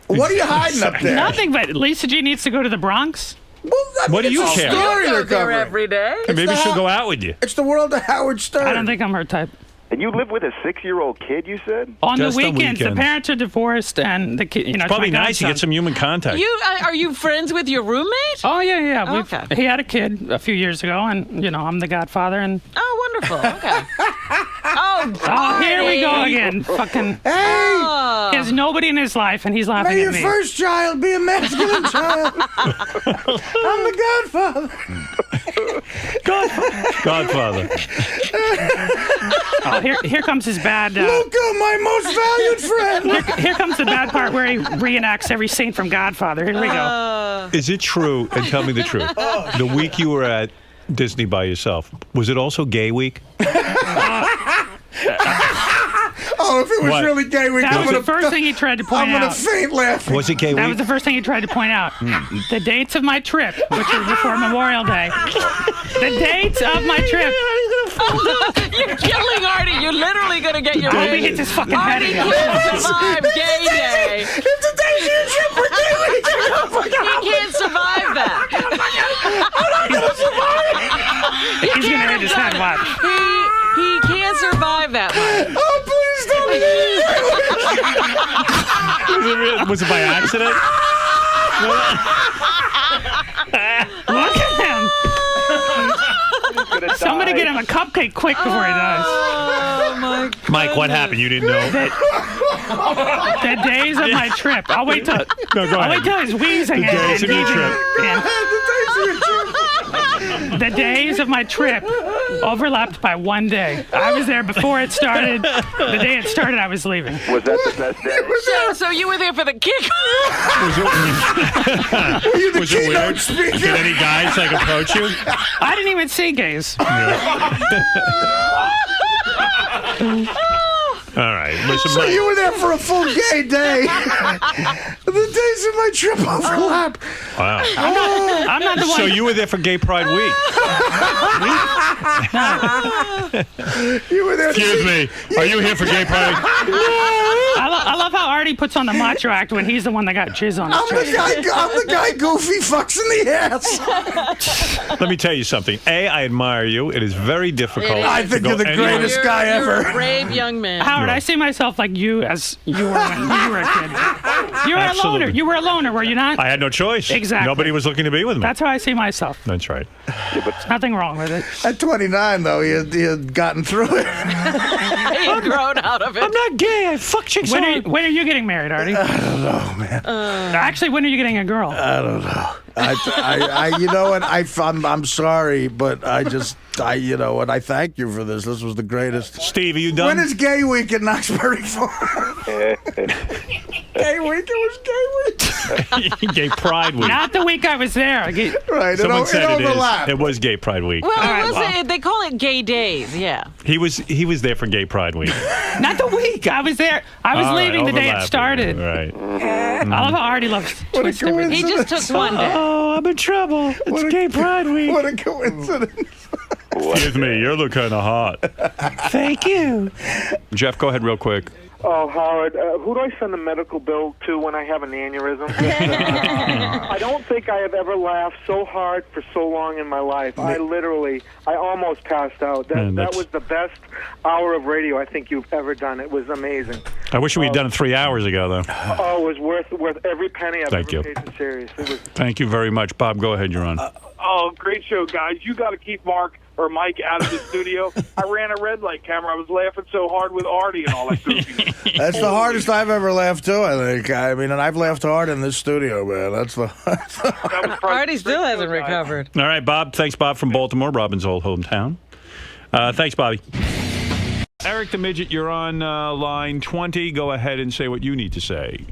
What are you hiding up there? Nothing, but Lisa G needs to go to the Bronx. Well, I mean, What do you it's a care? story You they're go there covering. every day. Maybe the she'll ho- go out with you. It's the world of Howard Stern. I don't think I'm her type. And you live with a 6-year-old kid, you said? On Just the on weekends, the weekends. parents are divorced, and the kid, it's Probably my nice to godson. get some human contact. Are you friends with your roommate? Oh yeah. Okay. He had a kid a few years ago, and I'm the godfather. And Oh, wonderful. Okay. oh, here we go again. Fucking. Hey, He has nobody in his life, and he's laughing may at your me. first child be a masculine child. I'm the godfather. Godfather. Oh, here comes his bad. Luca, my most valued friend. Here comes the bad part where he reenacts every scene from Godfather. Here we go. Is it true, and tell me the truth, the week you were at Disney by yourself, was it also gay week? Oh, if it was What? really gay, we That was gonna the first thing he tried to point I'm gonna out. faint laughing. Was it gay That was week? the first thing he tried to point out. The dates of my trip, which was before Memorial Day. The dates of my trip. You're killing Artie. You're literally going to get your Oh, head. he hits his fucking head Artie again. can't survive gay day. It's a daisy and trip for gay week. He can't survive that. He's going to hit his head. Watch. He can't survive that one. Oh, please don't Was it by accident? Look at him. Somebody get him a cupcake quick before he dies. Oh, my God. Mike, what happened? You didn't know? The days of my trip. I'll wait till. No, go I'll wait ahead. till he's wheezing. The days of your trip. The days of my trip overlapped by one day. I was there before it started. The day it started, I was leaving. Was that the best day? So you were there for the kick? Was it weird? Did any guys approach you? I didn't even see gays. All right, listen, So Mike. you were there for a full gay day. The days of my trip overlap. Wow. I'm not the one. So you were there for Gay Pride Week? You were there. Excuse me. Are you here for Gay Pride? I love how Artie puts on the macho act when he's the one that got jizz on his I'm chest. the guy Goofy fucks in the ass. Let me tell you something. A, I admire you. It is very difficult. I to think go you're the anywhere. greatest guy You're ever. a brave young man. Howard, I see myself like you as you were when you were a kid. You were a Absolutely. loner. You were a loner, were you not? I had no choice. Exactly. Nobody was looking to be with me. That's how I see myself. That's right. There's nothing wrong with it. At 29, though, he had gotten through it. He had grown out of it. I'm not gay. I fuck chicks. When are you getting married, Artie? I don't know, man. Actually, when are you getting a girl? I don't know. I you know what? I'm sorry, but you know what? I thank you for this. This was the greatest. Steve, are you done? When is Gay Week in Knoxbury Farm? Gay Week? It was Gay Week. Gay Pride Week. Not the week I was there. Right, Someone it said overlapped. it was Gay Pride Week. Well, right, well. they call it gay days, yeah. He was there for Gay Pride Week. Not the week. I was there. I was All right, leaving the day it overlapping. started. Right. I love how Artie loves twist everything. He just took one day. Oh, I'm in trouble. It's Gay Pride Week. What a coincidence. Excuse me, you look kind of hot. Thank you. Jeff, go ahead real quick. Oh, Howard, who do I send the medical bill to when I have an aneurysm? I don't think I have ever laughed so hard for so long in my life. I almost passed out. That was the best hour of radio I think you've ever done. It was amazing. I wish we had done it 3 hours ago, though. Oh, it was worth every penny I've Thank ever you. paid for Sirius. It was. Thank you very much. Bob, go ahead. You're on. Oh, great show, guys. You got to keep Mark or Mike out of the studio. I ran a red light camera. I was laughing so hard with Artie and all that goofiness. That's the hardest I've ever laughed, too, I think. I mean, and I've laughed hard in this studio, man. That's the That was Artie still hasn't recovered. All right, Bob. Thanks, Bob, from Baltimore, Robin's old hometown. Thanks, Bobby. Eric the Midget, you're on line 20. Go ahead and say what you need to say.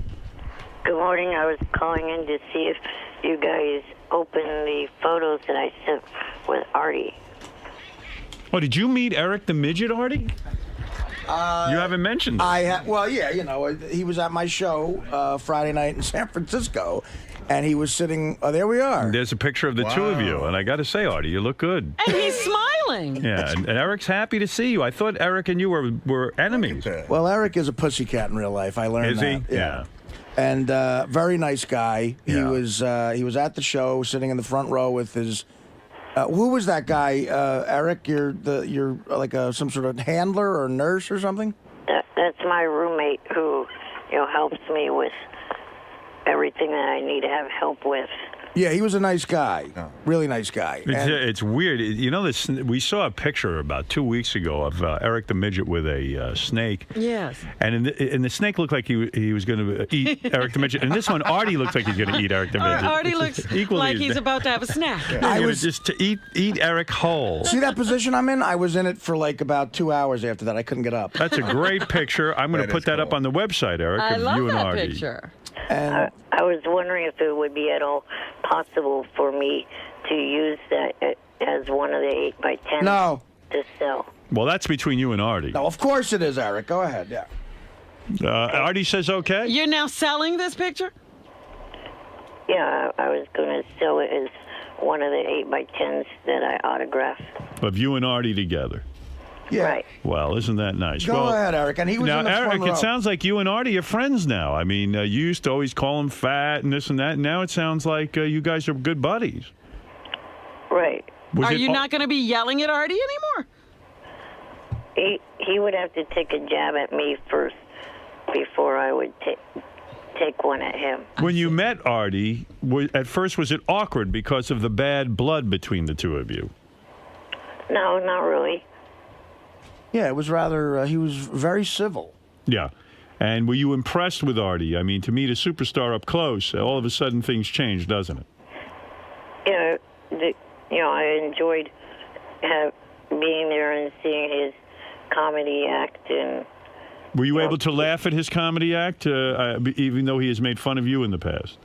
Good morning. I was calling in to see if you guys opened the photos that I sent with Artie. Oh, did you meet Eric the Midget, Artie? You haven't mentioned it. Well, yeah, you know, he was at my show Friday night in San Francisco, and he was sitting. Oh, there we are. There's a picture of the two of you, and I got to say, Artie, you look good. And he's smiling. Yeah, and Eric's happy to see you. I thought Eric and you were enemies. Well, Eric is a pussycat in real life. I learned Is that. he? Yeah. and very nice guy. He Yeah. was at the show, sitting in the front row with his. Who was that guy, Eric? You're like some sort of handler or nurse or something? That's my roommate who, helps me with everything that I need to have help with. Yeah, he was a nice guy. Really nice guy. It's weird. This. We saw a picture about 2 weeks ago of Eric the Midget with a snake. Yes. And the snake looked like he was going to eat Eric the Midget. And this one, Artie looks like he's going to eat Eric the Midget. Artie looks like he's about to have a snack. I was just to eat Eric whole. See that position I'm in? I was in it for like about 2 hours after that. I couldn't get up. That's a great picture. I'm going to put that up on the website, Eric. I of love you and that Artie. picture. And I was wondering if it would be at all possible for me to use that as one of the 8x10s No. to sell. Well, that's between you and Artie. No, of course it is, Eric. Go ahead. Yeah. Artie says okay. You're now selling this picture? Yeah, I was going to sell it as one of the 8x10s that I autographed. Of you and Artie together. Yeah. Right. Well, isn't that nice? Go ahead, Eric. And he was now, in the Eric, front row. it sounds like you and Artie are friends now. I mean, you used to always call him fat and this and that. Now it sounds like you guys are good buddies. Right. Are you not going to be yelling at Artie anymore? He would have to take a jab at me first before I would take one at him. When you met Artie, at first was it awkward because of the bad blood between the two of you? No, not really. Yeah, it was rather, he was very civil. Yeah. And were you impressed with Artie? I mean, to meet a superstar up close, all of a sudden things change, doesn't it? Yeah, I enjoyed being there and seeing his comedy act. And were you able to laugh at his comedy act, even though he has made fun of you in the past?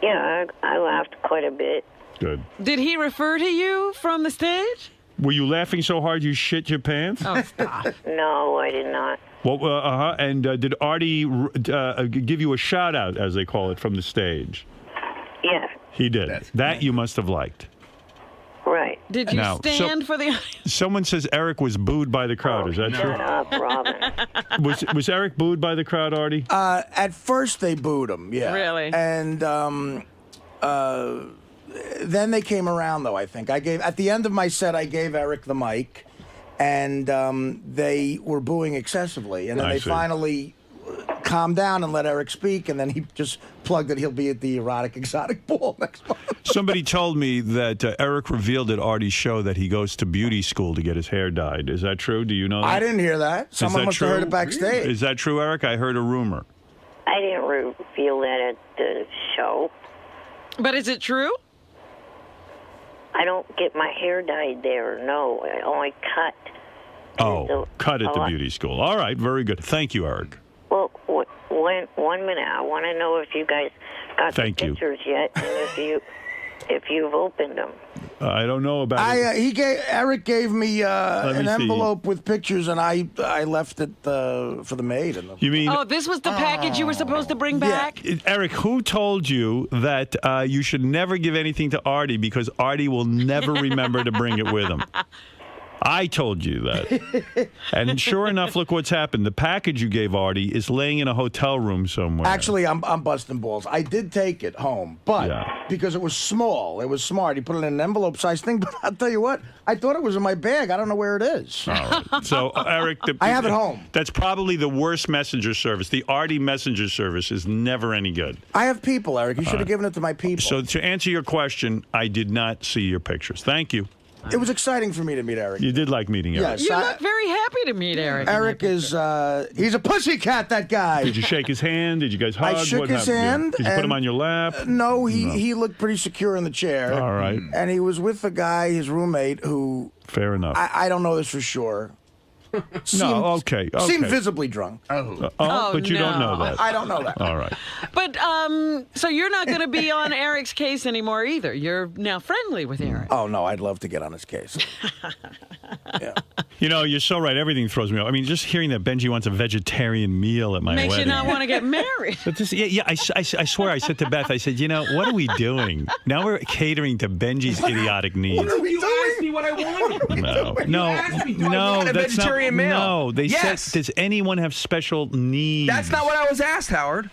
Yeah, I laughed quite a bit. Good. Did he refer to you from the stage? Were you laughing so hard you shit your pants? Oh, stop. No, I did not. Well, and did Artie give you a shout out, as they call it, from the stage? Yeah. He did. That you must have liked. Right. Did you Now, stand for the... Someone says Eric was booed by the crowd. Is that true? Shut up, Robin. Was Eric booed by the crowd, Artie? At first they booed him, yeah. Really? And then they came around, though, I think. At the end of my set, I gave Eric the mic, and they were booing excessively. And then they finally calmed down and let Eric speak, and then he just plugged that he'll be at the Erotic Exotic Ball next month. Somebody told me that Eric revealed at Artie's show that he goes to beauty school to get his hair dyed. Is that true? Do you know that? I didn't hear that. Someone must have heard it backstage. Is that true, Eric? I heard a rumor. I didn't reveal that at the show. But is it true? I don't get my hair dyed there, no. I only cut. Oh, cut at the beauty school. All right, very good. Thank you, Eric. Well, 1 minute. I want to know if you guys got the pictures yet, and if you've opened them. I don't know about it. Eric gave me an envelope with pictures, and I left it for the maid. You mean? Oh, this was the package you were supposed to bring back? Eric, who told you that you should never give anything to Artie because Artie will never remember to bring it with him? I told you that. And sure enough, look what's happened. The package you gave Artie is laying in a hotel room somewhere. Actually, I'm busting balls. I did take it home, but because it was small, it was smart. He put it in an envelope-sized thing, but I'll tell you what, I thought it was in my bag. I don't know where it is. All right. So, Eric, I have it home. That's probably the worst messenger service. The Artie messenger service is never any good. I have people, Eric. You should have given it to my people. So, to answer your question, I did not see your pictures. Thank you. It was exciting for me to meet Eric. You did like meeting Eric. Yes, You look very happy to meet Eric. Eric is, he's a pussycat, that guy. Did you shake his hand? Did you guys hug? I shook his hand. Did you put him on your lap? No, he looked pretty secure in the chair. All right. And he was with the guy, his roommate, who... Fair enough. I don't know this for sure. Okay. Seemed visibly drunk. But you don't know that. I don't know that. All right. But, so you're not going to be on Eric's case anymore either. You're now friendly with Eric. Oh, no, I'd love to get on his case. Yeah. You know, you're so right. Everything throws me off. I mean, just hearing that Benji wants a vegetarian meal at my Makes wedding. you not want to get married. But this, I swear, I said to Beth, I said, what are we doing? Now we're catering to Benji's idiotic needs. What are we doing? You asked me what I wanted. No, a that's vegetarian not. meal. No, they Yes. said, does anyone have special needs? That's not what I was asked, Howard.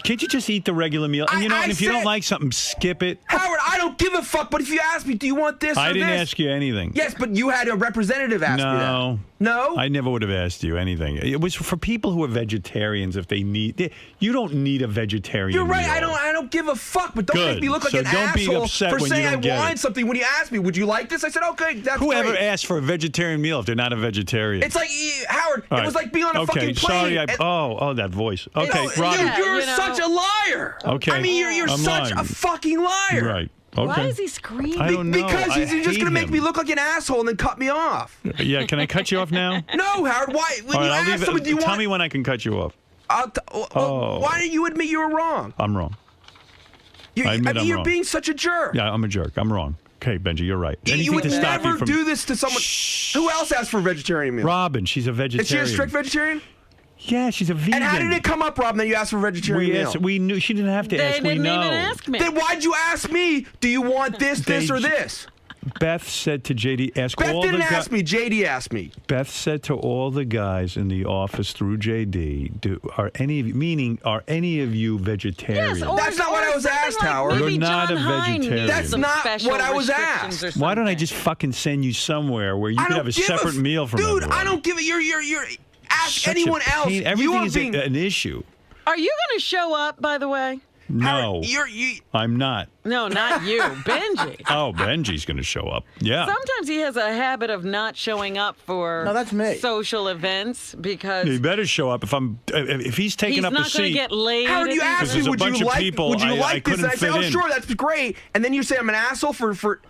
Can't you just eat the regular meal? And and if you don't like something, skip it. Howard, I don't give a fuck, but if you ask me, do you want this or this? I didn't ask you anything. Yes, but you had a representative ask me that. No? I never would have asked you anything. It was for people who are vegetarians if they need... You don't need a vegetarian You're right, meal. I don't give a fuck, but don't make me look like an asshole for saying I wanted something. When you asked me, would you like this? I said, okay, that's Whoever great. asked for a vegetarian meal if they're not a vegetarian? It's like, Howard, it was like being on a fucking plane. Sorry, that voice. Okay, Robbie. You're such a liar. Okay. I mean, you're such a fucking liar. Right. Okay. Why is he screaming? I don't know. Because he's just going to make me look like an asshole and then cut me off. Yeah, can I cut you off now? No, Howard. Why? When you ask someone, do you want... Tell me when I can cut you off. Why didn't you admit you were wrong? I'm wrong. I mean, you're being such a jerk. Yeah, I'm a jerk. I'm wrong. Okay, Benji, you're right. You would never do this to someone. Who else asked for a vegetarian meal? Robin, she's a vegetarian. Is she a strict vegetarian? Yeah, she's a vegan. And how did it come up, Robin, that you asked for a vegetarian meal? We knew. She didn't have to ask. They didn't even ask me. Then why'd you ask me, do you want this, this, or this? Beth said to JD, Beth didn't ask me. JD asked me. Beth said to all the guys in the office through JD, are any of you vegetarian? Yes, that's not what I was asked, Howard. You're not a vegetarian. That's not what I was asked. Why don't I just fucking send you somewhere where you could have a separate meal from everyone? Dude, I don't give it. You're ask anyone else. Everything is an issue. Are you going to show up, by the way? No, Howard, I'm not. No, not you, Benji. Oh, Benji's going to show up. Yeah. Sometimes he has a habit of not showing up for that's me. social events because he better show up if he's taking up a seat. He's not going to get laid. Howard, you asked me, would you like this? And I said, oh, sure, that's great. And then you say I'm an asshole for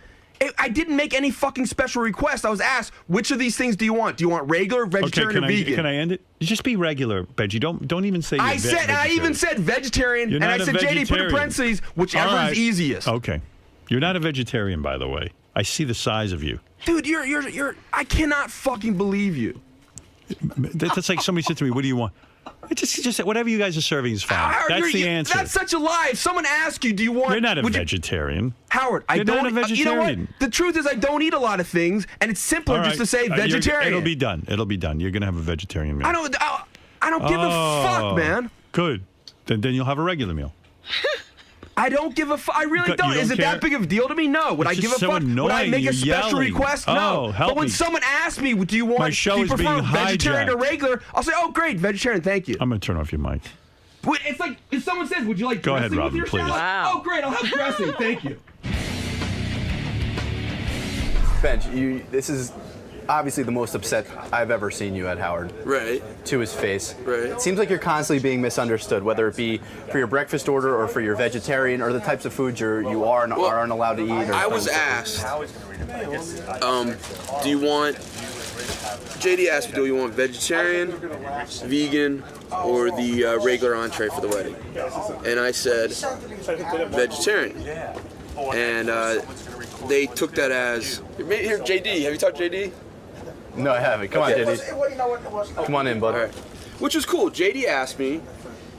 I didn't make any fucking special request. I was asked, which of these things do you want? Do you want regular, vegetarian, or vegan? Can I end it? Just be regular, Benji. Don't even say I even said vegetarian, and I said, JD, put in parentheses, whichever is easiest. Okay. You're not a vegetarian, by the way. I see the size of you. Dude, I cannot fucking believe you. That's like somebody said to me, what do you want? Just whatever you guys are serving is fine. Howard, that's the answer. That's such a lie. If someone asks you, do you want... You're not a vegetarian. Howard, You're not a vegetarian. You know what? The truth is I don't eat a lot of things, and it's simpler just to say vegetarian. It'll be done. It'll be done. You're going to have a vegetarian meal. I don't give a fuck, man. Good. Then you'll have a regular meal. I don't give a fuck. I really don't. Is it that big of a deal to me? No. Would I give a fuck? Would I make a special request? No. But when someone asks me, do you prefer vegetarian or regular? I'll say, oh, great, vegetarian, thank you. I'm going to turn off your mic. It's like if someone says, would you like dressing Go ahead, Robin, with your please. salad? Wow. Oh, great, I'll have dressing, thank you. Benj, this is obviously the most upset I've ever seen you at, Howard. Right. To his face. Right. It seems like you're constantly being misunderstood, whether it be for your breakfast order or for your vegetarian or the types of foods you are and aren't allowed to eat. I was asked, do you want... JD asked me, do you want vegetarian, vegan, or the regular entree for the wedding? And I said, vegetarian. And they took that as... Here, JD, have you talked to JD? No, I haven't. Come on, JD. Come on in, bud. All right. Which was cool. JD asked me,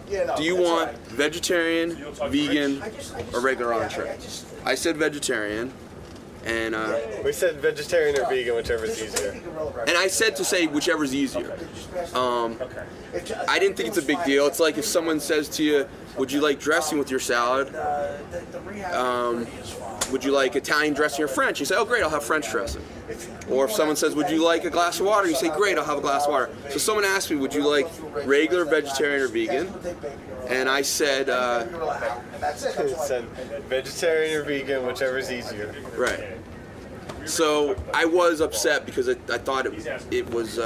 do you want vegetarian, vegan, or regular entree? I said vegetarian. And we said vegetarian or vegan, whichever's easier. And I said to say whichever's easier. I didn't think it's a big deal. It's like if someone says to you, would you like dressing with your salad? Would you like Italian dressing or French? You say, oh great, I'll have French dressing. Or if someone says, would you like a glass of water? You say, great, I'll have a glass of water. So someone asked me, would you like regular, vegetarian, or vegan? And I said, vegetarian or vegan, whichever's easier. Right. So I was upset because I thought it was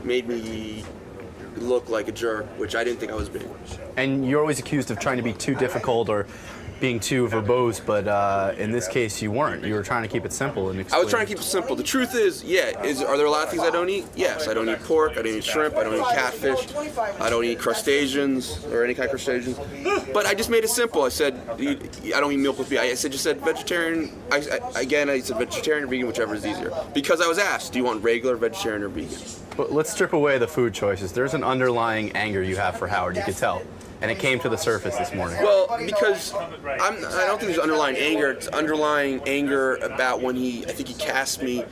made me look like a jerk, which I didn't think I was being. And you're always accused of trying to be too difficult or being too verbose, but in this case you weren't. You were trying to keep it simple and explain. I was trying to keep it simple. The truth is, are there a lot of things I don't eat? Yes, I don't eat pork, I don't eat shrimp, I don't eat catfish, I don't eat crustaceans or any kind of crustaceans. But I just made it simple. I said, I don't eat milk with beef. I said vegetarian. I said vegetarian or vegan, whichever is easier. Because I was asked, do you want regular, vegetarian, or vegan? But let's strip away the food choices. There's an underlying anger you have for Howard, you could tell. And it came to the surface this morning. Well, because I don't think there's underlying anger. It's underlying anger about when I think he cast me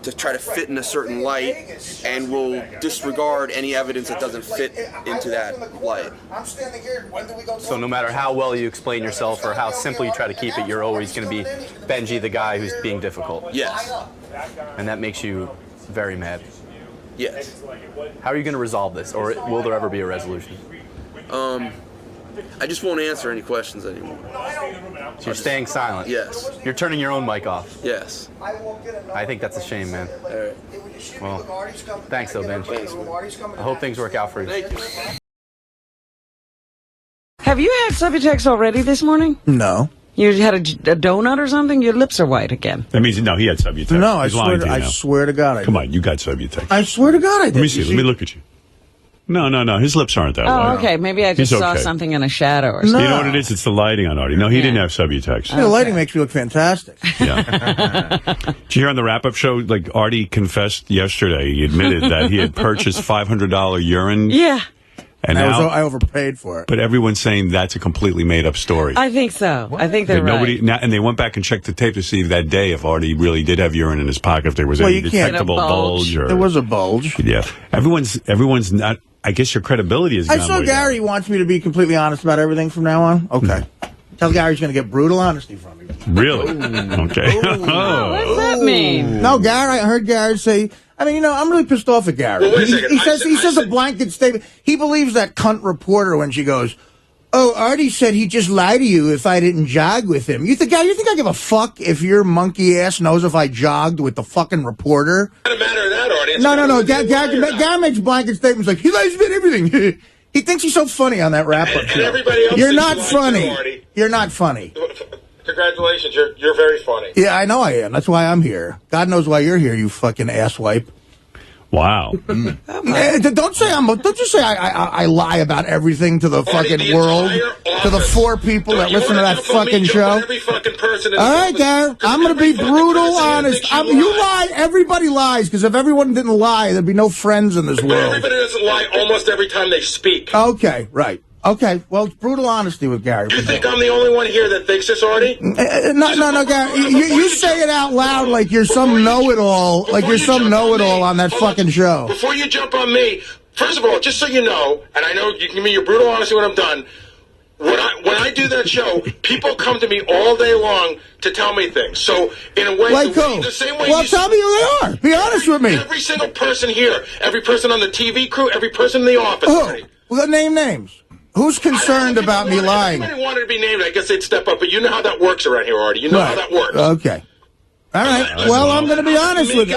to try to fit in a certain light, and will disregard any evidence that doesn't fit into that light. So no matter how well you explain yourself or how simple you try to keep it, you're always going to be Benji, the guy who's being difficult. Yes. And that makes you very mad. Yes. How are you going to resolve this, or will there ever be a resolution? I just won't answer any questions anymore. So you're staying silent? Yes. You're turning your own mic off? Yes. I think that's a shame, man. All right. Well, thanks though, Ben. Thanks, man. I hope things work out for you. Thank you. Have you had Subutex already this morning? No. You had a donut or something? Your lips are white again. That means, no, he had Subutex. No, He's lying to you I now. swear to God I did. Come on, you got Subutex. I swear to God I did. Let me see. Let me look at you. No. His lips aren't that white. Oh, okay. Maybe I just He's saw okay. something in a shadow or something. You know what it is? It's the lighting on Artie. No, he didn't have Subutex. The lighting makes me look fantastic. Yeah. Did you hear on the wrap-up show, like, Artie confessed yesterday, he admitted that he had purchased $500 urine. Yeah. And now, I overpaid for it. but everyone's saying that's a completely made-up story. I think so. I think they're That nobody, right. now, and they went back and checked the tape to see if that day if Artie really did have urine in his pocket, if there was any you can't- detectable bulge. Or, There was a bulge. Yeah. Everyone's not, I guess your credibility is I gone saw way Gary wants me to be completely honest about everything from now on. Okay. Tell Gary's going to get brutal honesty from me. down. Really? Okay. What's that mean? No, Gary, I heard Gary say, I'm really pissed off at Gary. Well, wait a second. He says a blanket statement. He believes that cunt reporter when she goes, "Oh, Artie said he'd just lie to you if I didn't jog with him." You think I give a fuck if your monkey ass knows if I jogged with the fucking reporter? It's not a matter of that, Artie. It's No. Gary makes blanket statements like, he lies about everything. He thinks he's so funny on that wrap-up And show. everybody else You're thinks not you lie funny. too, Artie. You're not funny. Congratulations, you're very funny. Yeah, I know I am. That's why I'm here. God knows why you're here, you fucking asswipe. Wow. Don't you say I lie about everything to the fucking world, to the 4 people that listen to that fucking show. All right, Gary, I'm going to be brutal honest. You lie. Everybody lies, because if everyone didn't lie, there'd be no friends in this But world. everybody doesn't lie almost every time they speak. Okay, right. Okay, well, it's brutal honesty with Gary. You think I'm the only one here that thinks this, Artie? No, Gary. You say it out loud like you're some know-it-all, on that fucking show. Before you jump on me, first of all, just so you know, and I know you can give me your brutal honesty when I'm done, when I do that show, people come to me all day long to tell me things. So, in a way, Like who? the same way Well, tell me who they are. Be honest with me. Every single person here, every person on the TV crew, every person in the office. Who? Well, name names. Who's concerned about me lying? If anybody wanted to be named, I guess they'd step up. But you know how that works around here, Artie. You know how that works. Okay. All right. Well, I'm going to be honest with you.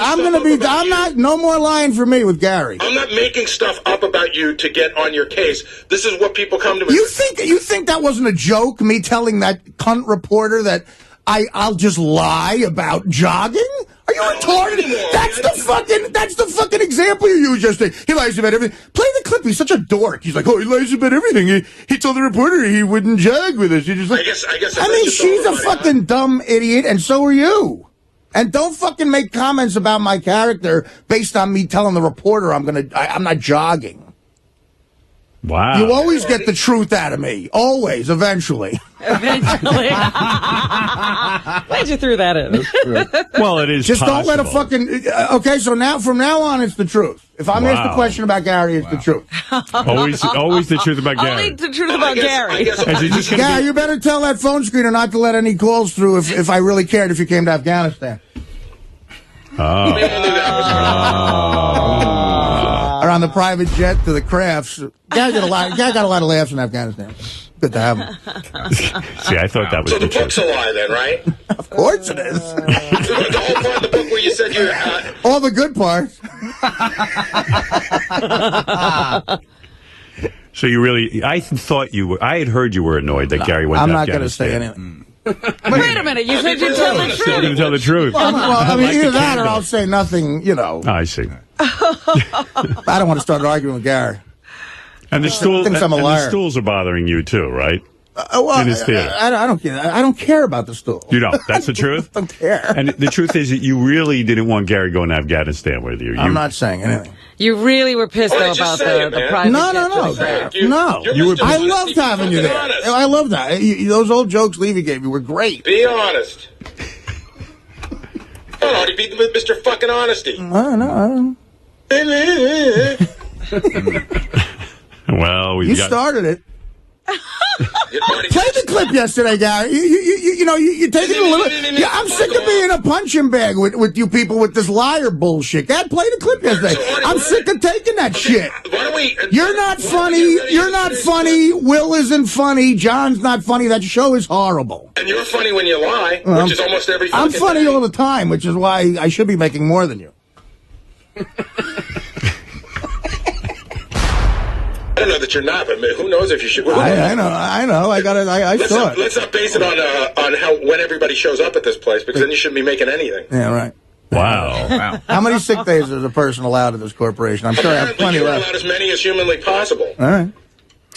No more lying for me with Gary. I'm not making stuff up about you to get on your case. This is what people come to me. You think that wasn't a joke, me telling that cunt reporter that I'll just lie about jogging? Are you retarded? That's the fucking example you used yesterday. He lies about everything. Play the clip. He's such a dork. He's like, oh, he lies about everything. He told the reporter he wouldn't jog with us. He just like, I mean, she's a fucking dumb idiot, and so are you. And don't fucking make comments about my character based on me telling the reporter I'm not jogging. Wow. You always get the truth out of me. Always, eventually. Eventually. Glad you threw that in. Well, it is Just possible. don't let a fucking... okay, so from now on, it's the truth. If I'm asked a question about Gary, it's the truth. Always the truth about Gary. Only the truth about Gary. Gary, you better tell that phone screener not to let any calls through if I really cared if you came to Afghanistan. Or on the private jet to the crafts. Guy got a lot of laughs in Afghanistan. Good to have him. See, I thought that was So the book's a lie then, right? Of course it is. The whole part of the book where you said you... All the good parts. So you really... I thought you were... I had heard you were annoyed that Gary went to I'm not going to say Afghanistan. anything. Wait a minute. You said you'd tell the truth. You're going to tell the truth. Well, I mean, like either the that or candle. I'll say nothing, you know. I see. I don't want to start arguing with Gary. And the stool, thinks I'm a and liar. the stools are bothering you too, right? Well, In his theater. I don't care. I don't care about the stool. You don't. That's the truth? I don't care. And the truth is that you really didn't want Gary going to Afghanistan with you. I'm not saying anything. You really were pissed though about the private No. I loved having you there. I love that. Those old jokes Levy gave you were great. Be honest. Come on, Artie, be Mr. Fucking Honesty. I don't know. Well, you started it. Play the clip yesterday, Gary. You take it a little. Yeah, I'm sick of being a punching bag with you people with this liar bullshit. Dad, play the clip yesterday. I'm sick of taking that shit. Why don't we? You're not funny. You're not funny. Will isn't funny. John's not funny. That show is horrible. And you're funny when you lie, which is almost every. I'm funny all the time, which is why I should be making more than you. I don't know that you're not, but who knows if you should. I know. I got it. I saw it. Let's not base it on how when everybody shows up at this place, because then you shouldn't be making anything. Yeah, right. Wow. How many sick days is a person allowed at this corporation? I'm sure I have plenty you're left. allowed as many as humanly possible. All right.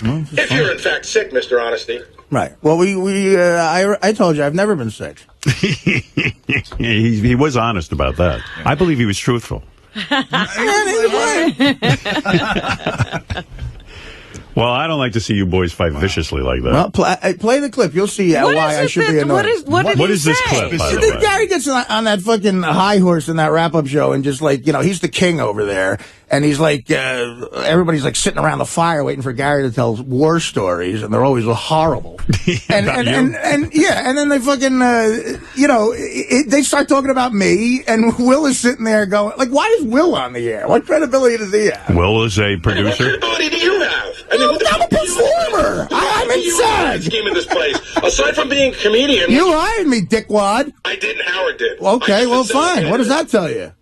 Well, if you're in fact sick, Mr. Honesty. Right. Well, I told you I've never been sick. he was honest about that. I believe he was truthful. Well, I don't like to see you boys fight viciously like that. Well, play the clip. You'll see why I should be annoyed. What is this clip, by the way? Gary gets on that fucking high horse in that wrap-up show and just like, he's the king over there. And he's like, everybody's like sitting around the fire waiting for Gary to tell war stories, and they're always horrible. and then they fucking, they start talking about me, and Will is sitting there going, like, why is Will on the air? What credibility does he have? Will is a producer. What credibility do you have? I mean, I'm a performer. I'm inside. Scheme in this place. Aside from being a comedian, you hired me, dickwad. I didn't. Howard did. Okay, well, fine. What does that tell you?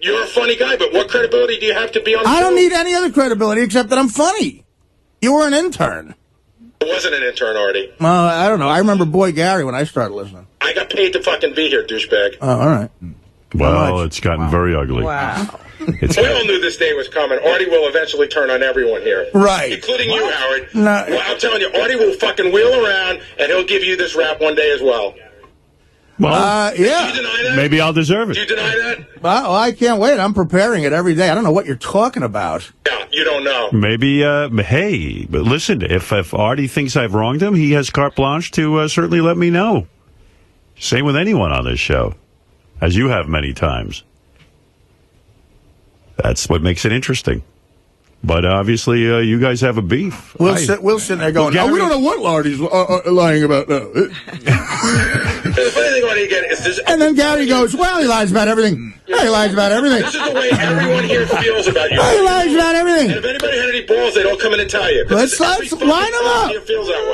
You're a funny guy, but what credibility do you have to be on the show? I don't need any other credibility except that I'm funny. You were an intern. I wasn't an intern, Artie. Well, I don't know. I remember Boy Gary when I started listening. I got paid to fucking be here, douchebag. Oh, all right. Well, it's gotten very ugly. Wow. We all knew this day was coming. Artie will eventually turn on everyone here. Right. Including you, Howard. No. Well, I'm telling you, Artie will fucking wheel around, and he'll give you this rap one day as well. Well, yeah. Do you deny that? Maybe I'll deserve it. Do you deny that? Well, I can't wait. I'm preparing it every day. I don't know what you're talking about. Yeah, you don't know. Maybe, hey, but listen, if Artie thinks I've wronged him, he has carte blanche to certainly let me know. Same with anyone on this show, as you have many times. That's what makes it interesting. But obviously, you guys have a beef. We'll sit there going, we don't know what Artie's lying about now. The funny thing, Artie, again, is this... And then Gary goes, well, he lies about everything. Yeah, he lies about everything. This is the way everyone here feels about you. He lies about everything. And if anybody had any balls, they'd all come in and tell you. Let's line them up.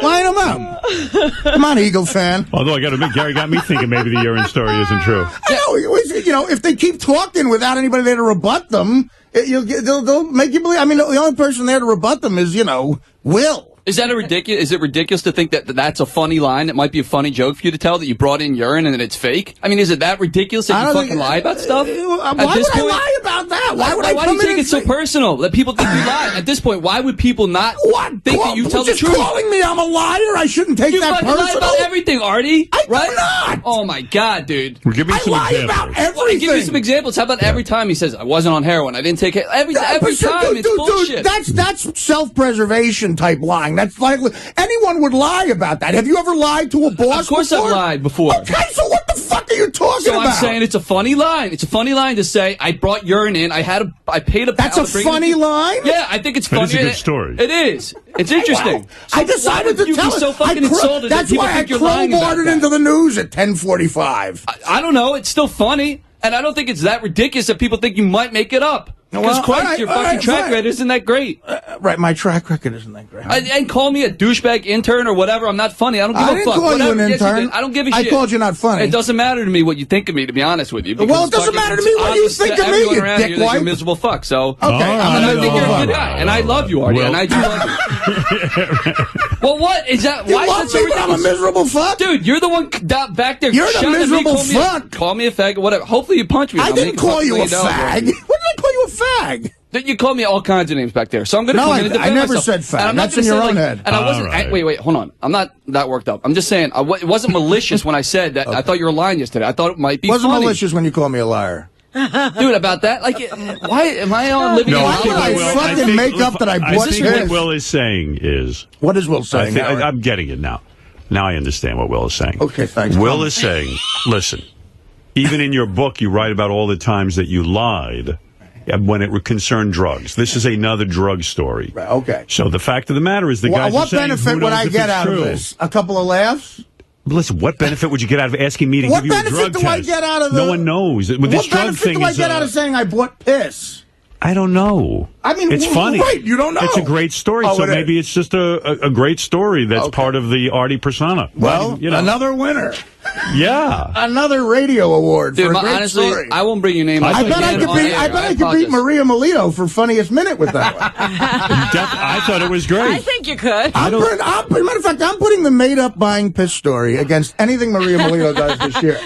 Line them up. Come on, Eagle fan. Although I got to admit, Gary got me thinking maybe the urine story isn't true. I know. If they keep talking without anybody there to rebut them, they'll make you believe. I mean, the only person there to rebut them is, Will. Is that ridiculous? Is it ridiculous to think that that's a funny line? It might be a funny joke for you to tell that you brought in urine and that it's fake. I mean, is it that ridiculous that you fucking lie about stuff? Why would I lie about that? Why would I? Why do you take it so personal that people think you lie? At this point, why would people not think that you tell the truth? Calling me I'm a liar? I shouldn't take that personal. You fucking lie about everything, Artie. I do not. Oh my God, dude. Well, give me some examples. About everything. Give me some examples. How about every time he says I wasn't on heroin, I didn't take it. Every time it's bullshit. That's self-preservation type lying. That's like. Anyone would lie about that. Have you ever lied to a boss? Of course I've lied before. Okay, so what the fuck are you talking about? So I'm saying it's a funny line. It's a funny line to say I brought urine in. I paid a. That's a funny line. Yeah, I think it's funny. It's a good story. It is. It's interesting. Wow. I decided to tell it. So fucking insulted that's that why I crowbarred it into the news at 10:45. I don't know. It's still funny, and I don't think it's that ridiculous that people think you might make it up. Because Christ, your fucking track record isn't that great. Right, my track record isn't that great. And call me a douchebag intern or whatever. I'm not funny. I don't give a fuck. I didn't call you an intern. Yes, I don't give a shit. I called you not funny. It doesn't matter to me what you think of me, to be honest with you. Well, it doesn't matter to me what you think of me, you dickwad. You're a miserable fuck. So, okay, I think you're a good guy, and I love you, Artie, and I do love you. Well, what is that? Why is that so ridiculous? I'm a miserable fuck, dude. You're the one back there. You're the miserable fuck. Call me a fag, whatever. Hopefully, you punch me. I didn't call you a fag. When did I call you a fag? You called me all kinds of names back there, so I'm going to. No, I never said fag. That's in your own head. And I wasn't. Wait, hold on. I'm not that worked up. I'm just saying it wasn't malicious when I said that. Okay. I thought you were lying yesterday. I thought it might be. Wasn't funny. Malicious when you called me a liar. Dude, about that? Like, why am I on living? Why would I fucking make up that I bought this? What Will is saying is. What is Will saying? I'm getting it now. Now I understand what Will is saying. Okay, thanks. Will is saying, listen, Even in your book, you write about all the times that you lied when it concerned drugs. This is another drug story. Right, okay. So the fact of the matter is the guys what are saying, benefit would I get out of this? A couple of laughs? Listen, what benefit would you get out of asking me to give you a drug test? What benefit do I get out of No one knows. With this drug benefit do I get out of saying I bought piss? I don't know. I mean, it's funny. Right, you don't know. It's a great story, so maybe it's just a great story that's part of the Artie persona. Well, another winner. Yeah. Another radio award for a great honestly, story. I won't bring your name up. I bet I could beat Maria Melito for funniest minute with that one. I thought it was great. I think you could. Matter of fact, I'm putting the made-up buying piss story against anything Maria Melito does this year.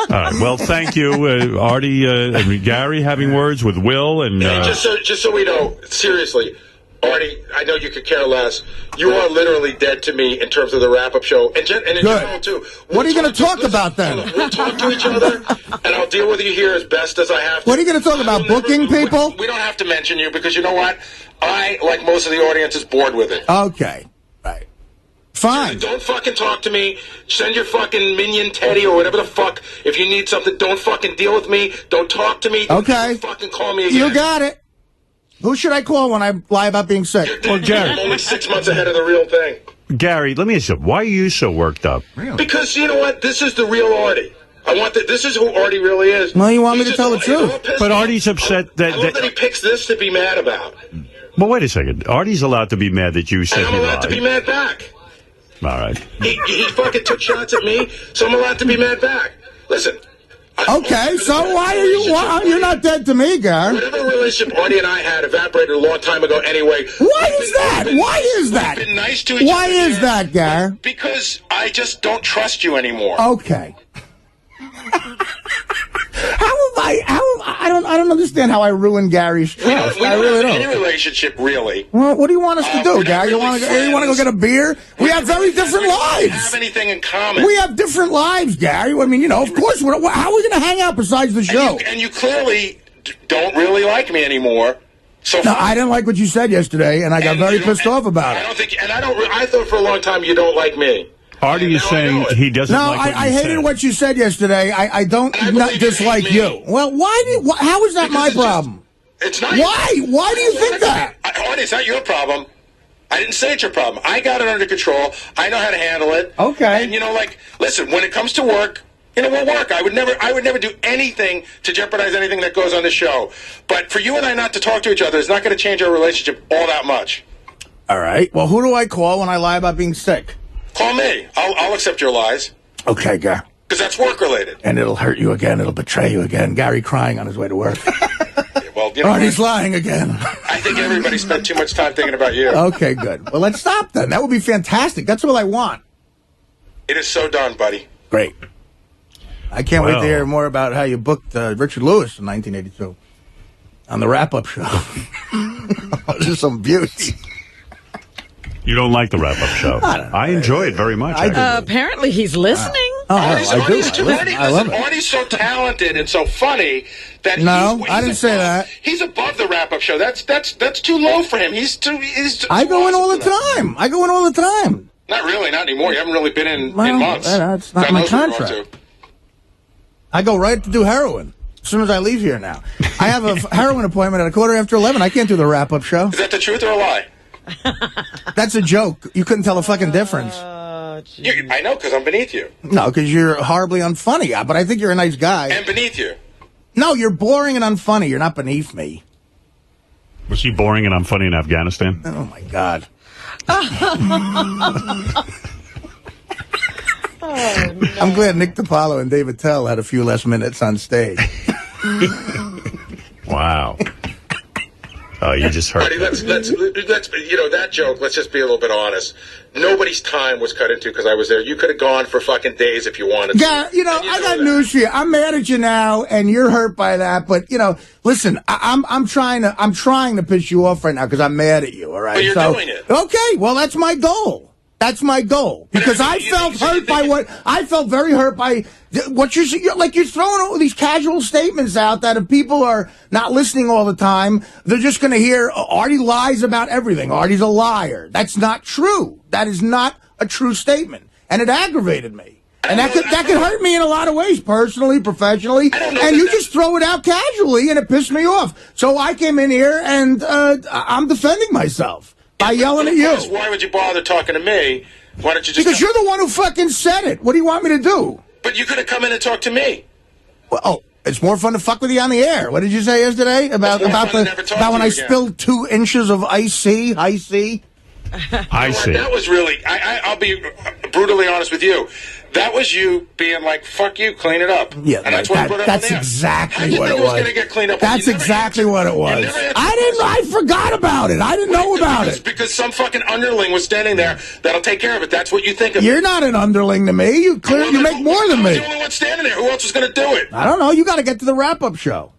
All right. Well, thank you, Artie and Gary, having words with Will and. Just so we know, seriously, Artie, I know you could care less. You are literally dead to me in terms of the wrap-up show, and in general too. What are you going to talk about then? We'll talk to each other, and I'll deal with you here as best as I have to. What are you going to talk about? Booking people? We don't have to mention you because you know what? I, like most of the audience, is bored with it. Okay. Right. Fine. Don't fucking talk to me. Send your fucking minion Teddy or whatever the fuck. If you need something, don't fucking deal with me. Don't talk to me. Okay. Don't fucking call me again. You got it. Who should I call when I lie about being sick? Well, Gary. I'm only 6 months ahead of the real thing. Gary, let me ask you, why are you so worked up? Really? Because you know what? This is the real Artie. This is who Artie really is. Well, you want me to tell the truth. But Artie's upset that... I love that he picks this to be mad about. Well, wait a second. Artie's allowed to be mad that you said and I'm he allowed lied. to be mad back. All right. He fucking took shots at me, so I'm allowed to be mad back. Listen. Okay, so why are you... you're not dead to me, Gary. Whatever relationship Artie and I had evaporated a long time ago anyway. Why is that? Why is that? We've been nice to each other. Why is that, Gary? Because I just don't trust you anymore. Okay. I don't understand how I ruined Gary's trust. I really don't. Any relationship, really. Well, what do you want us to do, Gary? You want to go get a beer? We have very different lives. We don't have anything in common. We have different lives, Gary. I mean, of course. How are we going to hang out besides the show? And you clearly don't really like me anymore. So no, I didn't like what you said yesterday, and I got very pissed off about it. I thought for a long time you don't like me. Artie is saying he doesn't like what you said. I hated what you said yesterday. I don't dislike you. Well, how is that my problem? It's not. Why? Why do you think that? Artie, it's not your problem. I didn't say it's your problem. I got it under control. I know how to handle it. Okay. And listen, when it comes to work, we'll work. I would never do anything to jeopardize anything that goes on the show. But for you and I not to talk to each other is not going to change our relationship all that much. All right. Well, who do I call when I lie about being sick? Call me. I'll accept your lies. Okay, Gary. Because that's work-related. And it'll hurt you again. It'll betray you again. Gary crying on his way to work. Well, Artie's lying again. I think everybody spent too much time thinking about you. Okay, good. Well, let's stop then. That would be fantastic. That's what I want. It is so done, buddy. Great. I can't wait to hear more about how you booked Richard Lewis in 1982 on the wrap-up show. This is some beauty. You don't like the wrap-up show. I enjoy it very much. Apparently he's listening. I love it. Artie's so talented and so funny that I didn't say that. He's above the wrap-up show. That's too low for him. I go in all the time. Not really, not anymore. You haven't really been in months. That's not my contract. I go right to do heroin as soon as I leave here now. I have a heroin appointment at 11:15. I can't do the wrap-up show. Is that the truth or a lie? That's a joke. You couldn't tell a fucking difference. I know, because I'm beneath you. No, because you're horribly unfunny. But I think you're a nice guy. And beneath you. No, you're boring and unfunny. You're not beneath me. Was he boring and unfunny in Afghanistan? Oh, my God. I'm glad Nick DiPaolo and David Tell had a few less minutes on stage. Wow. Oh, you just heard. Artie, let's that joke. Let's just be a little bit honest. Nobody's time was cut into because I was there. You could have gone for fucking days if you wanted. Yeah, I got news for you. I'm mad at you now, and you're hurt by that. But listen, I'm trying to piss you off right now because I'm mad at you. All right, but you're doing it. Okay, well that's my goal. That's my goal because I felt very hurt by what you're throwing all these casual statements out that if people are not listening all the time, they're just going to hear Artie lies about everything. Artie's a liar. That's not true. That is not a true statement, and it aggravated me. And that could hurt me in a lot of ways, personally, professionally. And you just throw it out casually, and it pissed me off. So I came in here, and I'm defending myself by yelling at you. Why would you bother talking to me? Why don't you just... Because you're the one who fucking said it. What do you want me to do? But you could have come in and talked to me. Well, it's more fun to fuck with you on the air. What did you say yesterday about when I spilled 2 inches of high C? That was really... I'll be brutally honest with you. That was you being like, fuck you, clean it up. Yeah, and that's what I put up that's exactly what it was. Gonna get cleaned up? That's exactly what it was. I forgot about it. I didn't know about it. Because some fucking underling was standing there that'll take care of it. That's what you think of. You're not an underling to me. You make more than me. I'm the only one standing there. Who else was going to do it? I don't know. You got to get to the wrap-up show.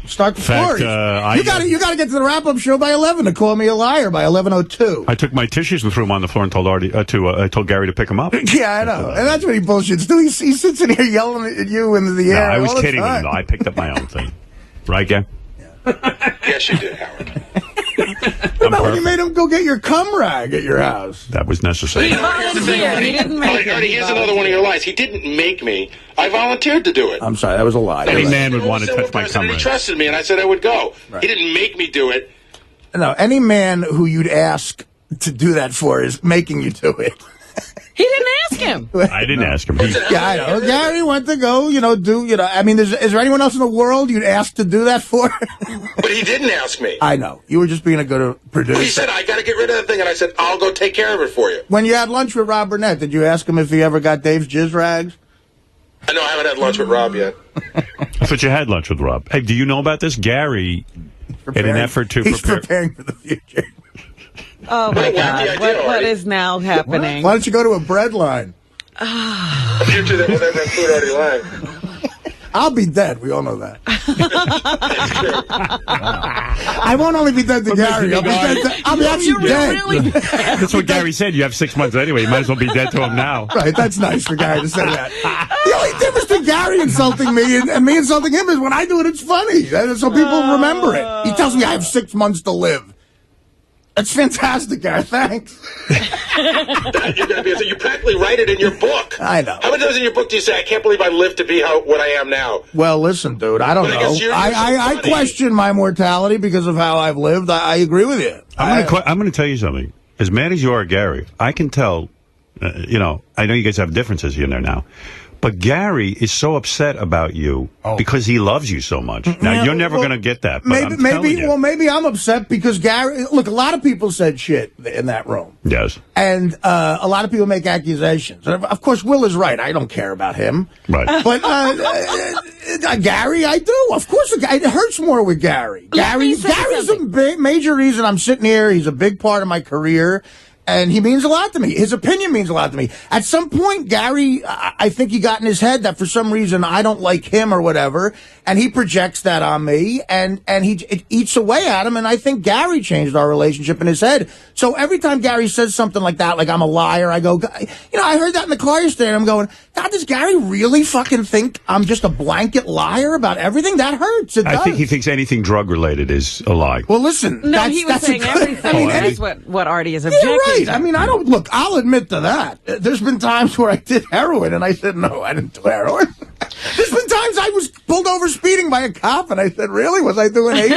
Start the story. You got to get to the wrap-up show by 11 to call me a liar by 11:02. I took my tissues and threw them on the floor and told Artie I told Gary to pick them up. Yeah, I know, and that's what he bullshits too. He sits in here yelling at you into the air. I was kidding him though. I picked up my own thing, right, Gary? Yes, you did, Howard. What about when you made him go get your cum rag at your house? That was necessary. He volunteered. He didn't make it. Artie, here's another one of your lies. He didn't make me. I volunteered to do it. I'm sorry, that was a lie. Any man would want to touch my cum rag. He trusted me, and I said I would go. Right. He didn't make me do it. No, any man who you'd ask to do that for is making you do it. He didn't ask him. I didn't ask him. Yeah, I know. Gary went to go, I mean, is there anyone else in the world you'd ask to do that for? But he didn't ask me. I know. You were just being a good producer. He said, I got to get rid of that thing, and I said, I'll go take care of it for you. When you had lunch with Rob Burnett, did you ask him if he ever got Dave's jizz rags? I know, I haven't had lunch with Rob yet. I thought you had lunch with Rob. Hey, do you know about this? Gary, in an effort to He's preparing for the future. Oh, my God. What is now happening? Why don't you go to a bread line? A future that will never include Artie Lange. I'll be dead. We all know that. I won't only be dead to Gary. I'll be actually dead. Really That's what Gary said. You have 6 months anyway. You might as well be dead to him now. Right. That's nice for Gary to say that. The only difference between Gary insulting me and me insulting him is when I do it, it's funny. So people remember it. He tells me I have 6 months to live. That's fantastic, Gary. Thanks. You practically write it in your book. I know. How many times in your book do you say, I can't believe I lived to be what I am now? Well, listen, dude, I don't know. I question my mortality because of how I've lived. I agree with you. I'm going to tell you something. As mad as you are, Gary, I can tell, I know you guys have differences here and there now. But Gary is so upset about you because he loves you so much. Now, you're never going to get that. But maybe I'm upset because Gary... Look, a lot of people said shit in that room. Yes. And a lot of people make accusations. Of course, Will is right. I don't care about him. Right. But Gary, I do. Of course, it hurts more with Gary. Gary's a major reason I'm sitting here. He's a big part of my career. And he means a lot to me. His opinion means a lot to me. At some point, Gary, I think he got in his head that for some reason I don't like him or whatever, and he projects that on me, and it eats away at him, and I think Gary changed our relationship in his head. So every time Gary says something like that, like I'm a liar, I go, I heard that in the car yesterday, and I'm going, God, does Gary really fucking think I'm just a blanket liar about everything? That hurts. It does. I think he thinks anything drug-related is a lie. Well, listen. No, he was saying everything. That's what Artie is objecting to. I mean, I'll admit to that. There's been times where I did heroin, and I said, no, I didn't do heroin. There's been times I was pulled over speeding by a cop, and I said, really? Was I doing 80? I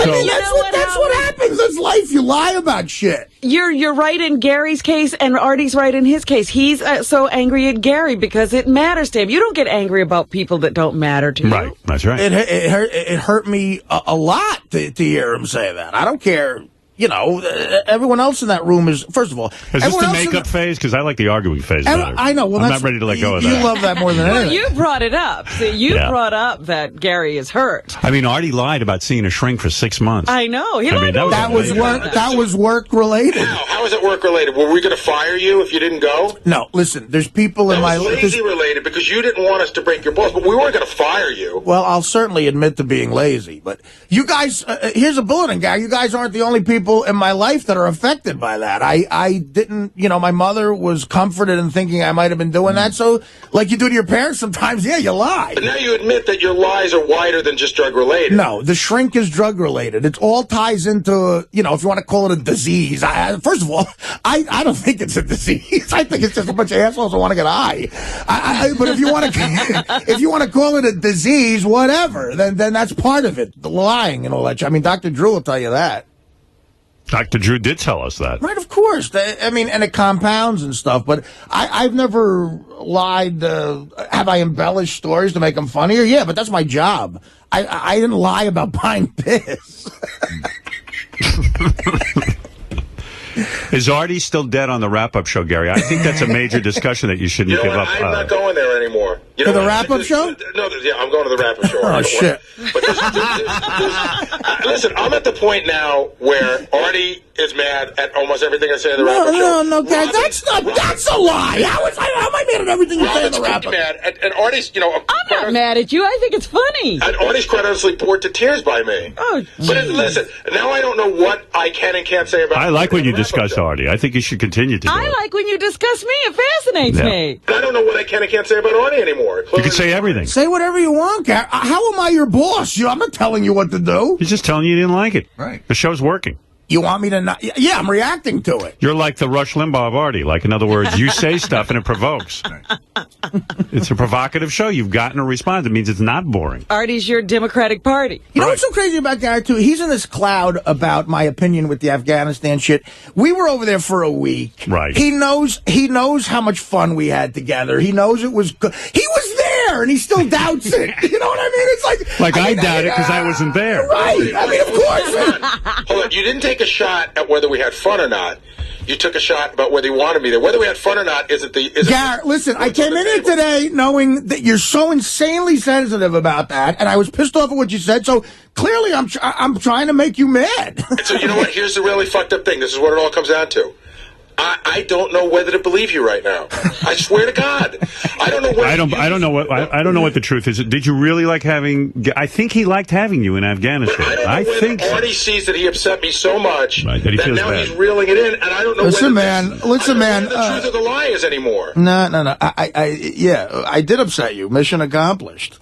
mean, that's what happens. That's life. You lie about shit. You're right in Gary's case, and Artie's right in his case. He's so angry at Gary because it matters to him. You don't get angry about people that don't matter to you. Right. That's right. It hurt me a lot to hear him say that. I don't care. Everyone else in that room is, first of all... Is this the makeup phase? Because I like the arguing phase better. I know. Well, I'm not ready to let go of that. You love that more than anything. Well, you brought it up. See, you brought up that Gary is hurt. I mean, Artie lied about seeing a shrink for 6 months. I know. That was work-related. How is it work-related? Were we going to fire you if you didn't go? No, listen, there's people in my... That was lazy-related because you didn't want us to break your balls, but we weren't going to fire you. Well, I'll certainly admit to being lazy, but you guys... here's a bulletin, guy. You guys aren't the only people people in my life that are affected by that. I didn't, my mother was comforted in thinking I might have been doing that. So, like you do to your parents sometimes, yeah, you lie. But now you admit that your lies are wider than just drug-related. No, the shrink is drug-related. It all ties into, if you want to call it a disease. First of all, I don't think it's a disease. I think it's just a bunch of assholes who want to get high. But if you want to call it a disease, whatever, then that's part of it, the lying and all that. I mean, Dr. Drew will tell you that. Dr. Drew did tell us that. Right, of course. I mean, and it compounds and stuff, but I've never lied. Have I embellished stories to make them funnier? Yeah, but that's my job. I didn't lie about buying piss. Is Artie still dead on the wrap-up show, Gary? I think that's a major discussion that you shouldn't give up. I'm not going there anymore. To the wrap-up show? No, yeah, I'm going to the wrap-up show. Oh, shit. But listen, I'm at the point now where Artie is mad at almost everything I say in the wrap-up show. No, Gary, that's a lie. How am I mad at everything you say in the wrap-up? Mad, and Artie's, I'm not mad at you. I think it's funny. And Artie's quite honestly poured to tears by me. Oh, but listen, now I don't know what I can and can't say about. I like when you discuss Artie. I think you should continue to do it. I like when you discuss me. It fascinates me. I don't know what I can and can't say about Artie anymore. You can say everything. Say whatever you want, Gary. How am I your boss? I'm not telling you what to do. He's just telling you didn't like it. Right. The show's working. You want me to not? Yeah, I'm reacting to it. You're like the Rush Limbaugh of Artie. Like, in other words, you say stuff and it provokes. It's a provocative show. You've gotten a response. It means it's not boring. Artie's your Democratic Party. You know what's so crazy about Gary, too? He's in this cloud about my opinion with the Afghanistan shit. We were over there for a week. Right. He knows how much fun we had together. He knows it was good. He was there, and he still doubts it. You know what I mean? It's like I doubt it because I wasn't there. Right. I mean, of course. Hold on. You didn't take a shot at whether we had fun or not. You took a shot about whether you wanted me there. Whether we had fun or not isn't the... Garrett, listen, I came in here today knowing that you're so insanely sensitive about that, and I was pissed off at what you said, so clearly I'm trying to make you mad. So you know what? Here's the really fucked up thing. This is what it all comes down to. I don't know whether to believe you right now. I swear to God, I don't know. I don't know what the truth is. Did you really like having? I think he liked having you in Afghanistan. I think Artie sees that he upset me so much that he feels now bad. He's reeling it in, and I don't know. Listen, man. The truth of the lie is anymore. No. I did upset you. Mission accomplished.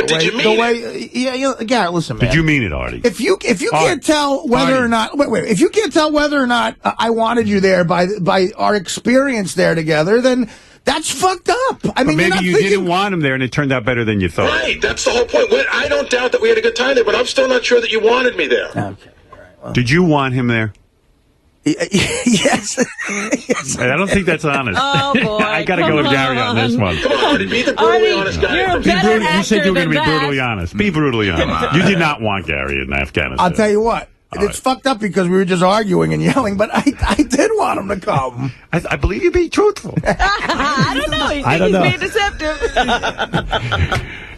Did you mean it? Yeah, Garrett, listen, man. Did you mean it, Artie? If you can't tell whether or not if you can't tell whether or not I wanted you there by our experience there together, then that's fucked up. I mean, maybe you didn't want him there, and it turned out better than you thought. Right, that's the whole point. I don't doubt that we had a good time there, but I'm still not sure that you wanted me there. Okay. All right. Well. Did you want him there? Yes. I don't think that's honest. Oh, boy. I got to go with Gary on this one. Come on, Artie, be the brutally honest guy. You're a better You said you were going to be actor than brutally honest. Be brutally honest. You did not want Gary in Afghanistan. I'll tell you what. It's fucked up because we were just arguing and yelling, but I did want him to come. I believe you're being truthful. I don't know. He's being deceptive.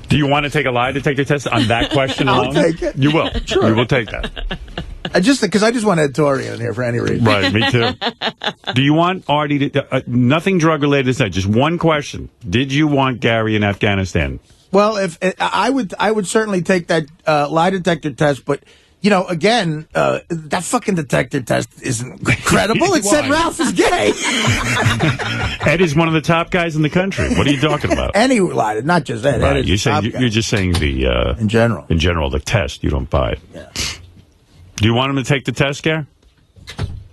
Do you want to take a lie detector test on that question alone? I'll take it. You will. Sure. You will take that. I just want Ed Torrey in here for any reason. Right, me too. Do you want Artie to... nothing drug-related to say, just one question. Did you want Gary in Afghanistan? Well, if I would certainly take that lie detector test, but... again, that fucking detector test isn't credible. It said Ralph is gay. Ed is one of the top guys in the country. What are you talking about? Any lie, not just Ed. Right. Ed is you're just saying the... in general. In general, the test. You don't buy it. Yeah. Do you want him to take the test, Gary?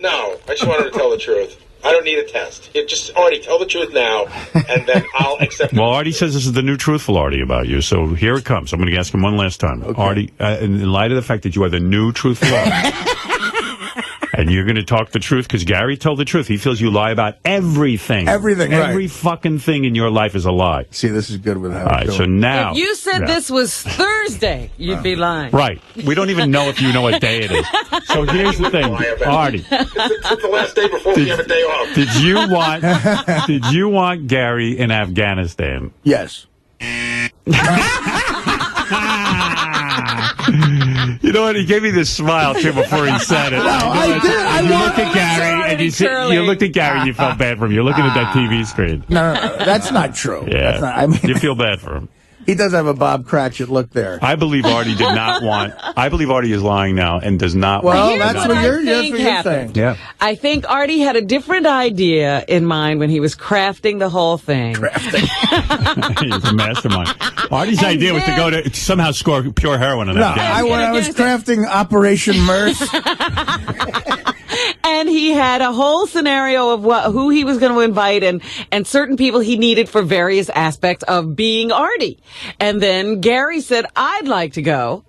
No, I just want him to tell the truth. I don't need a test. Artie, tell the truth now, and then I'll accept it. Well, Artie says this is the new truthful Artie about you, so here it comes. I'm going to ask him one last time. Okay. Artie, in light of the fact that you are the new truthful Artie, and you're going to talk the truth, because Gary told the truth. He feels you lie about everything. Everything, right. Every fucking thing in your life is a lie. See, this is good with how All right, so now... If you said this was Thursday, you'd be lying. Right. We don't even know if you know what day it is. So here's the thing, Artie. It's the last day before we have a day off. Did you want Gary in Afghanistan? Yes. You know what? He gave me this smile too before he said it. No, I did. You looked at Gary and you felt bad for him. You're looking at that TV screen. No, that's not true. Yeah, that's not, you feel bad for him. He does have a Bob Cratchit look there. I believe Artie did not want. I believe Artie is lying now and does not. Well, want that's what you're saying. Yeah. I think Artie had a different idea in mind when he was crafting the whole thing. He's a mastermind. Artie's idea was to go to somehow score pure heroin on that dance. When I was crafting Operation Merce. And he had a whole scenario of who he was going to invite and certain people he needed for various aspects of being Artie. And then Gary said, I'd like to go.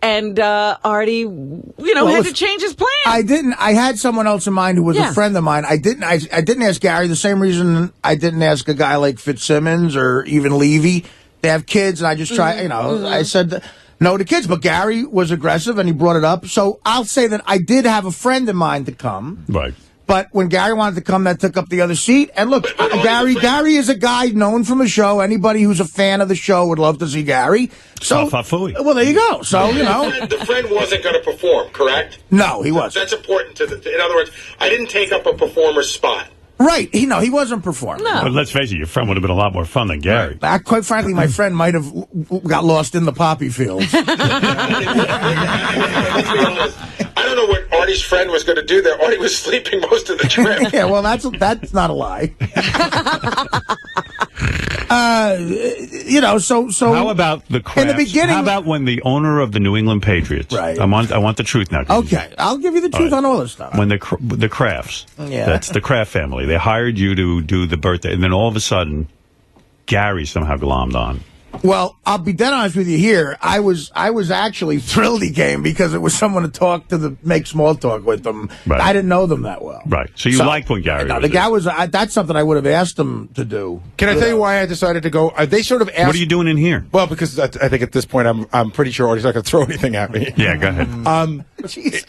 And Artie, had to change his plan. I had someone else in mind who was a friend of mine. I didn't ask Gary the same reason I didn't ask a guy like Fitzsimmons or even Levy. They have kids, and I just try, I said no to kids. But Gary was aggressive, and he brought it up. So I'll say that I did have a friend in mind to come. Right. But when Gary wanted to come, that took up the other seat. And look, Gary is a guy known from the show. Anybody who's a fan of the show would love to see Gary. So, well, there you go. So, The friend wasn't going to perform, correct? No, he wasn't. That's important in other words, I didn't take up a performer's spot. Right. He wasn't performing. No. But let's face it, your friend would have been a lot more fun than Gary. Quite frankly, my friend might have got lost in the poppy fields. I don't know what Artie's friend was going to do there. Artie was sleeping most of the trip. Yeah, well, that's not a lie. So how about the Crafts? In the beginning, how about when the owner of the New England Patriots? Right. I want the truth now. Okay, I'll give you the truth on all this stuff. When the Crafts, that's the Kraft family, they hired you to do the birthday, and then all of a sudden, Gary somehow glommed on. Well, I'll be dead honest with you here. I was actually thrilled he came because it was someone to make small talk with them. Right. I didn't know them that well. Right. So you liked when Gary was the guy was. That's something I would have asked him to do. Can I tell you why I decided to go? They sort of asked. What are you doing in here? Well, because I think at this point I'm pretty sure Artie's not going to throw anything at me. Yeah, go ahead.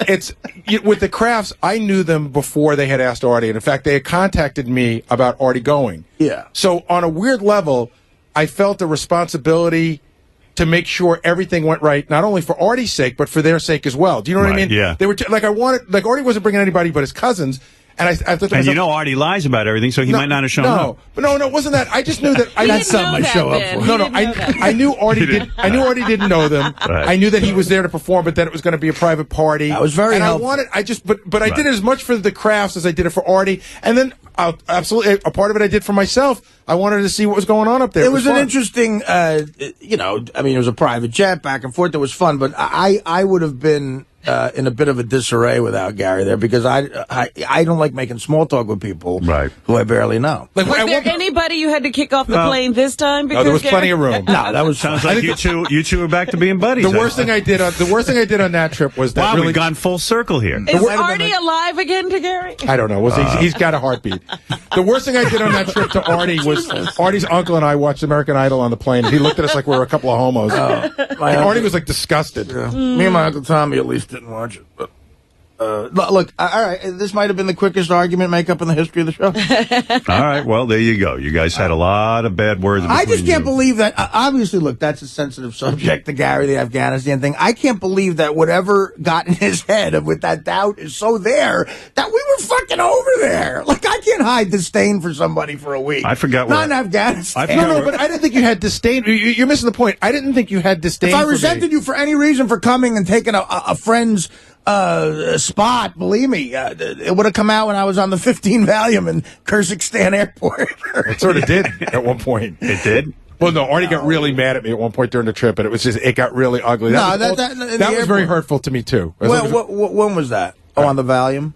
It's with the Crafts. I knew them before they had asked Artie, and in fact, they had contacted me about Artie going. Yeah. So on a weird level, I felt a responsibility to make sure everything went right, not only for Artie's sake, but for their sake as well. Do you know what I mean? Yeah. They were Artie wasn't bringing anybody but his cousins. And I thought to myself, Artie lies about everything, so he might not have shown up. No, it wasn't that. I just knew that. That's something I show up for. I knew Artie did. I knew Artie didn't know them. Right. I knew that he was there to perform, but that it was going to be a private party. That was very helpful. I did it as much for the Crafts as I did it for Artie, and then absolutely a part of it I did for myself. I wanted to see what was going on up there. It was an interesting, it was a private jet back and forth. It was fun, but I would have been in a bit of a disarray without Gary there because I don't like making small talk with people who I barely know. Was there anybody you had to kick off the plane this time? No, there was plenty of room. No, that was sounds like you two are back to being buddies. The worst thing I did on that trip was that we've gone full circle here. Is Artie alive again to Gary? I don't know. He's got a heartbeat. The worst thing I did on that trip to Artie was Artie's uncle and I watched American Idol on the plane. And he looked at us like we were a couple of homos. And Artie was like disgusted. Yeah. Me and my Uncle Tommy at least didn't watch it. But look, all right, this might have been the quickest argument makeup in the history of the show. All right, well, there you go. You guys had a lot of bad words. I just can't believe that. Obviously, look, that's a sensitive subject, the Gary, the Afghanistan thing. I can't believe that whatever got in his head with that doubt is so there that we were fucking over there. Like, I can't hide disdain for somebody for a week. I forgot Not in Afghanistan. No, but I didn't think you had disdain. You're missing the point. I didn't think you had disdain. If I resented you for any reason for coming and taking a friend's spot, believe me, it would have come out when I was on the 15 Valium in Kyrgyzstan airport. It sort of did at one point. It did? Well, no, Artie got really mad at me at one point during the trip, and it got really ugly. That was very hurtful to me, too. When was that? Oh, on the Valium?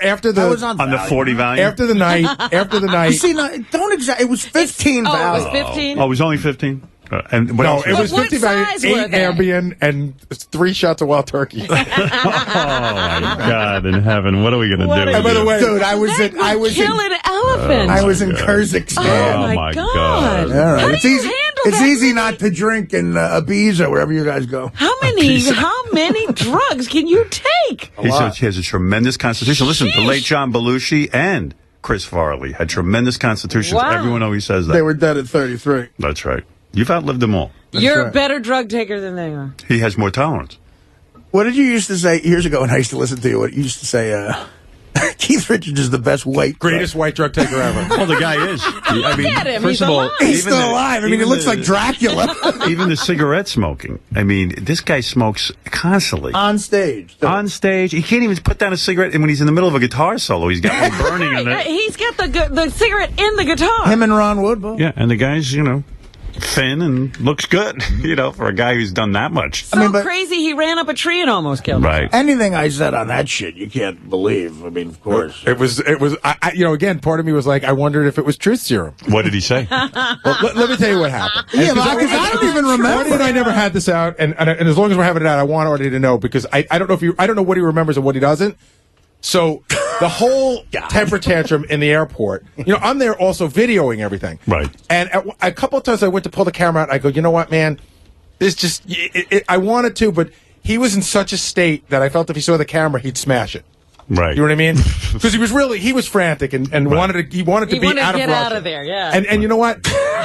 After the I was on the 40 Valium? After the night. You see, it was 15 Valium. Oh, it was 15? Oh, it was only 15? It was 50 Valium, 8 Ambien, and 3 shots of wild turkey. Oh, my God in heaven. What are we going to do? And by the way, dude, I was in elephant. I was in Kyrgyzstan. Oh, my God. All right. How It's do you easy. handle It's that? easy not to drink in Ibiza, wherever you guys go. How many drugs can you take? He has a tremendous constitution. Listen, the late John Belushi and Chris Farley had tremendous constitutions. Wow. Everyone always says that. They were dead at 33. That's right. You've outlived them all. You're a better drug taker than they are. He has more tolerance. What did you used to say years ago when I used to listen to you? What you used to say, Keith Keith Richards is the best greatest white drug taker ever. Well, the guy is. I mean, at him. first He's of all, alive. He's still alive. I mean, he looks like Dracula. Even the cigarette smoking. I mean, this guy smokes constantly. On stage. On stage. He can't even put down a cigarette. And when he's in the middle of a guitar solo, he's got one burning in it. He's got the cigarette in the guitar. Him and Ron Woodbull. Yeah, and the guy's, thin and looks good, for a guy who's done that much. So crazy, he ran up a tree and almost killed him. Right. Anything I said on that shit, you can't believe. I mean, of course. It was. Again, part of me was like, I wondered if it was truth serum. What did he say? Well, let me tell you what happened. Yeah, because I don't even remember. Artie and I never had this out, and as long as we're having it out, I want Artie to know, because I don't know I don't know what he remembers and what he doesn't. So the whole temper tantrum in the airport, I'm there also videoing everything. Right. And a couple of times I went to pull the camera out, and I go, you know what, man? This just, I wanted to, but he was in such a state that I felt if he saw the camera, he'd smash it. Right. You know what I mean? Because he was frantic and wanted to be out of Russia. Get out of there, yeah. And you know what?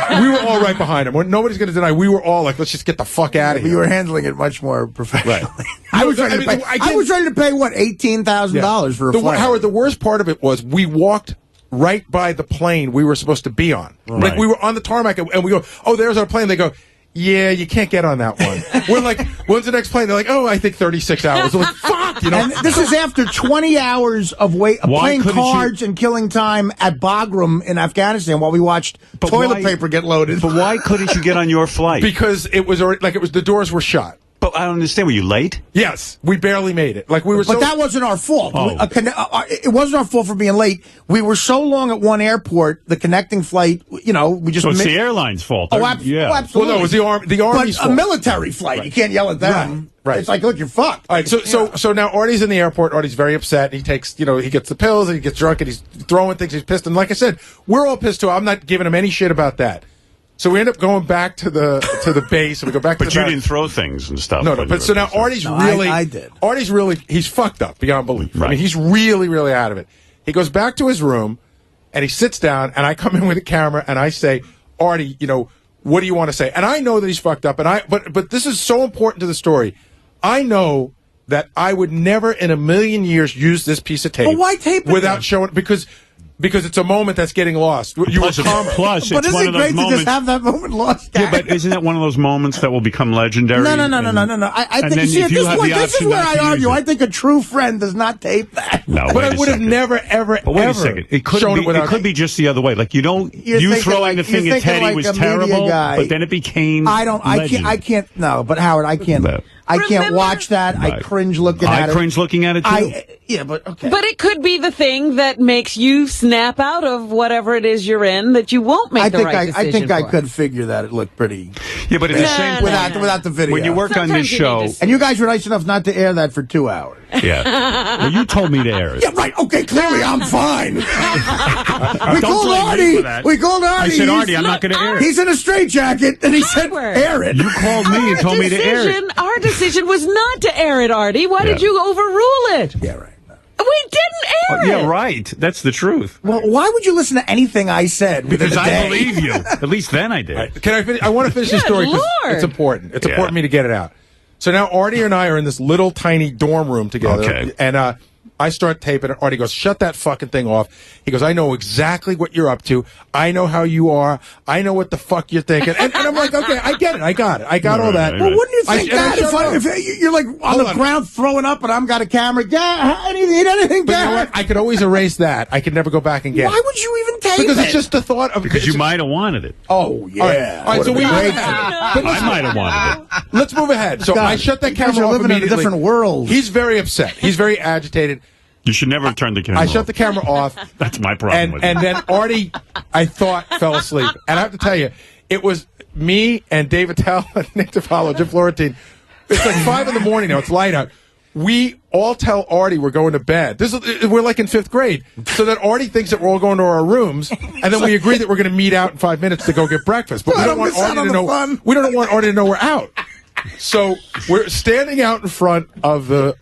We were all right behind him. Nobody's going to deny. We were all like, let's just get the fuck out of here. You were handling it much more professionally. Right. I was ready to pay what, $18,000 for a flight. Howard, the worst part of it was we walked right by the plane we were supposed to be on. Right. Like we were on the tarmac and we go, oh, there's our plane. They go, yeah, you can't get on that one. We're like, when's the next plane? They're like, oh, I think 36 hours. We're like, fuck, And this is after 20 hours of playing cards and killing time at Bagram in Afghanistan while we watched toilet paper get loaded. But why couldn't you get on your flight? Because it was already, the doors were shut. But I don't understand. Were you late? Yes, we barely made it. But that wasn't our fault. Oh. It wasn't our fault for being late. We were so long at one airport, the connecting flight. We just. So it's the airline's fault. Oh, absolutely. Well, no, it was the Army's fault. A military flight. Right. You can't yell at them. Right. It's like, look, you're fucked. All right. So now Artie's in the airport. Artie's very upset. He takes, he gets the pills and he gets drunk and he's throwing things. He's pissed. And like I said, we're all pissed too. I'm not giving him any shit about that. So we end up going back to the base, and we go back to the But you didn't throw things and stuff. No. But so now Artie's really... I did. Artie's really... He's fucked up beyond belief. Right. I mean, he's really, really out of it. He goes back to his room, and he sits down, and I come in with a camera, and I say, Artie, what do you want to say? And I know that he's fucked up, but this is so important to the story. I know that I would never in a million years use this piece of tape. But why tape it without then? showing... Because it's a moment that's getting lost. Plus, it's but one of isn't those it great moments. to just have that moment lost? Yeah, but isn't that one of those moments that will become legendary? No. I think this is where I argue. I think a true friend does not tape that. No, but I would have never, ever, but wait ever a second. It could be just the other way. Like you throwing the thing at Teddy was terrible, but then it became. I can't. No, but Howard, I can't. I can't watch that. Right. I cringe looking at it. I cringe looking at it too. Yeah, but okay. But it could be the thing that makes you snap out of whatever it is you're in that you won't make the right decision I think I for. could figure that it looked pretty. Yeah, but at the same without the video. When you work on this show, and you guys were nice enough not to air that for 2 hours. Yeah. Well, you told me to air it. Yeah, right. Okay, clearly I'm fine. We called Artie. I said, Artie, I'm not going to air it. He's in a straitjacket, and he said, air it. You called me and told me to air it. Our decision was not to air it, Artie. Why did you overrule it? Yeah, right. We didn't air it. Yeah, right. That's the truth. Well, why would you listen to anything I said? Because I believe you. At least then I did. Right. Can I finish? I want to finish the story because it's important. It's important for me to get it out. So now Artie and I are in this little tiny dorm room together. Okay. And I start taping it. Artie goes, shut that fucking thing off. He goes, I know exactly what you're up to. I know how you are. I know what the fuck you're thinking. And I'm like, okay, I get it. I got it. I got all that. Well, wouldn't you think if you're like on the ground throwing up and I've got a camera, anything but you know what? I could always erase that. I could never go back and get it. Why would you even tape it? Because it's just the thought of... Because you might have wanted it. Oh, yeah. All right, so we... I might have wanted it. Let's move ahead. So I shut that camera off living in a different world. He's very upset. He's very agitated. You should never have turned the camera off. I shut the camera off. That's my problem with it. And then Artie, I thought, fell asleep. And I have to tell you, it was me and David Tell and Nick DiPaolo, Jim Florentine. It's like 5 in the morning now. It's light out. We all tell Artie we're going to bed. We're like in 5th grade. So that Artie thinks that we're all going to our rooms. And then we agree that we're going to meet out in 5 minutes to go get breakfast. But we don't want Artie to know. We don't want Artie to know we're out. So we're standing out in front of the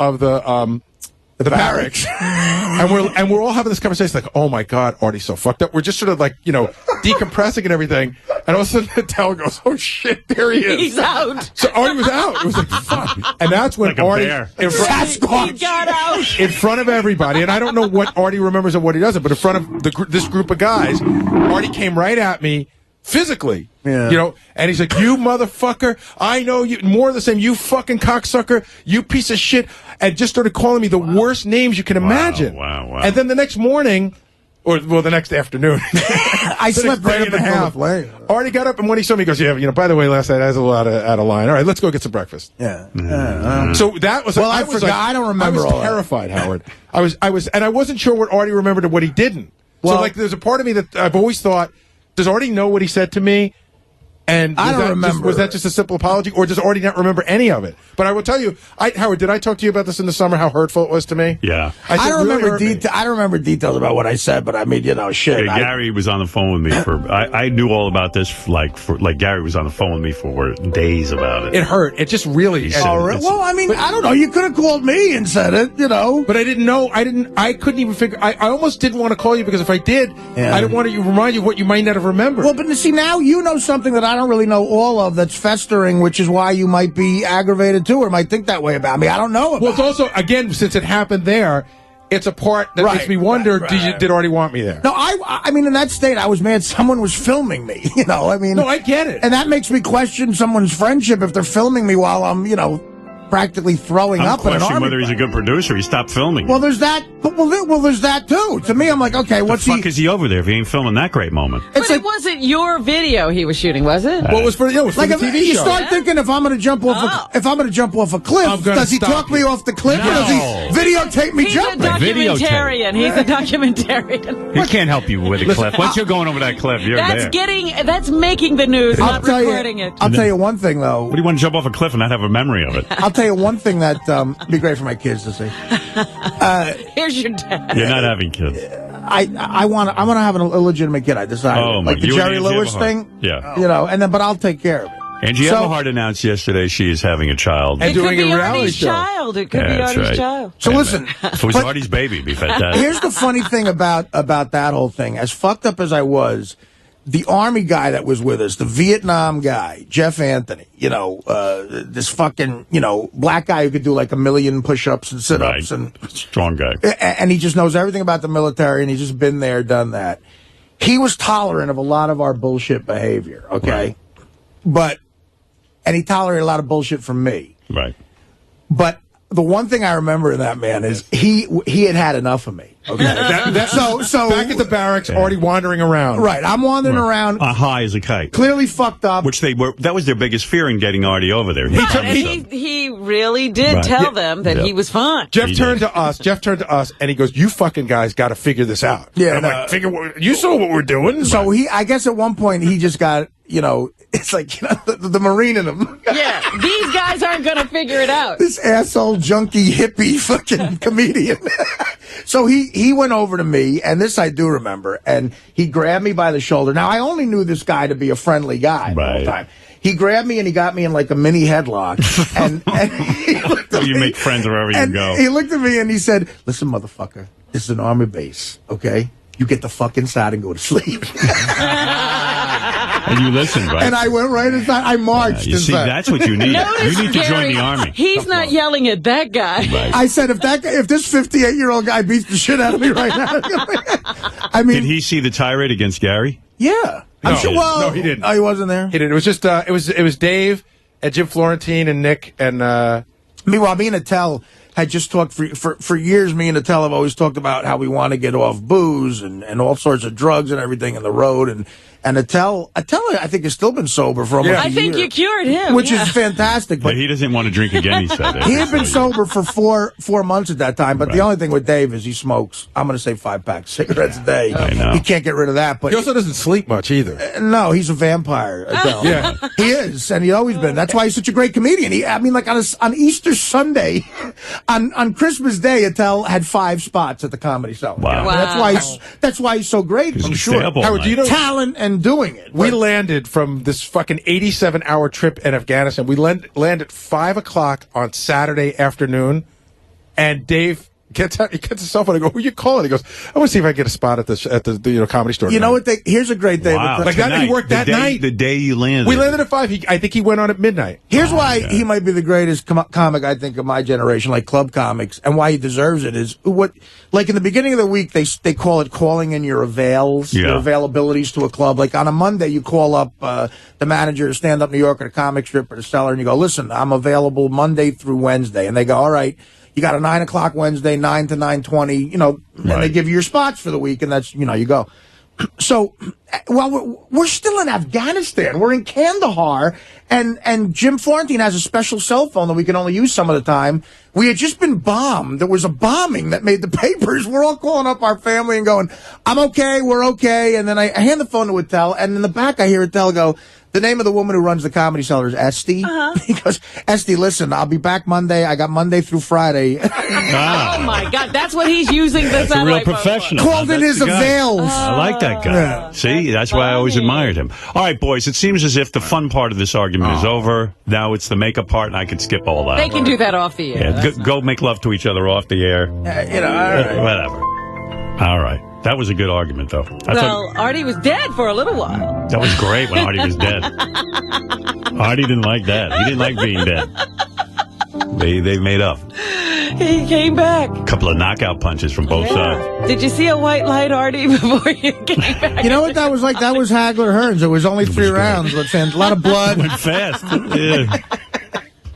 barracks, and we're all having this conversation like, oh my God, Artie's so fucked up. We're just sort of like, decompressing and everything. And all of a sudden, Attell goes, "Oh shit, there he is." He's out. So Artie was out. It was like, fuck. And that's when Like a Artie, bear. in front, He got out. in front of everybody, and I don't know what Artie remembers and what he doesn't, but in front of this group of guys, Artie came right at me physically. Yeah. You know, and he's like, "You motherfucker, I know you," more of the same, "You fucking cocksucker, you piece of shit," and just started calling me the worst names you can imagine. Wow. And then the next morning, or the next afternoon, I slept right up until the plane. Artie got up, and when he saw me, he goes, "Yeah, by the way, last night I was a lot out of line. All right, let's go get some breakfast." Yeah. So that was. Well, I forgot. I don't remember. I was all terrified, Howard. I was, and I wasn't sure what Artie remembered and what he didn't. Well, so, like, there's a part of me that I've always thought, does Artie know what he said to me? And I don't remember. Was that just a simple apology, or does Artie not remember any of it? But I will tell you, Howard, did I talk to you about this in the summer? How hurtful it was to me? Yeah. I don't remember I don't remember details about what I said, but I mean, shit. Yeah, Gary was on the phone with me for. I knew all about this. Like Gary was on the phone with me for days about it. It hurt. It just really. Well, I mean, I don't know. You could have called me and said it, But I didn't know. I couldn't even figure. I almost didn't want to call you because if I did, I didn't want to remind you of what you might not have remembered. Well, but see, now you know something that I don't really know all of that's festering, which is why you might be aggravated too, or might think that way about me. I don't know. Well, it's also, again, since it happened there, it's a part that makes me wonder, did Artie want me there? No, I mean, in that state, I was mad someone was filming me, I mean. No, I get it. And that makes me question someone's friendship if they're filming me while I'm, practically throwing up in an army. Whether he's a good producer, he stopped filming. Well, there's that. Well, there's that too. To me, I'm like, okay, what's the fuck is he over there if he ain't filming that great moment? But it wasn't your video he was shooting, was it? Well, it was for the TV show. You start thinking if I'm going to jump off, a cliff, does he talk me off the cliff? No. Or does he videotape me jumping? He's a documentarian. He's a documentarian. He can't help you with a cliff. Once you're going over that cliff, you're there. That's making the news, not recording it. I'll tell you one thing, though. What do you want to jump off a cliff and not have a memory of it? I'll tell you one thing that be great for my kids to see. Here's your dad. You're not having kids. I want to have an illegitimate kid. I decided, like the Jerry Lewis thing. Yeah. But I'll take care of it. Angie Everhart announced yesterday she is having a child. And doing a reality show. It could be Artie's child. So listen, if it was Artie's baby, it'd be fantastic. Here's the funny thing about that whole thing. As fucked up as I was, the Army guy that was with us, the Vietnam guy, Jeff Anthony, this fucking, black guy who could do like 1 million push-ups and sit-ups. And strong guy. And he just knows everything about the military, and he's just been there, done that. He was tolerant of a lot of our bullshit behavior, okay? Right. And he tolerated a lot of bullshit from me. Right. But the one thing I remember in that man is he had enough of me. Okay. So back at the barracks, already wandering around. Right, I'm wandering around. High as a kite. Clearly fucked up. Which that was their biggest fear in getting Artie over there. He really did tell them that he was fine. Jeff turned to us, and he goes, "You fucking guys got to figure this out." Yeah, and I'm like, you saw what we're doing. So I guess at one point he just got, it's like the Marine in him. Yeah, these guys aren't going to figure it out. This asshole, junkie, hippie, fucking comedian. So he went over to me, and this I do remember, and he grabbed me by the shoulder. Now, I only knew this guy to be a friendly guy the whole time. He grabbed me, and he got me in like a mini headlock. and he looked at me, make friends wherever you go. He looked at me, and he said, "Listen, motherfucker, this is an Army base, okay? You get the fuck inside and go to sleep." And you listened, right? And I went right inside. I marched you see, that's what you need. You need to join the Army. He's not yelling at that guy. Right. I said, if this 58-year-old guy beats the shit out of me right now. I mean, did he see the tirade against Gary? Yeah. No, he didn't. Oh, he wasn't there? He didn't. It was just, it was Dave and Jim Florentine and Nick and, meanwhile, me and Attell had just talked for years. Me and Attell have always talked about how we want to get off booze and all sorts of drugs and everything in the road. And Attell, I think, has still been sober for almost a year. I think you cured him. Which is fantastic. But he doesn't want to drink again, he said. He had been sober for four months at that time. But the only thing with Dave is he smokes, I'm going to say 5 packs of cigarettes a day. I know. He can't get rid of that. But he also doesn't sleep much either. No, he's a vampire, Attell. Yeah. He is, and he's always been. That's why he's such a great comedian. Like on Easter Sunday, on Christmas Day, Attell had 5 spots at the Comedy Cellar. Wow. That's why he's so great. I'm sure. Howard, do you know talent and doing it? We landed from this fucking 87-hour trip in Afghanistan. We landed 5 o'clock on Saturday afternoon, and Dave Gets out, he gets his cell phone. I go, who you calling? He goes, I want to see if I can get a spot at the comedy store. You know what? Here's a great day. Wow. Like that, he worked that night. The day you landed. We landed at 5. I think he went on at midnight. Here's why he might be the greatest comic, I think, of my generation, like club comics, and why he deserves it is like in the beginning of the week, they call it calling in your avails, your availabilities to a club. Like on a Monday, you call up the manager, Stand Up New York, or the comic strip, or the seller, and you go, listen, I'm available Monday through Wednesday. And they go, all right. You got a 9 o'clock Wednesday, 9 to 9:20, and they give you your spots for the week, and that's, you go. So, we're still in Afghanistan. We're in Kandahar, and Jim Florentine has a special cell phone that we can only use some of the time. We had just been bombed. There was a bombing that made the papers. We're all calling up our family and going, I'm okay, we're okay. And then I hand the phone to Attell, and in the back I hear Attell go, the name of the woman who runs the Comedy Cellar is Esty. He goes, Esty, listen, I'll be back Monday. I got Monday through Friday. Oh, my God. That's what he's using the That's a real professional. Called in his avails. I like that guy. Yeah. See, that's why I always admired him. All right, boys, it seems as if the fun part of this argument is over. Now it's the makeup part, and I can skip all that. They can do that off the air. Yeah, go make love to each other off the air. All right. Whatever. All right. That was a good argument, though. Artie was dead for a little while. That was great when Artie was dead. Artie didn't like that. He didn't like being dead. They made up. He came back. A couple of knockout punches from both sides. Did you see a white light, Artie, before you came back? You know what that was like? That was Hagler Hearns. It was only 3 rounds. A lot of blood. Went fast. Yeah.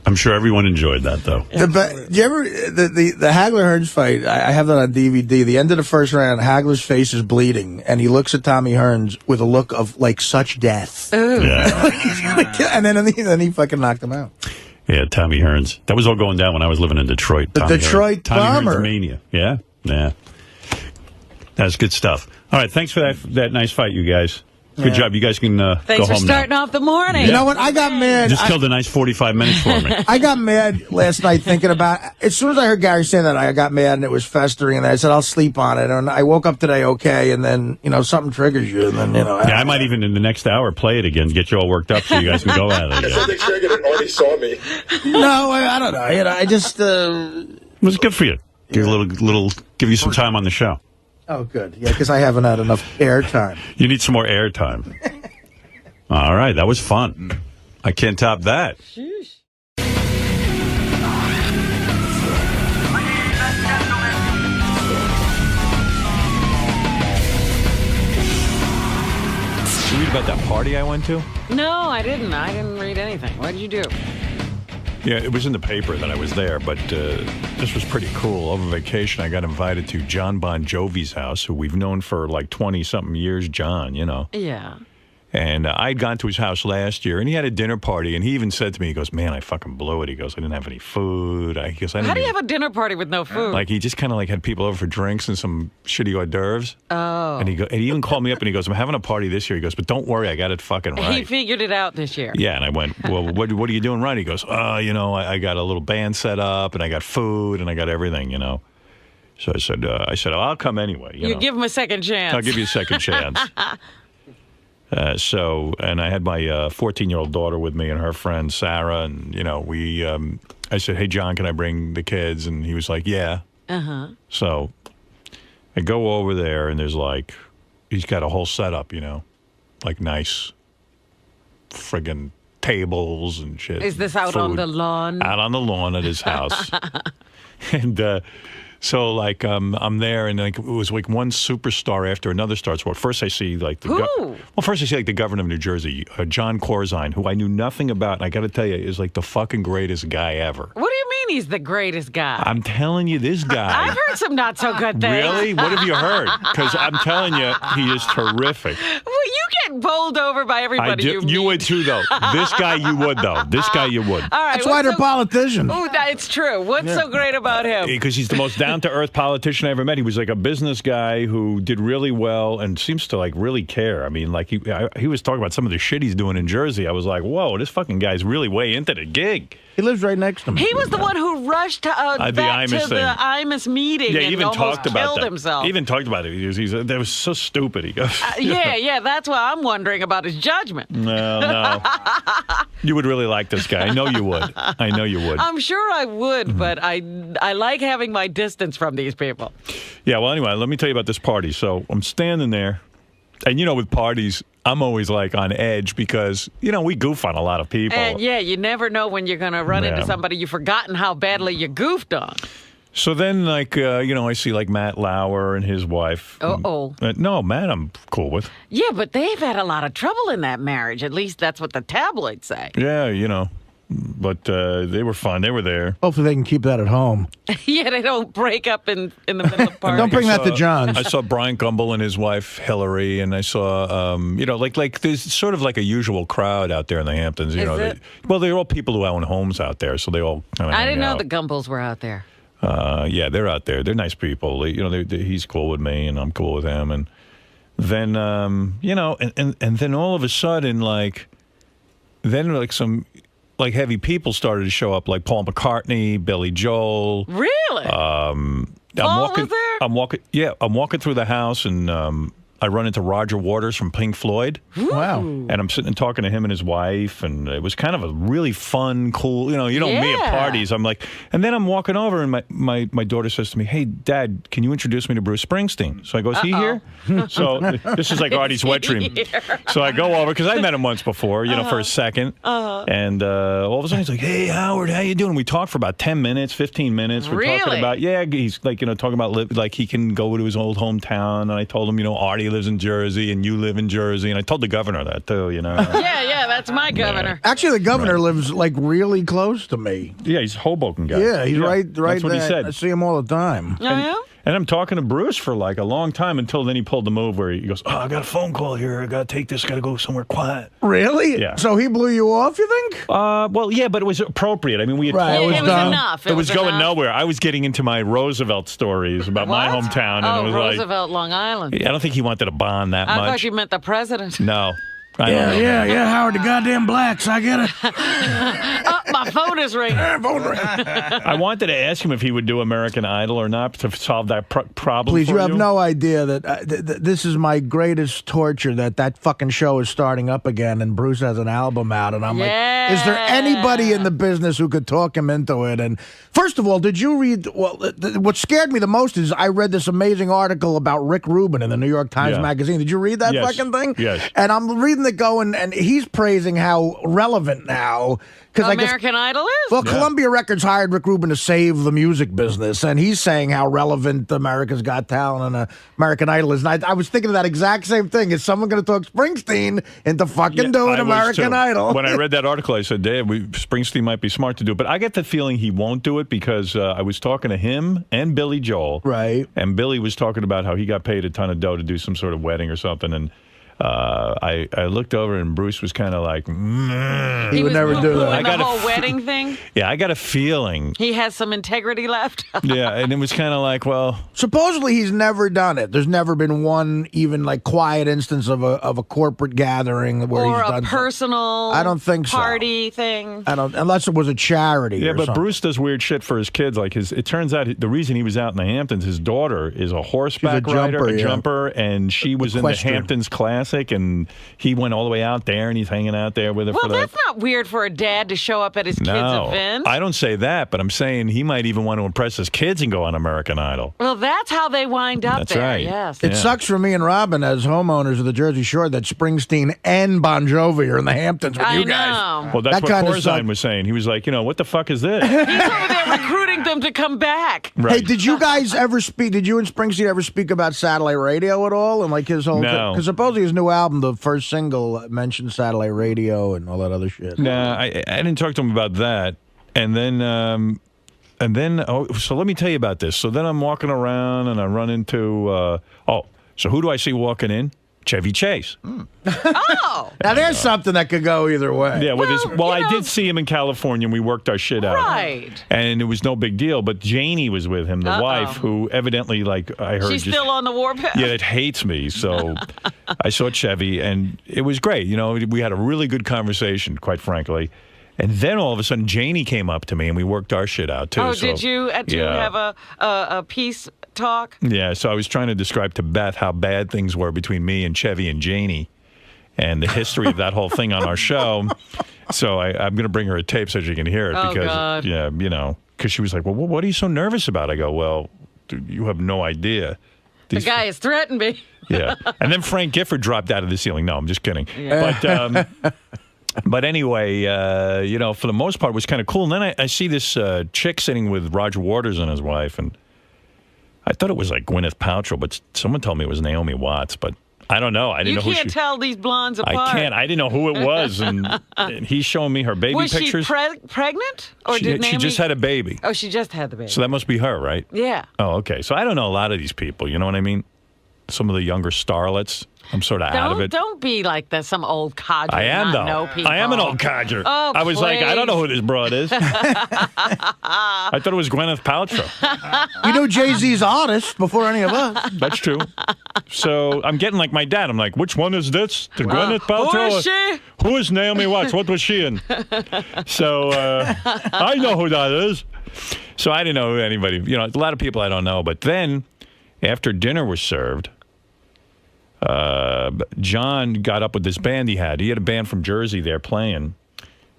I'm sure everyone enjoyed that, though. Do you ever the Hagler Hearns fight? I have that on DVD. The end of the first round, Hagler's face is bleeding, and he looks at Tommy Hearns with a look of like such death. Yeah. And then he fucking knocked him out. Yeah, Tommy Hearns. That was all going down when I was living in Detroit. The Detroit Bomber. Tommy Hearns mania. Yeah. That's good stuff. All right, thanks for that nice fight, you guys. Good job. You guys can go home now. Thanks for starting off the morning. You know what? I got mad. Just killed a nice 45 minutes for me. I got mad last night thinking about, as soon as I heard Gary say that, I got mad and it was festering, and I said, I'll sleep on it. And I woke up today okay, and then, something triggers you, and then, Yeah, I might even in the next hour play it again, get you all worked up so you guys can go at it. I think triggered it already saw me. No, I don't know. I just... It was good for you. Give you some time on the show. Oh, good. Yeah, because I haven't had enough airtime. You need some more airtime. All right, that was fun. I can't top that. Sheesh. Did you read about that party I went to? No, I didn't. I didn't read anything. What did you do? Yeah, it was in the paper that I was there, but this was pretty cool. Over vacation, I got invited to John Bon Jovi's house, who we've known for like 20-something years, John, Yeah. And I'd gone to his house last year, and he had a dinner party, and he even said to me, he goes, man, I fucking blew it. He goes, I didn't have any food. How do you have a dinner party with no food? Like, he just kind of like had people over for drinks and some shitty hors d'oeuvres. Oh. And he even called me up, and he goes, I'm having a party this year. He goes, but don't worry, I got it fucking right. He figured it out this year. Yeah, and I went, well, what are you doing right? He goes, I got a little band set up, and I got food, and I got everything, So I said, I'll come anyway. You give him a second chance. I'll give you a second chance. And I had my 14-year-old daughter with me and her friend Sarah, and I said, hey John, can I bring the kids? And he was like, yeah. So I go over there, and there's like, he's got a whole setup, like nice friggin' tables and shit. Is this out on the lawn? Out on the lawn at his house. And so, like, I'm there, and like it was like one superstar after another starts. Well, first I see like the governor of New Jersey, John Corzine, who I knew nothing about, and I got to tell you, is like the fucking greatest guy ever. What do you mean he's the greatest guy? I'm telling you, this guy. I've heard some not so good things. Really? What have you heard? Because I'm telling you, he is terrific. Well, you get bowled over by everybody you meet. You would too, though. This guy you would, though. This guy you would. All right. That's why they're politicians. Oh, it's true. What's so great about him? Because he's the most down-to-earth politician I ever met. He was like a business guy who did really well and seems to like really care. I mean, like he was talking about some of the shit he's doing in Jersey. I was like, whoa, this fucking guy's really way into the gig. He lives right next to me. He was the one who rushed back to the Imus meeting and almost killed himself. He even talked about it. That was so stupid. He goes, yeah, that's why I'm wondering about his judgment. No. You would really like this guy. I know you would. I'm sure I would, but I like having my distance from these people. Yeah, well, anyway, let me tell you about this party. So I'm standing there, and with parties, I'm always like on edge because, we goof on a lot of people. And you never know when you're going to run into somebody you've forgotten how badly you goofed on. So then, I see like Matt Lauer and his wife. Uh-oh. No, Matt I'm cool with. Yeah, but they've had a lot of trouble in that marriage. At least that's what the tabloids say. Yeah, but they were fun. They were there. Hopefully they can keep that at home. Yeah, they don't break up in the middle of parties. Don't bring that to John's. I saw Brian Gumbel and his wife Hillary, and I saw, like there's sort of like a usual crowd out there in the Hamptons. They're all people who own homes out there, so they all kind of. I didn't know the Gumbels were out there. Yeah, they're out there. They're nice people. He's cool with me, and I'm cool with him. And then, and then all of a sudden, some heavy people started to show up, like Paul McCartney, Billy Joel. Really? Paul was there? I'm walking through the house, and I run into Roger Waters from Pink Floyd. Wow. And I'm sitting and talking to him and his wife, and it was kind of a really fun, cool, me at parties. I'm like, and then I'm walking over, and my daughter says to me, "Hey, Dad, can you introduce me to Bruce Springsteen?" So I go, "Is he here?" So this is like Artie's wet dream. So I go over, because I met him once before, for a second. And all of a sudden he's like, "Hey, Howard, how you doing?" We talked for about 10 minutes, 15 minutes. We're talking about, he's like, talking about, like, he can go to his old hometown. And I told him, Artie lives in Jersey and you live in Jersey, and I told the governor that too. Yeah, that's my governor. Actually, the governor lives like really close to me. Yeah, he's a Hoboken guy. Yeah, he's right That's what there. he said. I see him all the time. And I'm talking to Bruce for like a long time until then he pulled the move where he goes, "Oh, I got a phone call here. I got to take this. Got to go somewhere quiet." Really? Yeah. So he blew you off, you think? Well, yeah, but it was appropriate. I mean, we had it was enough. It was going nowhere. I was getting into my Roosevelt stories about my hometown. And it was Roosevelt, Long Island. I don't think he wanted to bond that much. I thought you meant the president. No. Yeah, Howard, the goddamn blacks. I get it. My phone is ringing. I wanted to ask him if he would do American Idol or not to solve that problem. Please, you have no idea that this is my greatest torture, that fucking show is starting up again and Bruce has an album out. And I'm like, is there anybody in the business who could talk him into it? And first of all, did you read, what scared me the most is I read this amazing article about Rick Rubin in the New York Times Magazine. Did you read that fucking thing? Yes. And I'm reading it going, and he's praising how relevant now. American Idol is. Well, Columbia Records hired Rick Rubin to save the music business, and he's saying how relevant America's Got Talent and American Idol is. And I was thinking of that exact same thing. Is someone going to talk Springsteen into fucking doing American Idol? When I read that article, I said, "Dave, Springsteen might be smart to do it." But I get the feeling he won't do it because I was talking to him and Billy Joel. Right. And Billy was talking about how he got paid a ton of dough to do some sort of wedding or something, and I looked over and Bruce was kind of like, he would never do that. The whole wedding thing? Yeah, I got a feeling. He has some integrity left? Yeah, and it was kind of like, well. Supposedly he's never done it. There's never been one even like quiet instance of a corporate gathering where he's done a personal I don't think party thing. I don't, unless it was a charity. Yeah, but something. Bruce does weird shit for his kids. Like it turns out the reason he was out in the Hamptons, his daughter is a horseback rider, a jumper, and she was in the Hamptons Classic, and he went all the way out there, and he's hanging out there with her. Well, that's not weird for a dad to show up at his kid's event. I don't say that, but I'm saying he might even want to impress his kids and go on American Idol. Well, that's how they wind up that's there. Right. Yes, it sucks for me and Robin as homeowners of the Jersey Shore that Springsteen and Bon Jovi are in the Hamptons with you guys. Well, that's what Corzine was saying. He was like, what the fuck is this? He's over there recruiting them to come back. Right. Hey, did you guys ever speak? Did you and Springsteen ever speak about satellite radio at all? And like his whole because supposedly his new album, the first single, mentioned satellite radio and all that other shit. Nah, I didn't talk to him about that. And then so let me tell you about this. So then I'm walking around and I run into so who do I see walking in? Chevy Chase. Oh, now there's something that could go either way. Yeah, I did see him in California, and we worked our shit out. Right. And it was no big deal, but Janie was with him, the wife, who evidently, like, I heard... She's still on the warpath? Yeah, it hates me, so I saw Chevy, and it was great. We had a really good conversation, quite frankly. And then all of a sudden, Janie came up to me, and we worked our shit out, too. Oh, so, did you have a peace talk? Yeah, so I was trying to describe to Beth how bad things were between me and Chevy and Janie and the history of that whole thing on our show. So I'm going to bring her a tape so she can hear it. Because, God. Yeah, because she was like, well, what are you so nervous about? I go, well, dude, you have no idea. The guy has threatened me. Yeah. And then Frank Gifford dropped out of the ceiling. No, I'm just kidding. Yeah. But anyway, for the most part, it was kind of cool. And then I see this chick sitting with Roger Waters and his wife, and I thought it was like Gwyneth Paltrow, but someone told me it was Naomi Watts, but I don't know. I didn't know who she... You can't tell these blondes apart. I can't. I didn't know who it was, and he's showing me her baby pictures. Was she pregnant? Or did Naomi... She just had a baby. Oh, she just had the baby. So that must be her, right? Yeah. Oh, okay. So I don't know a lot of these people, you know what I mean? Some of the younger starlets. I'm sort of out of it. Don't be like that. Some old codger. I am, though. Know people. I am an old codger. Oh, I was like, I don't know who this broad is. I thought it was Gwyneth Paltrow. We know Jay-Z's honest before any of us. That's true. So I'm getting like my dad. I'm like, which one is this? The Gwyneth Paltrow? Who is she? Who is Naomi Watts? What was she in? So I know who that is. So I didn't know anybody. A lot of people I don't know. But then after dinner was served, John got up with this band he had. He had a band from Jersey there playing.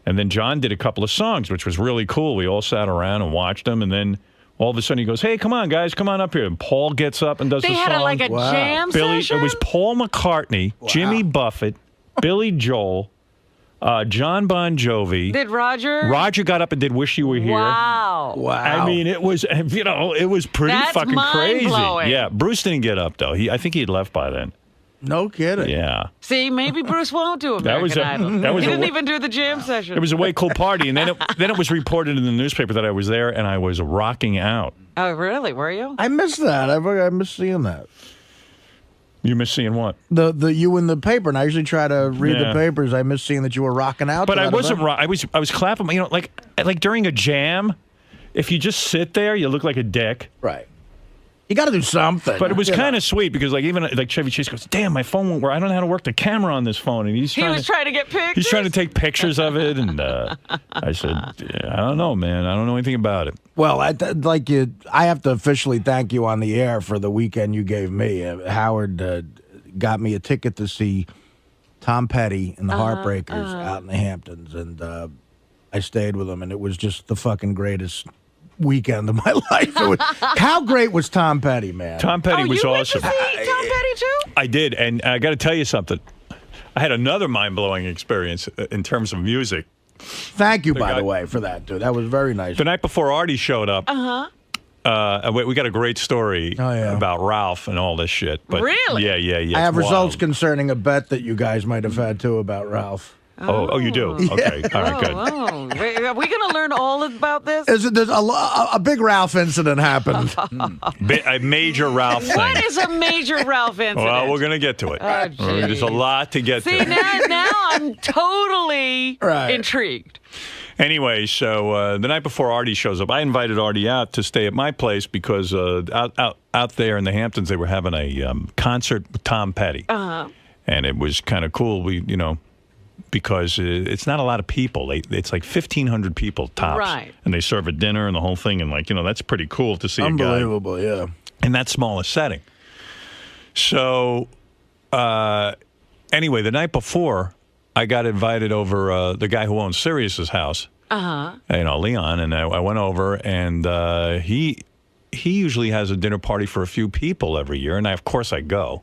And then John did a couple of songs, which was really cool. We all sat around and watched them. And then all of a sudden he goes, hey, come on, guys, come on up here. And Paul gets up and does the song. They had like a jam session? It was Paul McCartney, Jimmy Buffett, Billy Joel, John Bon Jovi. Did Roger? Roger got up and did Wish You Were Here. Wow. I mean, it was, it was pretty fucking crazy. Mind-blowing. Yeah, Bruce didn't get up, though. I think he had left by then. No kidding. Yeah. See, maybe Bruce won't do American Idol. He didn't even do the jam session. It was a way cool party, and then it was reported in the newspaper that I was there, and I was rocking out. Oh, really? Were you? I missed that. I missed seeing that. You miss seeing what? The you in the paper, and I usually try to read the papers. I miss seeing that you were rocking out. But I wasn't. I was clapping. Like during a jam, if you just sit there, you look like a dick. Right. You got to do something. But it was kind of sweet because, even Chevy Chase goes, "Damn, my phone won't work. I don't know how to work the camera on this phone." And he was trying to get pictures. He's trying to take pictures of it, and I said, "I don't know, man. I don't know anything about it." Well, I have to officially thank you on the air for the weekend you gave me. Howard got me a ticket to see Tom Petty and the Heartbreakers out in the Hamptons, and I stayed with him, and it was just the fucking greatest weekend of my life. How great was Tom Petty, man? Tom Petty was awesome. You went to see Tom Petty too? I did, and I got to tell you something. I had another mind-blowing experience in terms of music. Thank you, by the way, for that, dude. That was very nice. The night before Artie showed up, we got a great story about Ralph and all this shit. But really? Yeah. I have results concerning a bet that you guys might have had, too, about Ralph. Oh, you do? Okay. All right, good. Are we going to learn all about this? There's a big Ralph incident happened. A major Ralph thing. What is a major Ralph incident? Well, we're going to get to it. There's a lot to get to. See, now I'm totally intrigued. Anyway, so the night before Artie shows up, I invited Artie out to stay at my place because out there in the Hamptons, they were having a concert with Tom Petty. And it was kind of cool. Because it's not a lot of people. It's like 1,500 people tops. Right. And they serve a dinner and the whole thing. And, that's pretty cool to see a guy. Unbelievable, yeah. In that smallest setting. So, anyway, the night before, I got invited over the guy who owns Sirius's house. Leon. And I went over, and he usually has a dinner party for a few people every year. And, of course, I go.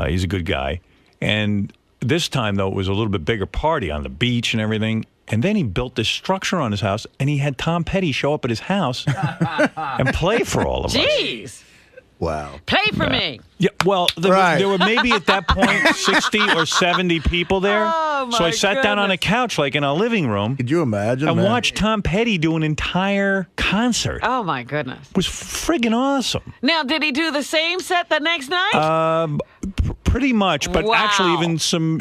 He's a good guy. And this time, though, it was a little bit bigger party on the beach and everything. And then he built this structure on his house, and he had Tom Petty show up at his house and play for all of us. Jeez. Wow. Play for me. Yeah, well, there were maybe at that point 60 or 70 people there. Oh, so I sat down on a couch, like in a living room. Could you imagine? And watched Tom Petty do an entire concert. Oh, my goodness. It was friggin' awesome. Now, did he do the same set the next night? Pretty much, but actually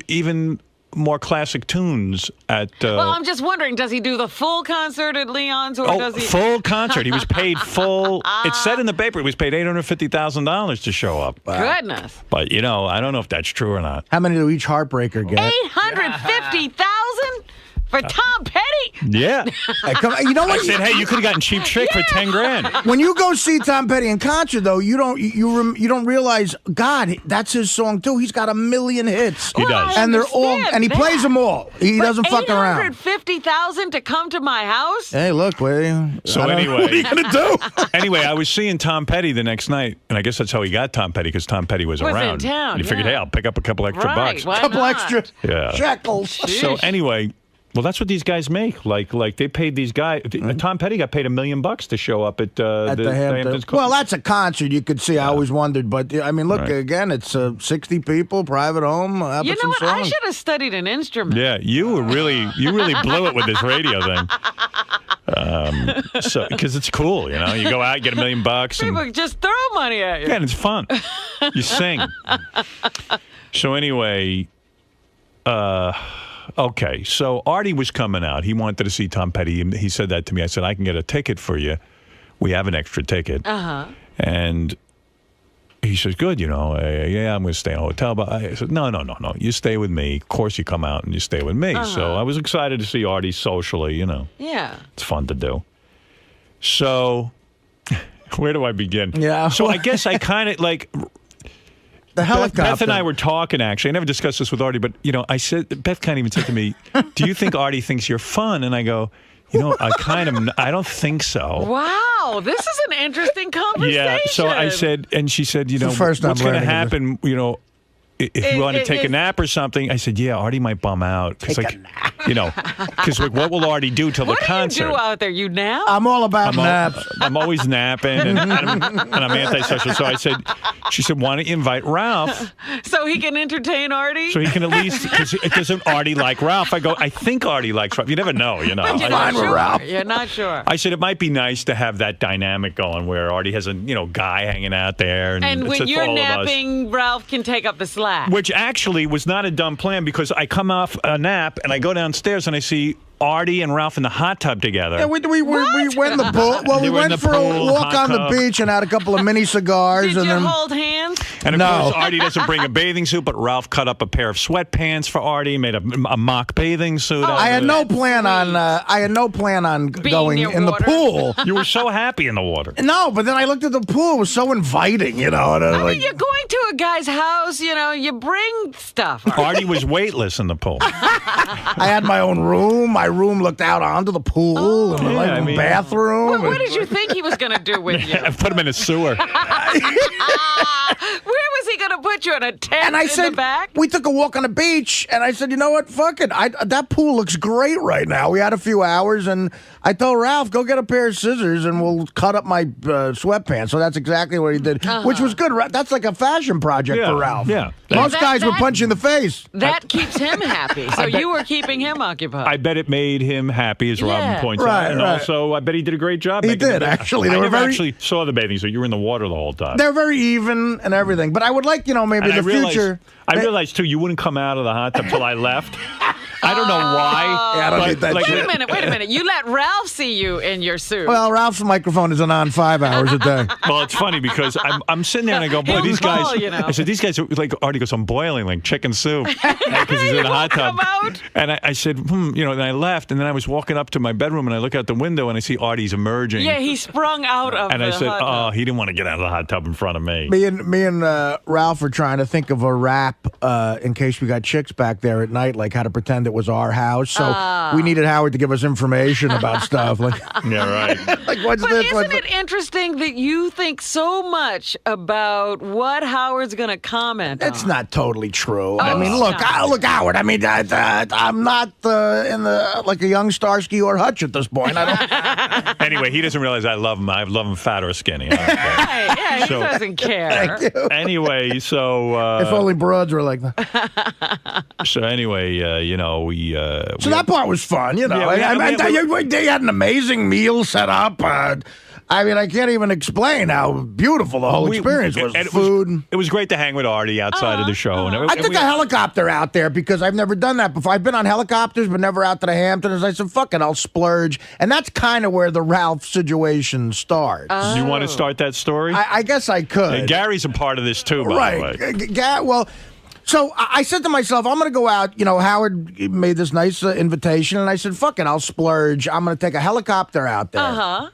even more classic tunes at... well, I'm just wondering, does he do the full concert at Leon's, or does he... full concert. He was paid full... It said in the paper he was paid $850,000 to show up. Wow. Goodness. But, I don't know if that's true or not. How many do each Heartbreaker get? 850,000? For Tom Petty? Yeah. You know what? I said, hey, you could have gotten Cheap Trick for 10 grand. When you go see Tom Petty in concert, though, you don't realize, God, that's his song too. He's got a million hits. He does, and they're all, and he plays them all. He doesn't fuck around. $850,000 to come to my house? Hey, look, So anyway, what are you gonna do? Anyway, I was seeing Tom Petty the next night, and I guess that's how he got Tom Petty, because Tom Petty was around. in town. And he figured, hey, I'll pick up a couple extra bucks. Why couple not? extra shekels. So anyway. Well, that's what these guys make. Like they paid these guys. Tom Petty got paid $1 million to show up at the Hamptons. Well, that's a concert. You could see. I always wondered, but I mean, look again. It's 60 people, private home. You know what? I should have studied an instrument. Yeah, you really blew it with this radio thing. So because it's cool, you know, you go out, get $1 million, People just throw money at you. Yeah, and it's fun. You sing. So anyway, okay, so Artie was coming out. He wanted to see Tom Petty. He said that to me. I said, I can get a ticket for you. We have an extra ticket. And he says, good, you know, yeah, I'm going to stay in a hotel. But I said, no. You stay with me. Of course you come out and you stay with me. So I was excited to see Artie socially, you know. Yeah. It's fun to do. So where do I begin? Yeah. So I guess I kind of like... The helicopter. Beth and I were talking, actually. I never discussed this with Artie, but, you know, I said, Beth kind of even said to me, do you think Artie thinks you're fun? And I go, you know, I don't think so. Wow, this is an interesting conversation. Yeah, so I said, and she said, you know, what's going to happen, you know, if you want to take a nap or something? I said, yeah, Artie might bum out. Take a nap. You know, because like, what will Artie do till the concert? What do you do out there? You nap? I'm all about naps. I'm always napping, and I'm antisocial. So she said, why don't you invite Ralph? So he can entertain Artie? So he can at least, because doesn't Artie like Ralph? I go, I think Artie likes Ralph. You never know, you know. But you're not sure. Ralph. You're not sure. I said, it might be nice to have that dynamic going where Artie has a, you know, guy hanging out there. And when you're napping, Ralph can take up the slack. Which actually was not a dumb plan, because I come off a nap and I go downstairs and I see Artie and Ralph in the hot tub together. Yeah, we went in the pool. Well, we went for a walk on the beach and had a couple of mini cigars. Did you hold hands? And of course, Artie doesn't bring a bathing suit, but Ralph cut up a pair of sweatpants for Artie, made a mock bathing suit. I had no plan on going in the pool. You were so happy in the water. No, but then I looked at the pool. It was so inviting, you know. And I mean, you're going to a guy's house, you know, you bring stuff. Artie was weightless in the pool. I had my own room. My room looked out onto the pool and the bathroom. Well, what did you think he was going to do with you? I put him in a sewer. Where was he going to put you, in a tent and I in said, the back? We took a walk on the beach, and I said, you know what, fuck it. That pool looks great right now. We had a few hours, and I told Ralph, go get a pair of scissors, and we'll cut up my sweatpants. So that's exactly what he did, which was good. That's like a fashion project for Ralph. Yeah. Most guys would punch you in the face. That keeps him happy. So you were keeping him occupied. I bet it made him happy, as Robin points out. And also, I bet he did a great job. He did, actually. I never actually saw the bathing suit. You were in the water the whole time. They're very even and everything. But I would like, you know, maybe in the future. I realized, too, you wouldn't come out of the hot tub till I left. I don't know why. Yeah, I don't need that wait a minute. You let Ralph see you in your suit. Well, Ralph's microphone isn't on 5 hours a day. Well, it's funny because I'm sitting there and I go, boy, these guys. You know. I said, these guys are like, Artie goes, I'm boiling like chicken soup because he's in the hot tub. And I said, you know, and I left, and then I was walking up to my bedroom and I look out the window and I see Artie's emerging. Yeah, he sprung out of and the I said, hot tub. he didn't want to get out of the hot tub in front of me. Me and Ralph are trying to think of a rap in case we got chicks back there at night, like how to pretend it was our house. So we needed Howard to give us information about stuff. Like, yeah, right. Like, what's but this? Isn't it interesting that you think so much about what Howard's going to comment on? It's not totally true. I mean, look, Howard. I mean, I'm not in the like a young Starsky or Hutch at this point. I don't. Anyway, he doesn't realize I love him. I love him fat or skinny. Yeah, he doesn't care. Thank you. Anyway, so if only broads were like that. So anyway, you know, we. So that part was fun, you know. They had an amazing meal set up. I mean, I can't even explain how beautiful the whole experience was. Food. It was great to hang with Artie outside of the show. I took a helicopter out there because I've never done that before. I've been on helicopters, but never out to the Hamptons. I said, fuck it, I'll splurge. And that's kind of where the Ralph situation starts. You want to start that story? I guess I could. Gary's a part of this, too, by the way. Well... So I said to myself, I'm going to go out. Howard made this nice invitation, and I said, fuck it, I'll splurge. I'm going to take a helicopter out there. Uh-huh.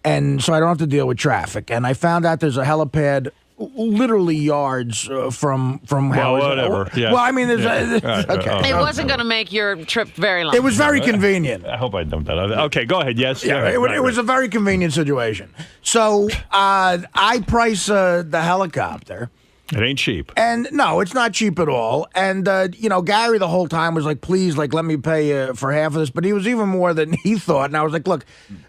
And so I don't have to deal with traffic. And I found out there's a helipad literally yards from Howard. Whatever. Yeah. Well, I mean, there's It wasn't going to make your trip very long. It was very convenient. I hope I dumped that. Okay, go ahead. Yes. Yeah, it was a very convenient situation. So I price the helicopter. It ain't cheap. And no, it's not cheap at all. And, Gary the whole time was like, please, let me pay for half of this. But he was even more than he thought. And I was like, look,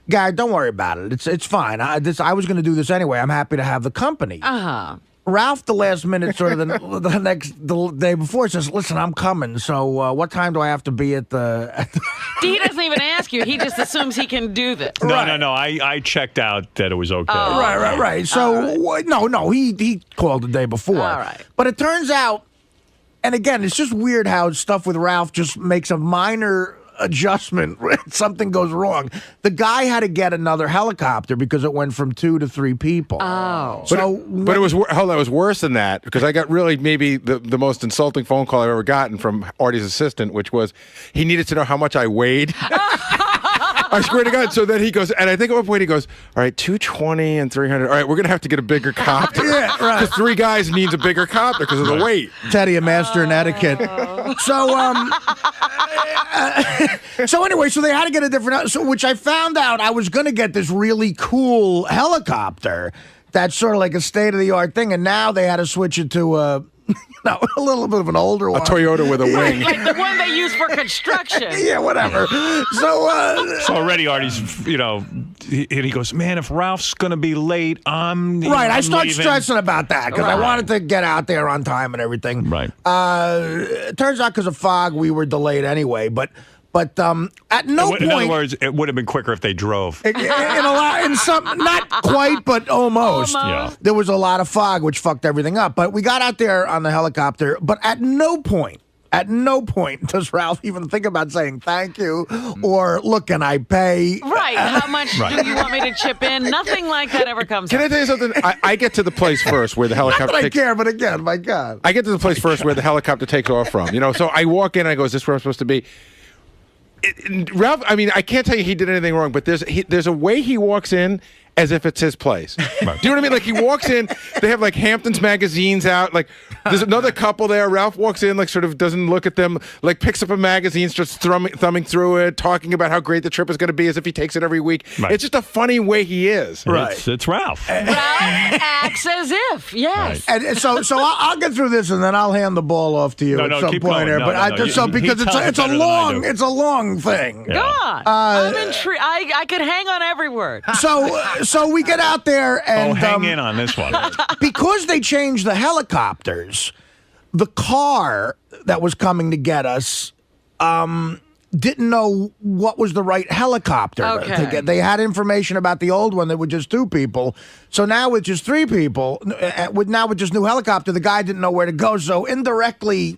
Gary, don't worry about it. It's fine. I was going to do this anyway. I'm happy to have the company. Uh-huh. Ralph, the last minute, sort of the day before, says, listen, I'm coming. So what time do I have to be at the... He doesn't even ask you. He just assumes he can do this. No. I checked out that it was okay. Oh, Right. So, no, he called the day before. All right. But it turns out, and again, it's just weird how stuff with Ralph just makes a minor adjustment. Something goes wrong. The guy had to get another helicopter because it went from 2 to 3 people. Oh. But it was worse than that, because I got really maybe the most insulting phone call I've ever gotten from Artie's assistant, which was he needed to know how much I weighed. I swear to God. So then he goes, and I think at one point he goes, all right, 220 and 300. All right, we're going to have to get a bigger copter. Yeah, right. Because 3 guys needs a bigger copter because of the weight. Teddy, a master in etiquette. So anyway, so they had to get a different, which I found out I was going to get this really cool helicopter that's sort of like a state-of-the-art thing, and now they had to switch it to a little bit of an older one. A Toyota with a wing. Like the one they use for construction. Yeah, whatever. So already Artie's, he goes, man, if Ralph's going to be late, I'm I start leaving. stressing about that because I wanted to get out there on time and everything. Right. It turns out because of fog, we were delayed anyway, but at no point. In other words, it would have been quicker if they drove. Not quite, but almost. Yeah. There was a lot of fog, which fucked everything up. But we got out there on the helicopter. But at no point does Ralph even think about saying thank you or look, can I pay? Right. How much do you want me to chip in? Nothing like that ever comes Can up. I tell you something? I get to the place first where the helicopter Not that I care, but again, my God. I get to the place first where the helicopter takes off from. So I walk in and I go, is this where I'm supposed to be? Ralph, I mean, I can't tell you he did anything wrong, but there's a way he walks in as if it's his place. Right. Do you know what I mean? Like he walks in, they have like Hamptons magazines out. Like there's another couple there. Ralph walks in, like sort of doesn't look at them, like picks up a magazine, starts thumbing through it, talking about how great the trip is going to be as if he takes it every week. Right. It's just a funny way he is. Right. It's Ralph. Ralph acts as if, yes. Right. And so I'll get through this and then I'll hand the ball off to you at some point here. Because it's a long thing. Yeah. God, I'm intrigued. I could hang on every word. So we get out there and hang in on this one. Because they changed the helicopters, the car that was coming to get us didn't know what was the right helicopter to get. They had information about the old one that was just 2 people. So now with just 3 people, with just new helicopter, the guy didn't know where to go. So indirectly,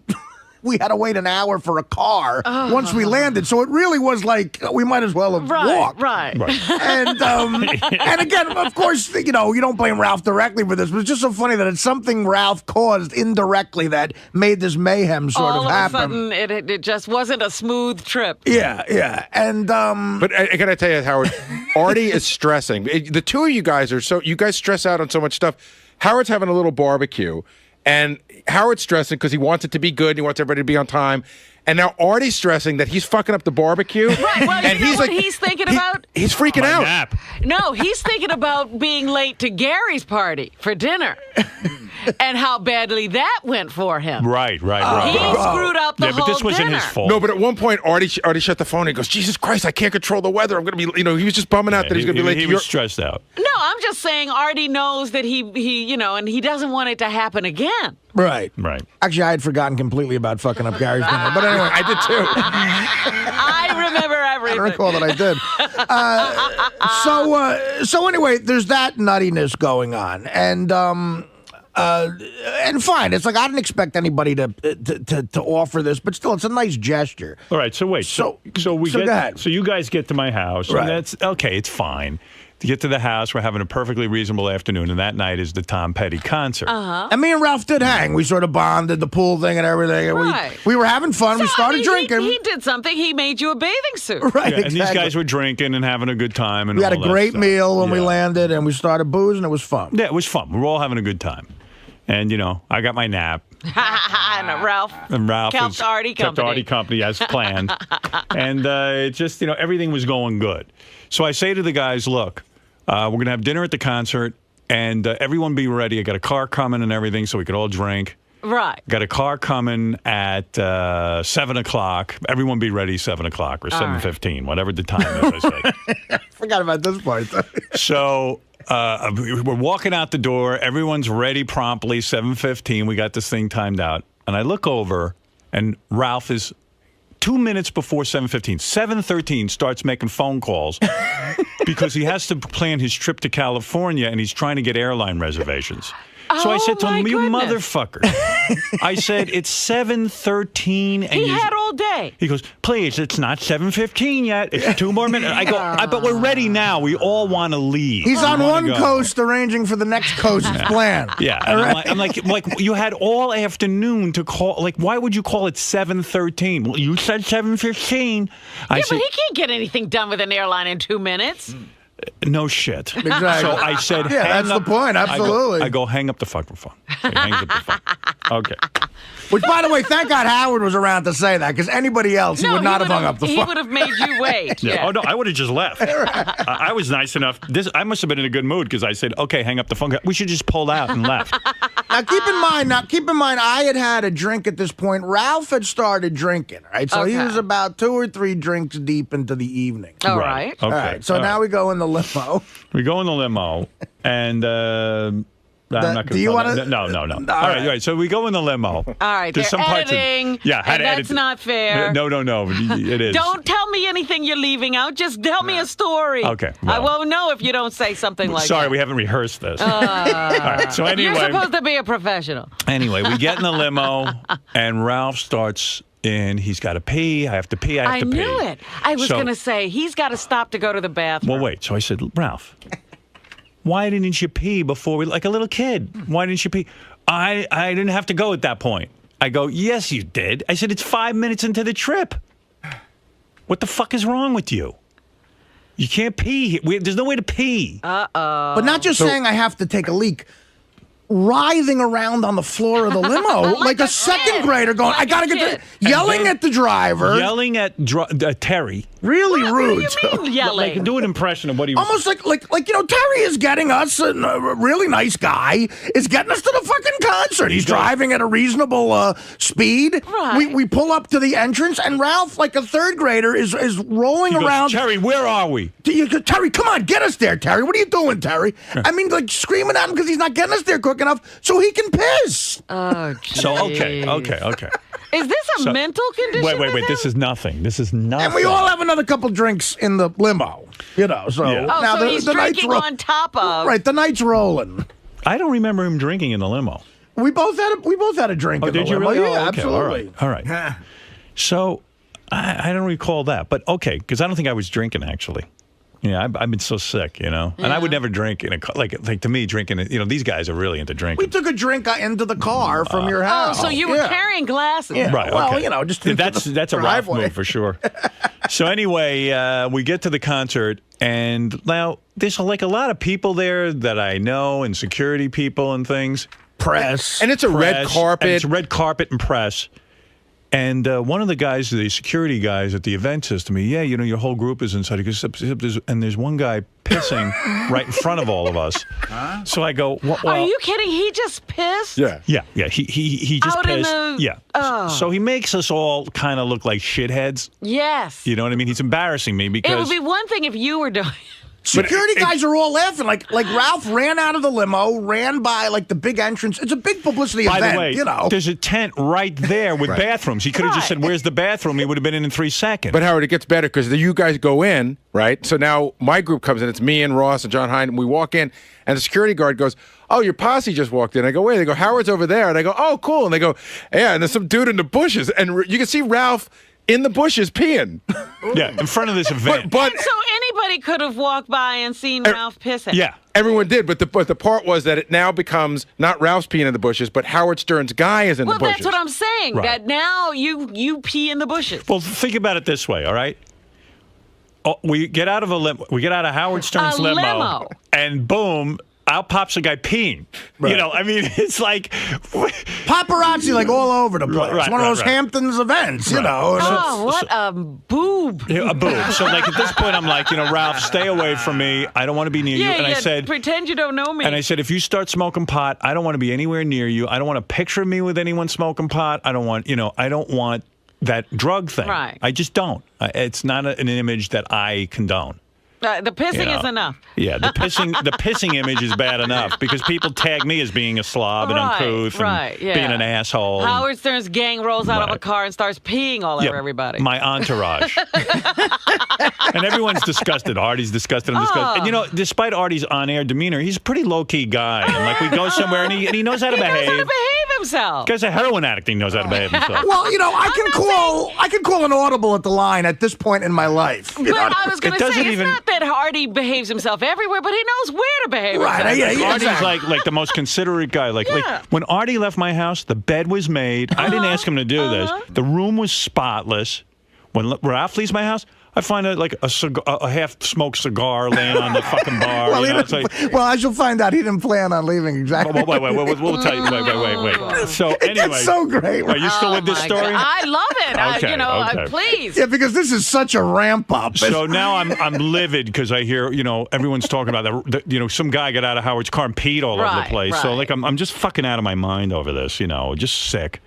we had to wait an hour for a car once we landed. So it really was like we might as well have walked. Right. And and again, of course, you don't blame Ralph directly for this, but it's just so funny that it's something Ralph caused indirectly that made this mayhem sort of happen. All of a sudden, it just wasn't a smooth trip. Yeah. And but I gotta tell you, Howard, Artie is stressing. The 2 of you guys you guys stress out on so much stuff. Howard's having a little barbecue. And Howard's stressing because he wants it to be good. He wants everybody to be on time. And now Artie's stressing that he's fucking up the barbecue. Right. Well, and he's like, he's thinking about? He's freaking out. Nap. No, he's thinking about being late to Gary's party for dinner. And how badly that went for him. Right. He screwed up the whole but this wasn't dinner. his fault. No, but at one point, Artie shut the phone and he goes, Jesus Christ, I can't control the weather. I'm going to be, he was just bumming out that he's going to be late. He was stressed out. No, I'm just saying Artie knows that he and he doesn't want it to happen again. Right. Actually, I had forgotten completely about fucking up Gary's dinner. But anyway, I did too. I remember everything. I recall that I did. So anyway, there's that nuttiness going on. And fine. It's like I didn't expect anybody to offer this, but still, it's a nice gesture. All right. So wait. So you guys get to my house, right. and that's okay. It's fine. to get to the house. We're having a perfectly reasonable afternoon, and that night is the Tom Petty concert. And me and Ralph did hang. We sort of bonded, the pool thing and everything. And Right. we were having fun. So, we started drinking. He did something. He made you a bathing suit. Right, Yeah, and these exactly. guys were drinking and having a good time. And We had a all that great stuff. meal when we landed, and we started boozing. It was fun. Yeah, it was fun. We were all having a good time. And, I got my nap. And Ralph kept Artie company as planned. And it just, everything was going good. So I say to the guys, look, we're going to have dinner at the concert, and everyone be ready. I got a car coming and everything so we could all drink. Right. Got a car coming at 7 o'clock. Everyone be ready 7 o'clock or 7:15, whatever the time is, I say. Forgot about this part. So we're walking out the door. Everyone's ready promptly, 7:15. We got this thing timed out. And I look over, and Ralph is 2 minutes before 7:15. 7:13 starts making phone calls because he has to plan his trip to California, and he's trying to get airline reservations. So I said to him, you motherfucker. I said, it's 7:13. He had all day. He goes, please, it's not 7:15 yet. It's 2 more minutes. I go, but we're ready now. We all want to leave. He's on one coast arranging for the next coast's plan. Yeah. And I'm like, you had all afternoon to call. Like, why would you call it 7:13? Well, you said 7:15. But he can't get anything done with an airline in 2 minutes. No shit. Exactly. So I said, yeah, that's the point. Absolutely. I go, hang up the fucking phone. So he hangs up the phone. Okay. Which, by the way, thank God Howard was around to say that, because anybody else would not have hung up the phone. He would have made you wait. Yeah. Oh, no, I would have just left. I was nice enough. I must have been in a good mood because I said, okay, hang up the phone. We should just pull out and left. Now, keep in mind, I had a drink at this point. Ralph had started drinking, right? So he was about 2 or 3 drinks deep into the evening. All right. Okay. All right. So now we go in the limo. We go in the limo, and I'm not going to. you wanna- No. All All right. So we go in the limo. All right. There's They're some parts editing. Yeah, had and to that's edit. not fair. No. It is. Don't tell me anything you're leaving out. Just tell me a story. Okay, I well. won't know if you don't say something like Sorry, that. we haven't rehearsed this. All right. So anyway, You're supposed to be a professional. Anyway, we get in the limo, and Ralph starts. And he's got to pee. I have to pee. I have to pee. I knew it. I was going to say, he's got to stop to go to the bathroom. Well, wait. So I said, Ralph, why didn't you pee before we, like a little kid? Why didn't you pee? I didn't have to go at that point. I go, yes, you did. I said, it's 5 minutes into the trip. What the fuck is wrong with you? You can't pee. There's no way to pee. Uh-oh. But not just saying I have to take a leak. Writhing around on the floor of the limo like a second grader going, I gotta get the yelling at the driver. Yelling at Terry. Really rude. What do you mean yelling? Like, do an impression of what he was. Almost like Terry is getting us, a really nice guy, is getting us to the fucking concert. He's driving at a reasonable speed. Right. We pull up to the entrance, and Ralph, like a third grader, is rolling around. Terry, where are we? Terry, come on, get us there, Terry. What are you doing, Terry? I mean, like screaming at him because he's not getting us there quick enough so he can piss. Oh, geez. So, okay. Is this a mental condition? Wait. This is nothing. This is nothing. And we all have another couple drinks in the limo, So Yeah. Oh, now so he's drinking on top of. Right, the night's rolling. I don't remember him drinking in the limo. We both had a drink in the Did you limo. really? Yeah, Oh, okay. absolutely. All right. So I don't recall that, but okay, because I don't think I was drinking actually. Yeah, I've been so sick, And I would never drink in a car. Like to me, drinking. These guys are really into drinking. We took a drink into the car from your house. Oh, so you were carrying glasses. Yeah. Right. Well, Okay. just that's a Ralph move for sure. So anyway, we get to the concert, and now there's like a lot of people there that I know, and security people and things. Press. And it's a red carpet. And it's red carpet and press. And one of the guys, the security guys at the event says to me, yeah, your whole group is inside. He goes, and there's one guy pissing right in front of all of us. Huh? So I go, well, are you kidding? He just pissed? Yeah. He just out pissed. In the... Yeah. Oh. So he makes us all kind of look like shitheads. Yes. You know what I mean? He's embarrassing me because... It would be one thing if you were doing Security guys are all laughing. Like Ralph ran out of the limo, ran by like the big entrance. It's a big publicity event. By the way, there's a tent right there with Right. bathrooms. He could have just said, "Where's the bathroom?" He would have been in 3 seconds. But Howard, it gets better because you guys go in, right? So now my group comes in. It's me and Ross and John Hine, and we walk in, and the security guard goes, "Oh, your posse just walked in." I go, "Wait." They go, "Howard's over there." And I go, "Oh, cool." And they go, "Yeah." And there's some dude in the bushes, and you can see Ralph in the bushes peeing. Yeah, in front of this event. And so anybody could have walked by and seen Ralph pissing. Yeah. Everyone did, but the part was that it now becomes not Ralph's peeing in the bushes, but Howard Stern's guy is in the bushes. Well, that's what I'm saying. Right. That now you pee in the bushes. Well, think about it this way, all right? Oh, we get out of Howard Stern's limo, and boom, out pops a guy peeing. Right. You know, I mean, it's like paparazzi, like all over the place. It's one of those Hamptons events, you know. Oh, what a boob! Yeah, a boob. So, like at this point, I'm like, you know, Ralph, stay away from me. I don't want to be near you. And I said, pretend you don't know me. And I said, if you start smoking pot, I don't want to be anywhere near you. I don't want a picture of me with anyone smoking pot. I don't want that drug thing. Right. I just don't. It's not an image that I condone. The pissing is enough. Yeah, the pissing image is bad enough because people tag me as being a slob and uncouth and being an asshole. Howard Stern's gang rolls out of a car and starts peeing all over everybody. My entourage. And everyone's disgusted. Artie's disgusted. I'm disgusted. And, you know, despite Artie's on-air demeanor, he's a pretty low-key guy. And, like, we go somewhere and he knows how to behave. He knows how to behave himself. Guy's a heroin addict. He knows how to behave himself. Well, you know, I can call an audible at the line at this point in my life. But I was going to say, it's not that Artie behaves himself everywhere, but he knows where to behave himself. Artie's like the most considerate guy. Like when Artie left my house, the bed was made. I didn't ask him to do this. The room was spotless. When Ralph leaves my house, I find a half-smoked cigar laying on the fucking bar. Well, as you'll find out, he didn't plan on leaving exactly. Wait. We'll tell you. Wait. So anyway, that's so great. Are you still with this story? God. I love it. Okay. Please. Yeah, because this is such a ramp up. So now I'm livid because I hear everyone's talking about that. Some guy got out of Howard's car and peed all over the place. Right. So like I'm just fucking out of my mind over this. Just sick.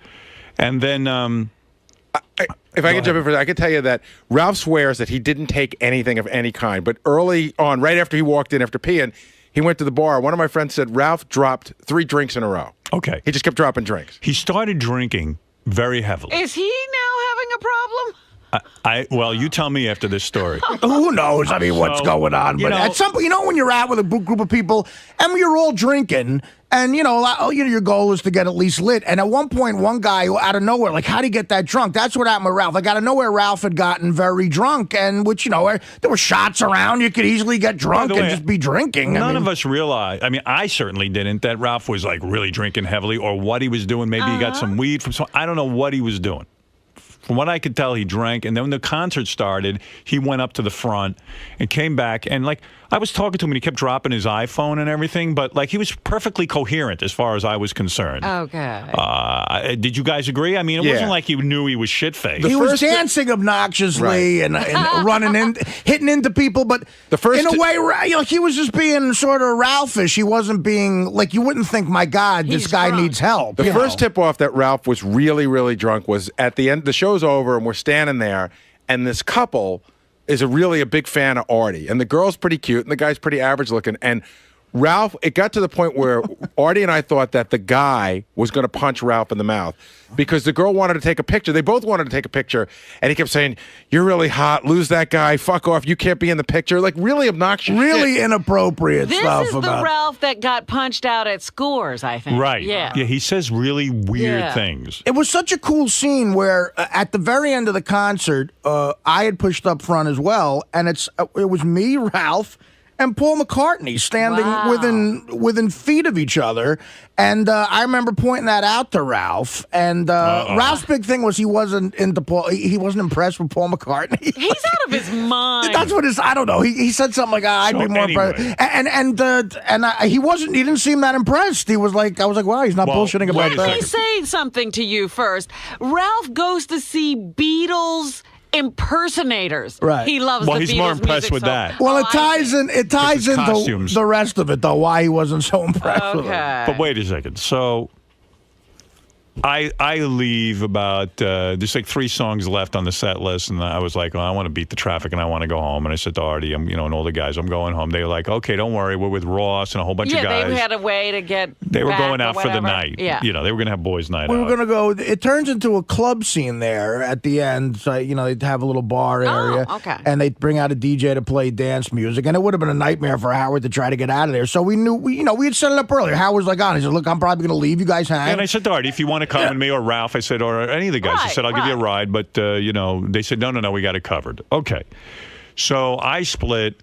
And then. If I could jump in for that, I could tell you that Ralph swears that he didn't take anything of any kind. But early on, right after he walked in after peeing, he went to the bar. One of my friends said Ralph dropped 3 drinks in a row. Okay. He just kept dropping drinks. He started drinking very heavily. Is he now having a problem? Well, you tell me after this story. Who knows? I mean, what's going on? But at some point, when you're out with a group of people and you're all drinking, and your goal is to get at least lit. And at one point, one guy out of nowhere, like, how'd he get that drunk? That's what happened with Ralph. Like, out of nowhere, Ralph had gotten very drunk, and there were shots around. You could easily get drunk and just be drinking. None of us realized. I mean, I certainly didn't. That Ralph was like really drinking heavily, or what he was doing. Maybe he got some weed from some. I don't know what he was doing. From what I could tell, he drank, and then when the concert started, he went up to the front and came back, and I was talking to him, and he kept dropping his iPhone and everything, but he was perfectly coherent as far as I was concerned. Okay. Did you guys agree? I mean, it wasn't like he knew he was shit-faced. He was dancing obnoxiously and running in, hitting into people, but in a way, he was just being sort of Ralphish. He wasn't being you wouldn't think, my God, this guy needs help. The first tip-off that Ralph was really, really drunk was at the end. The show's over, and we're standing there, and this couple is really a big fan of Artie, and the girl's pretty cute, and the guy's pretty average looking, and Ralph, it got to the point where Artie and I thought that the guy was going to punch Ralph in the mouth because the girl wanted to take a picture. They both wanted to take a picture, and he kept saying, "You're really hot. Lose that guy. Fuck off. You can't be in the picture." Like, really obnoxious really shit. Inappropriate stuff. This is the Ralph that got punched out at Scores, I think. Right. Yeah. Yeah, he says really weird things. It was such a cool scene where at the very end of the concert, I had pushed up front as well, and it was me, Ralph, and Paul McCartney standing within feet of each other. And I remember pointing that out to Ralph. And Ralph's big thing was he wasn't into Paul. He wasn't impressed with Paul McCartney. He's out of his mind. That's what I don't know. He said something like, I'd be more impressed. And he wasn't. He didn't seem that impressed. I was like, wow, he's not bullshitting about that. Let me say something to you first. Ralph goes to see Beatles impersonators. Right. He loves the Beatles. Well, he's more impressed music, with that. Well, it ties into costumes. the rest of it, though, why he wasn't so impressed with it. But wait a second. So I leave about there's 3 songs left on the set list, and I was like, I want to beat the traffic and I want to go home. And I said to Artie, and all the guys, I'm going home. They were like, okay, don't worry, we're with Ross and a whole bunch of guys. Yeah, they had a way to get. They were going out for the night. Yeah, they were going to have boys' night. We were going to go. It turns into a club scene there at the end. So they'd have a little bar area. Oh, okay. And they'd bring out a DJ to play dance music, and it would have been a nightmare for Howard to try to get out of there. So we knew, we had set it up earlier. Howard was like, he said, look, I'm probably going to leave. You guys hang. And I said to Artie, if you want to come with me or Ralph? I said, or any of the guys. I said, I'll give you a ride, but they said, no, we got it covered. Okay, so I split.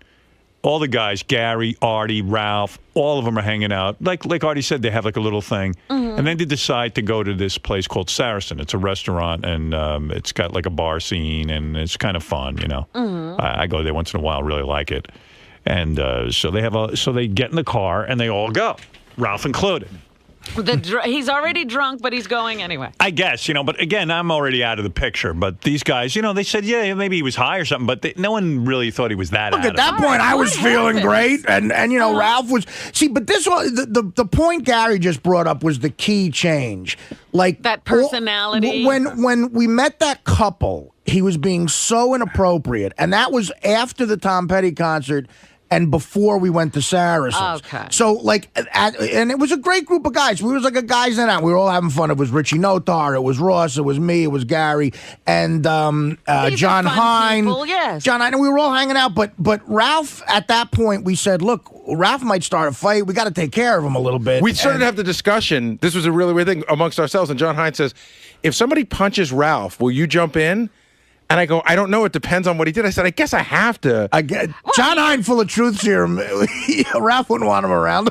All the guys, Gary, Artie, Ralph, all of them are hanging out. Like Artie said, they have like a little thing. Mm-hmm. And then they decide to go to this place called Saracen. It's a restaurant, and it's got like a bar scene, and it's kind of fun, Mm-hmm. I go there once in a while, really like it. And so they get in the car, and they all go, Ralph included. He's already drunk, but he's going anyway. I guess, but again, I'm already out of the picture. But these guys, they said, yeah, maybe he was high or something, but no one really thought he was that. Look, at that point, I was feeling great, and Ralph was. See, but this one, the point Gary just brought up was the key change, like that personality. When we met that couple, he was being so inappropriate, and that was after the Tom Petty concert. And before we went to Saracens. Okay. So, and it was a great group of guys. We was like a guys night out. We were all having fun. It was Richie Notar. It was Ross. It was me. It was Gary. And John Hine. Yes. John Hine. And we were all hanging out. But Ralph, at that point, we said, look, Ralph might start a fight. We got to take care of him a little bit. We started to have the discussion. This was a really weird thing amongst ourselves. And John Hine says, if somebody punches Ralph, will you jump in? And I go, I don't know. It depends on what he did. I said, I guess I have to. John Hine, full of truth serum. Ralph wouldn't want him around.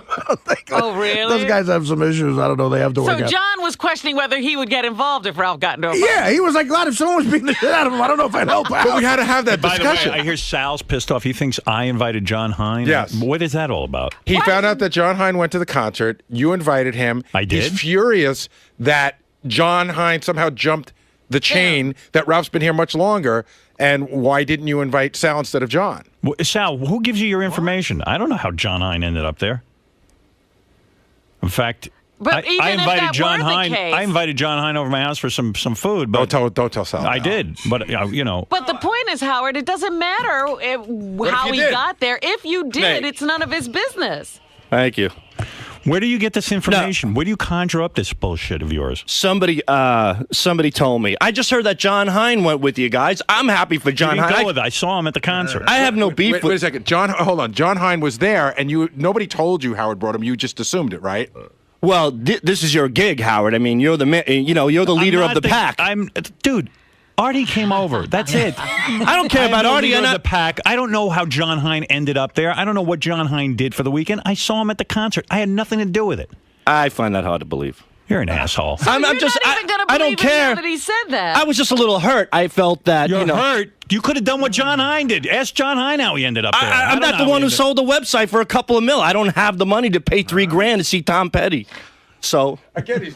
Oh, really? Those guys have some issues. I don't know. They have to work out. So John was questioning whether he would get involved if Ralph got into a fight. Yeah, he was like, God, if someone was beating the shit out of him, I don't know if I'd help out. But we had to have that discussion. By the way, I hear Sal's pissed off. He thinks I invited John Hine. Yes. What is that all about? He found out that John Hine went to the concert. You invited him. I did. He's furious that John Hine somehow jumped the chain, that Ralph's been here much longer. And why didn't you invite Sal instead of John? Well, Sal, who gives you your information? I don't know how John Hine ended up there. In fact, I invited John Hine. I invited John Hine over my house for some food. But don't tell Sal. I did, but But the point is, Howard, it doesn't matter how he got there. If you did, it's none of his business. Thank you. Where do you get this information? No. Where do you conjure up this bullshit of yours? Somebody told me. I just heard that John Hine went with you guys. I'm happy for John Hine. I saw him at the concert. I have no beef. Wait a second. Hold on. John Hine was there, and nobody told you Howard brought him. You just assumed it, right? Well, this is your gig, Howard. I mean, you're the leader of the pack. Dude. Artie came over. That's it. I don't care about Artie. The pack. I don't know how John Hine ended up there. I don't know what John Hine did for the weekend. I saw him at the concert. I had nothing to do with it. I find that hard to believe. You're an asshole. So I'm just. I don't care that he said that. I was just a little hurt. I felt that you're hurt. You could have done what John Hine did. Ask John Hine how he ended up there. I'm not the one who sold the website for a couple of mil. I don't have the money to pay $3,000 to see Tom Petty. So again,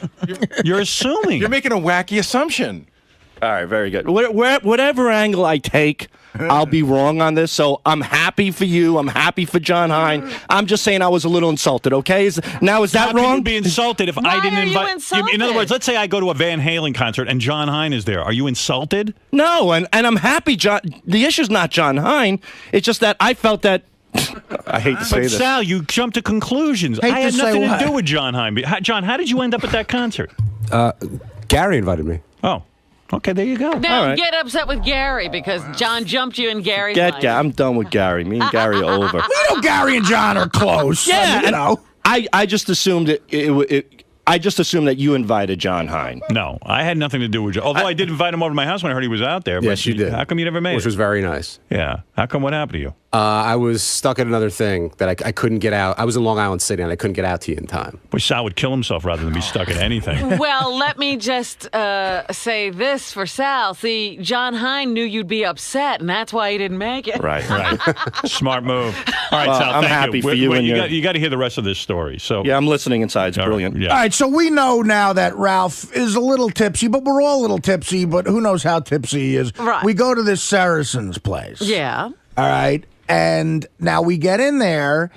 you're assuming. You're making a wacky assumption. All right, very good. Whatever angle I take, I'll be wrong on this. So I'm happy for you. I'm happy for John Hine. I'm just saying I was a little insulted, okay? Is that How wrong? You'd be insulted if I didn't invite you. In other words, let's say I go to a Van Halen concert and John Hine is there. Are you insulted? No, and I'm happy. The issue's not John Hine. It's just that I felt that. I hate to say this. But Sal, you jumped to conclusions. I had nothing to do with John Hine. John, how did you end up at that concert? Gary invited me. Oh. Okay, there you go. Now get upset with Gary because John jumped you in Gary's life. I'm done with Gary. Me and Gary are over. You know Gary and John are close. Yeah, I just assumed I just assumed that you invited John Hine. No, I had nothing to do with John. Although I did invite him over to my house when I heard he was out there. Yes, you did. How come you never made it? Which was very nice. Yeah. How come? What happened to you? I was stuck at another thing that I couldn't get out. I was in Long Island City, and I couldn't get out to you in time. Wish Sal would kill himself rather than be stuck at anything. Well, let me just say this for Sal. See, John Hine knew you'd be upset, and that's why he didn't make it. Right. Smart move. All right, well, Sal, I'm thank happy you. for you. You got to hear the rest of this story. So yeah, I'm listening inside. It's brilliant. Yeah. All right, so we know now that Ralph is a little tipsy, but we're all a little tipsy, but who knows how tipsy he is. Right. We go to this Saracens place. Yeah. All right. And now we get in there,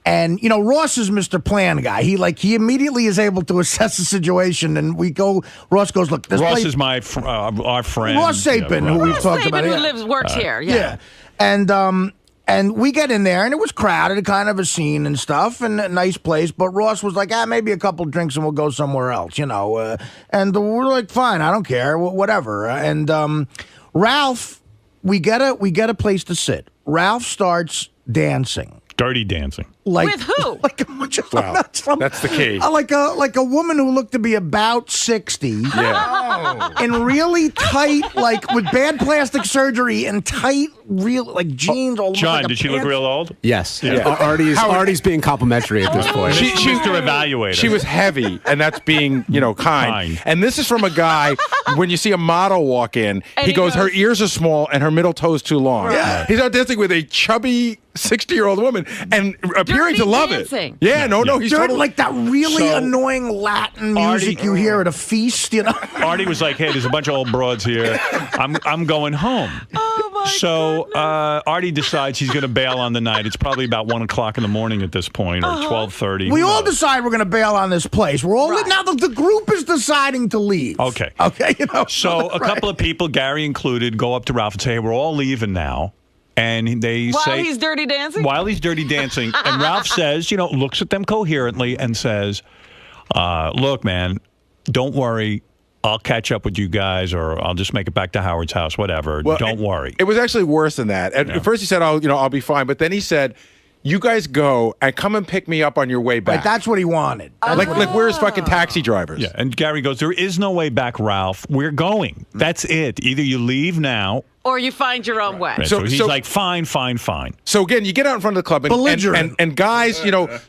and Ross is Mr. Plan guy. He immediately is able to assess the situation, and we go. Ross goes, look. This Ross is our friend. Ross Sapin, who we've talked about. Who works here. Yeah. And we get in there, and it was crowded, kind of a scene and stuff, and a nice place. But Ross was like, maybe a couple drinks and we'll go somewhere else, And we're like, fine, I don't care, whatever. And Ralph, we get a place to sit. Ralph starts dancing. Dirty dancing. Like, with who? Like that's the key. Like a woman who looked to be about 60. Yeah. In really tight, like with bad plastic surgery and tight, real like jeans. All John, like did she look real old? Yes. Yeah. Artie's being complimentary at this point. She's to evaluate her. She was heavy, and that's being, kind. And this is from a guy, when you see a model walk in, he goes, her ears are small and her middle toe's too long. Yeah. He's out dancing with a chubby 60-year-old woman and appearing to love dancing. it. Yeah, no, he's totally like that really annoying Latin music you hear at a feast, Artie was like, hey, there's a bunch of old broads here. I'm going home. So Artie decides he's going to bail on the night. It's probably about 1 o'clock in the morning at this point, or 12:30. We all decide we're going to bail on this place. We're all now the group is deciding to leave. Okay. So a couple of people, Gary included, go up to Ralph and say, hey, we're all leaving now. And they While say... he's dirty dancing? While he's dirty dancing. And Ralph says, looks at them coherently and says, look, man, don't worry. I'll catch up with you guys, or I'll just make it back to Howard's house, whatever. Well, don't worry. It was actually worse than that. At first he said, I'll be fine. But then he said, you guys go and come and pick me up on your way back. Right, that's what he wanted. Like we're his fucking taxi drivers. Yeah, and Gary goes, there is no way back, Ralph. We're going. That's it. Either you leave now, or you find your own way. Right, so he's like, fine. So again, you get out in front of the club, and guys,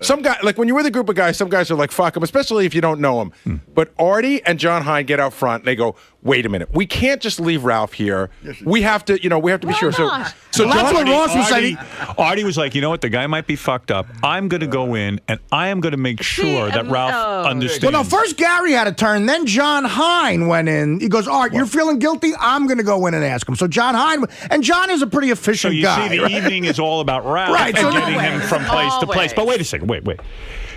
some guys, like when you're with a group of guys, some guys are like, fuck them, especially if you don't know them. But Artie and John Hein get out front, and they go, wait a minute, we can't just leave Ralph here. We have to, be sure. So that's what Ross was saying. Artie was like, you know what, the guy might be fucked up. I'm going to go in, and I am going to make sure that Ralph understands. Well, no, first Gary had a turn, then John Hein went in. He goes, Art, you're feeling guilty? I'm going to go in and ask him. So John Hein, and John is a pretty efficient guy. So you see, the evening is all about Ralph and getting him from place to place. But wait a second, wait.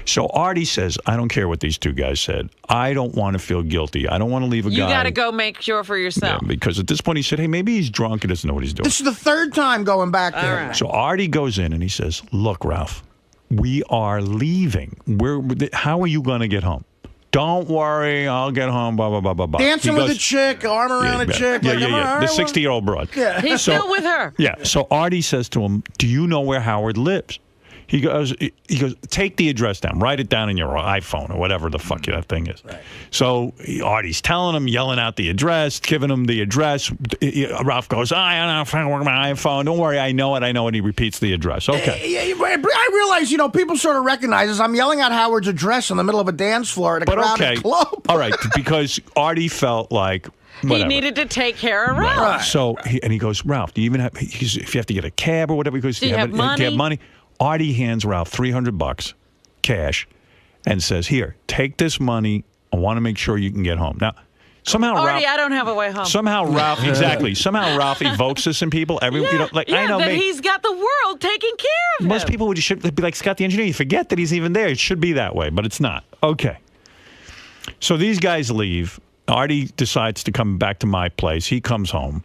So Artie says, I don't care what these two guys said. I don't want to feel guilty. I don't want to leave a guy. You got to go make sure for yourself. Yeah, because at this point he said, hey, maybe he's drunk and doesn't know what he's doing. This is the third time going back there. Right. So Artie goes in and he says, look, Ralph, we are leaving. How are you going to get home? Don't worry, I'll get home, blah, blah, blah, blah, blah. Dancing with a chick, arm around a chick. Yeah. The 60-year-old broad. Yeah. He's still with her. Yeah. So Artie says to him, do you know where Howard lives? He goes, take the address down. Write it down in your iPhone or whatever the fuck that thing is. Right. So Artie's telling him, yelling out the address, giving him the address. Ralph goes, I don't know, work my iPhone. Don't worry, I know it. He repeats the address. Okay. I realize, people sort of recognize this. I'm yelling out Howard's address in the middle of a dance floor at a crowded club. All right, because Artie felt like, whatever. He needed to take care of Ralph. Right. So he goes, Ralph, do you even have, if you have to get a cab or whatever, he goes, do you have money? Do you have money? Artie hands Ralph $300 cash and says, here, take this money. I want to make sure you can get home. Now, somehow Artie, Ralph, I don't have a way home. Somehow Ralph, exactly. Somehow Ralph evokes this in people. I know that he's got the world taking care of him. Most people would be like Scott the engineer. You forget that he's even there. It should be that way, but it's not. Okay. So these guys leave. Artie decides to come back to my place. He comes home.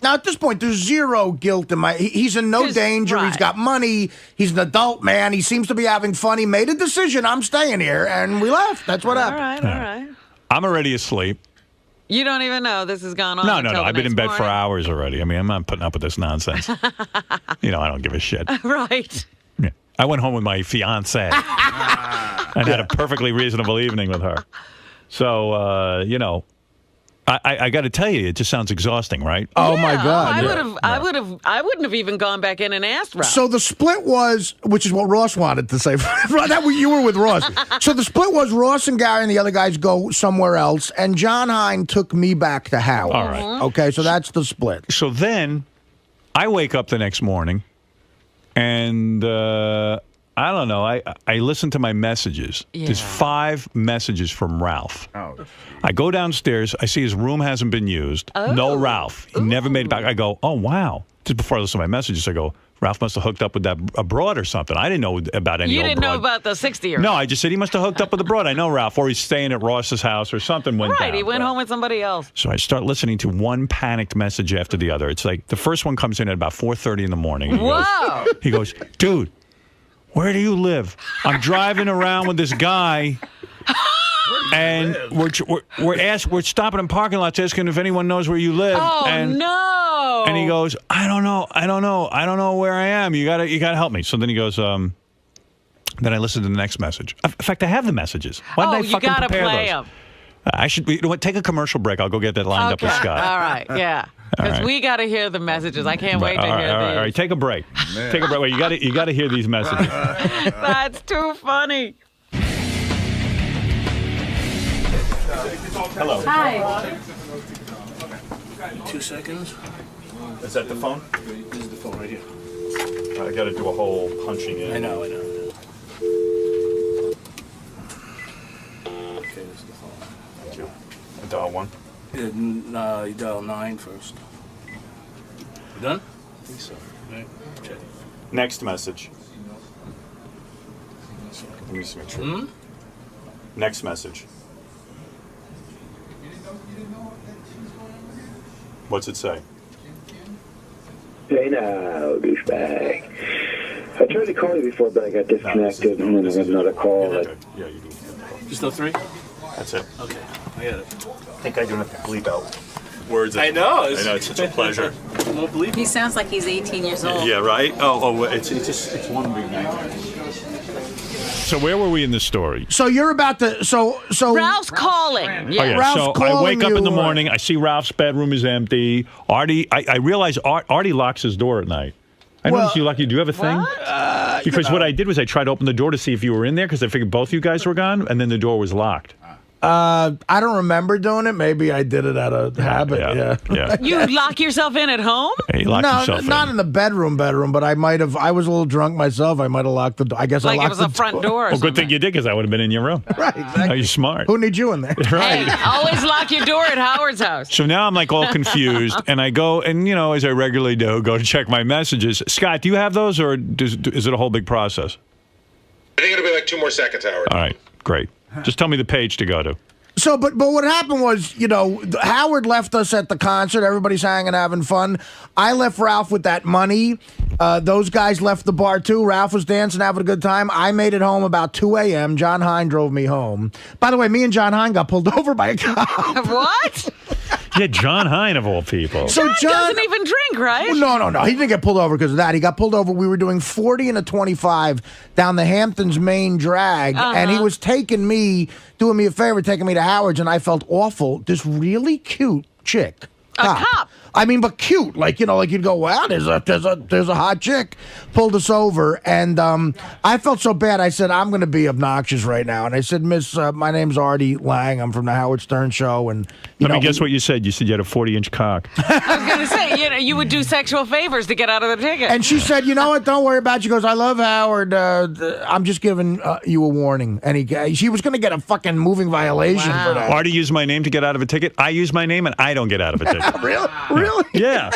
Now, at this point, there's zero guilt in he's in no danger. Right. He's got money. He's an adult man. He seems to be having fun. He made a decision. I'm staying here, and we left. That's what happened. All right. I'm already asleep. You don't even know this has gone on. No. I've been in bed for hours already. I mean, I'm not putting up with this nonsense. I don't give a shit. Right. Yeah. I went home with my fiance and had a perfectly reasonable evening with her. So, I got to tell you, it just sounds exhausting, right? Oh my God! I wouldn't have even gone back in and asked Ralph. So the split was, which is what Ross wanted to say. That you were with Ross. So the split was Ross and Gary and the other guys go somewhere else, and John Hein took me back to Howard. All right. Okay, so that's the split. So then, I wake up the next morning, and I don't know. I listen to my messages. Yeah. There's 5 messages from Ralph. Oh. I go downstairs. I see his room hasn't been used. Oh. No Ralph. He never made it back. I go, oh, wow. Just before I listen to my messages, I go, Ralph must have hooked up with a broad or something. I didn't know about any old broad. You didn't know about the 60-year-old. No, I just said he must have hooked up with a broad. I know Ralph. Or he's staying at Ross's house or something went down. Right, he went home with somebody else. So I start listening to one panicked message after the other. It's like the first one comes in at about 4:30 in the morning. Whoa. He goes, dude, where do you live? I'm driving around with this guy, and we're stopping in parking lots asking if anyone knows where you live. Oh, no! And he goes, I don't know where I am. You gotta help me. So then he goes, Then I listen to the next message. In fact, I have the messages. Why didn't I you fucking gotta prepare play those? them. I should. You know what? Take a commercial break. I'll go get that lined up with Scott. All right, yeah. Because we got to hear the messages. I can't wait to hear these. All right. Take a break. Take a break. Wait, you got to hear these messages. That's too funny. Hello. Hi. 2 seconds. Is that the phone? This is the phone right here. I got to do a whole punching in. I know. Okay, this is the phone. Thank you. I dial 1. No, you dial 9 first. You done? I think so. Right. Check. Next message. Let me just make sure. Next message. What's it say? Hey now, douchebag. I tried to call you before, but I got disconnected, and then I got another call. Yeah, you do. Just no 3? That's it. Okay, I got it. I think I don't have to bleep out words. I know. I know, it's such a pleasure. Won't believe He sounds like he's 18 years old. Yeah, right? It's one big night. So where were we in this story? So you're about to. So Ralph's calling. Oh, yeah. Ralph's so calling I wake up in the you, morning. I see Ralph's bedroom is empty. Artie, I realize Artie locks his door at night. I noticed you lucky. Do you have a thing? Because what I did was I tried to open the door to see if you were in there because I figured both you guys were gone, and then the door was locked. I don't remember doing it. Maybe I did it out of habit. Yeah. You lock yourself in at home? Hey, you lock yourself not in. in the bedroom, but I might have. I was a little drunk myself. I might have locked the door. I guess Like I it locked was a the front door or Well, good thing you did because I would have been in your room. Right, exactly. Are you smart? Who needs you in there? Right. Hey, always lock your door at Howard's house. So now I'm like all confused, and I go and as I regularly do, go to check my messages. Scott, do you have those, or is it a whole big process? I think it'll be like 2 more seconds, Howard. All right, great. Just tell me the page to go to. So, but what happened was, Howard left us at the concert. Everybody's hanging, having fun. I left Ralph with that money. Those guys left the bar, too. Ralph was dancing, having a good time. I made it home about 2 a.m. John Hine drove me home. By the way, me and John Hine got pulled over by a cop. What? Yeah, John Hine, of all people. So John doesn't even drink, right? Well, no. He didn't get pulled over because of that. He got pulled over. We were doing 40 and a 25 down the Hamptons main drag, and he was doing me a favor, taking me to Howard's, and I felt awful. This really cute chick. A cop. I mean, but cute. Like you'd go, wow, there's a hot chick. Pulled us over, and I felt so bad. I said, I'm going to be obnoxious right now. And I said, Miss, my name's Artie Lange. I'm from the Howard Stern Show. And Let me guess what you said. You said you had a 40-inch cock. I was going to say, you would do sexual favors to get out of the ticket. And she said, you know what? Don't worry about it. She goes, I love Howard. I'm just giving you a warning. And she was going to get a fucking moving violation for that. Artie used my name to get out of a ticket. I use my name, and I don't get out of a ticket. Really? Yeah.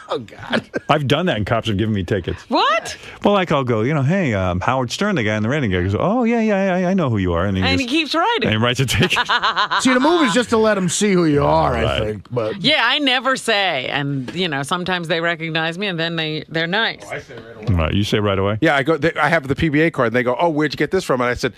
Oh, God. I've done that, and cops have given me tickets. What? Well, like I'll go, hey, Howard Stern, the guy in the rating guy, goes, oh, yeah, I know who you are. And he keeps writing. And he writes a ticket. See, the move is just to let them see who you are, I think. But yeah, I never say. And, sometimes they recognize me, and then they're nice. I say right away. Right, you say right away? Yeah, I have the PBA card, and they go, oh, where'd you get this from? And I said,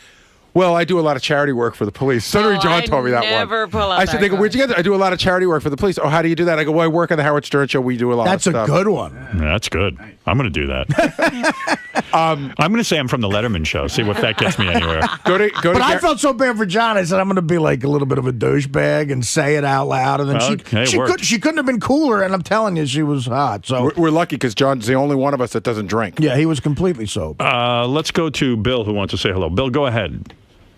well, I do a lot of charity work for the police. Senator John told me that never one. Pull out I said, that where'd you get that? I do a lot of charity work for the police. Oh, how do you do that? I go, well, I work on the Howard Stern Show. We do a lot of stuff. That's a good one. Yeah, that's good. I'm going to do that. I'm going to say I'm from the Letterman Show. See if that gets me anywhere. But I felt so bad for John. I said, I'm going to be like a little bit of a douchebag and say it out loud. And then she couldn't have been cooler. And I'm telling you, she was hot. So we're lucky because John's the only one of us that doesn't drink. Yeah, he was completely sober. Let's go to Bill, who wants to say hello. Bill, go ahead.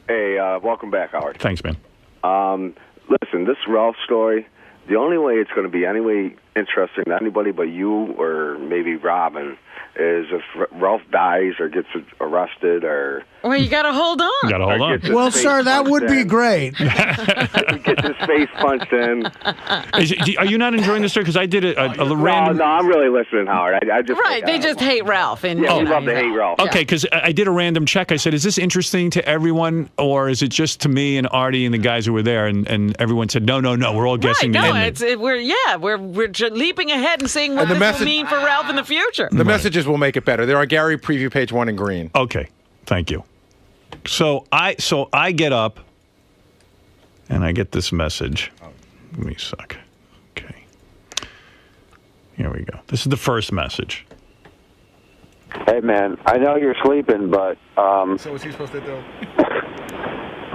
Hey, welcome back, Howard. Thanks, man. Listen, this Ralph story, the only way it's going to be any way interesting to anybody but you or maybe Robin is if Ralph dies or gets arrested or... Well, you got to hold on. You got to hold on. Well, sir, that would be great. He gets his face punched in. Are you not enjoying the story? Because I did a random... No, I'm really listening, Howard. I just right, they just hate Ralph. And, we love to hate Ralph. Okay, because I did a random check. I said, is this interesting to everyone, or is it just to me and Artie and the guys who were there? And everyone said, no, we're all guessing the ending. We're leaping ahead and seeing what this will mean for Ralph in the future. The messages will make it better. They're on Gary preview page 1 in green. Okay, thank you. So I get up and I get this message. Give me a sec. Okay. Here we go. This is the first message. Hey, Hey, man, I know you're sleeping, but so what's he supposed to do?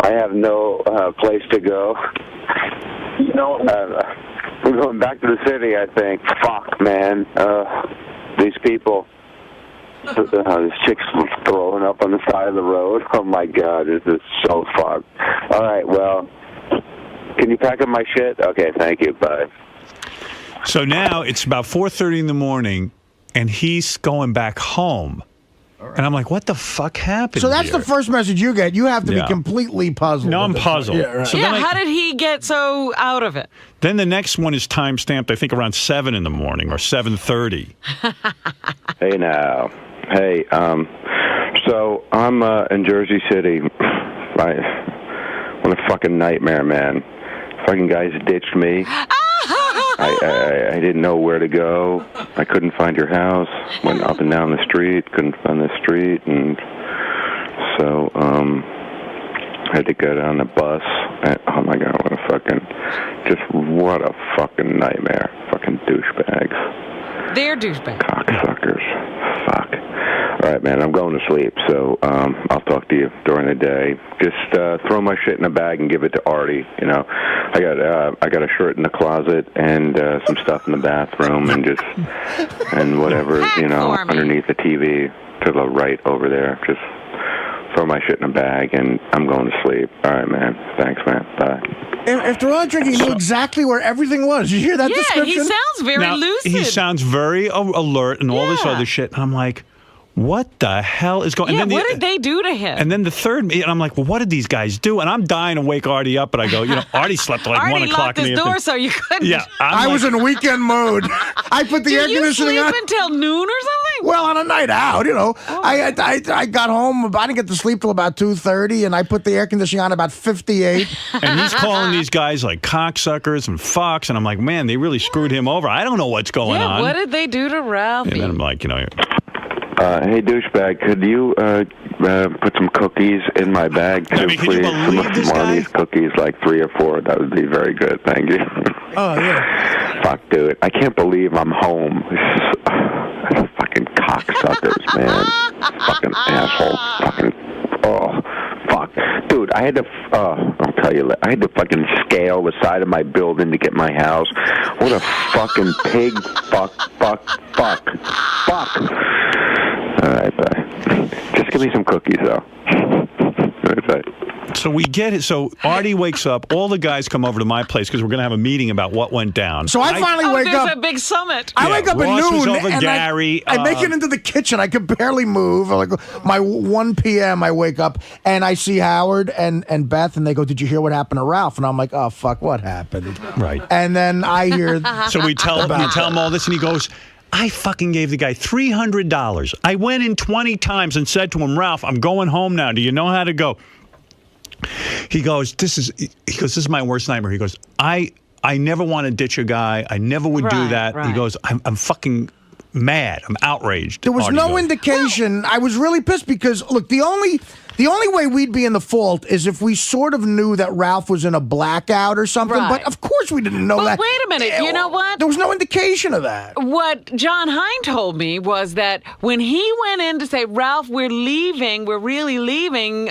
I have no place to go. We're going back to the city, I think. Fuck, man. These people. This chick's throwing up on the side of the road. Oh, my God, this is so fucked. All right, well, can you pack up my shit? Okay, thank you. Bye. So now it's about 4:30 in the morning, and he's going back home. And I'm like, what the fuck happened So that's here? the first message you get. You have to be completely puzzled. No, I'm puzzled. Yeah, right. So Yeah, then how did he get so out of it? Then the next one is time-stamped, I think, around 7 in the morning or 7:30. Hey, now. Hey, so I'm in Jersey City. What a fucking nightmare, man. Fucking guys ditched me. I didn't know where to go. I couldn't find your house. Went up and down the street. Couldn't find the street, and so I had to get on the bus. And, oh my God, what a fucking nightmare. Fucking douchebags. They're douchebags. Cocksuckers. Fuck. All right, man, I'm going to sleep, so I'll talk to you during the day. Just throw my shit in a bag and give it to Artie. You know, I got a shirt in the closet and some stuff in the bathroom and whatever, you know, underneath the TV to the right over there. Just throw my shit in a bag, and I'm going to sleep. All right, man. Thanks, man. Bye. After all drinking, he knew exactly where everything was. Did you hear that description? Yeah, he sounds very lucid. He sounds very alert and all this other shit. And I'm like, what the hell is going on? Yeah, what did they do to him? And then the third, and I'm like, well, what did these guys do? And I'm dying to wake Artie up, but I go, you know, Artie slept till like 1 o'clock. Artie locked his door so you couldn't. Yeah, I was in weekend mode. I put the air conditioning on. Did you sleep until noon or something? Well, on a night out, you know. I got home. I didn't get to sleep till about 2:30, and I put the air conditioning on about 58. And he's calling these guys like cocksuckers and fucks, and I'm like, man, they really screwed him over. I don't know what's going on. What did they do to Ralphie? And then I'm like, you know. Hey, douchebag, could you put some cookies in my bag, too, please? Some of Marnie's cookies, like 3 or 4. That would be very good. Thank you. Oh, yeah. Fuck, dude. I can't believe I'm home. Fucking cocksuckers, man. Fucking asshole. Fucking, oh, fuck. Dude, I had to, I'll tell you, I had to fucking scale the side of my building to get my house. What a fucking pig. Fuck. All right, bye. Just give me some cookies, though. All right, bye. So we get it. So Artie wakes up. All the guys come over to my place because we're going to have a meeting about what went down. So I finally wake up. There's a big summit. I wake up at Ross noon. was over, and Gary. I make it into the kitchen. I could barely move. Like my 1 p.m. I wake up and I see Howard and Beth, and they go, "Did you hear what happened to Ralph?" And I'm like, "Oh fuck, what happened?" Right. And then I hear. So we tell him all this, and he goes, I fucking gave the guy $300. I went in 20 times and said to him, Ralph, I'm going home now. Do you know how to go? He goes, this is my worst nightmare. He goes, I never want to ditch a guy. I never would do that. Right. He goes, I'm fucking mad. I'm outraged. There was no indication. I was really pissed because, look, the only way we'd be in the fault is if we sort of knew that Ralph was in a blackout or something. Right. But of course we didn't know that. But wait a minute. You know what? There was no indication of that. What John Hine told me was that when he went in to say, Ralph, we're leaving, we're really leaving,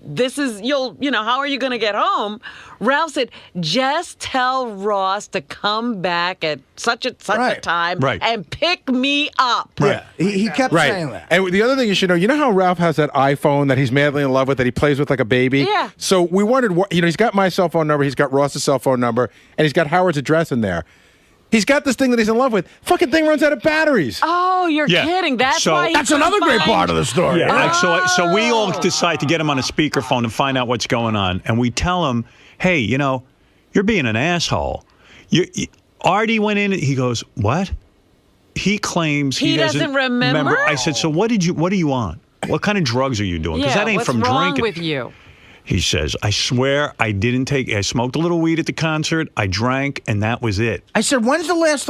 this is, how are you going to get home? Ralph said, just tell Ross to come back at such a time and pick me up. Right. Yeah, he kept saying that. And the other thing you should know, you know how Ralph has that iPhone that he's madly in love with that he plays with like a baby? Yeah. So we wondered, he's got my cell phone number, he's got Ross's cell phone number, and he's got Howard's address in there. He's got this thing that he's in love with. Fucking thing runs out of batteries. Oh, you're kidding. That's why that's another great part of the story. Yeah. So we all decide to get him on a speakerphone and find out what's going on. And we tell him, hey, you're being an asshole. Artie went in and he goes, what? He claims he doesn't remember. I said, so what are you on? What kind of drugs are you doing? Because that ain't from drinking. What's wrong with you? He says, I swear I smoked a little weed at the concert, I drank, and that was it. I said, what's the last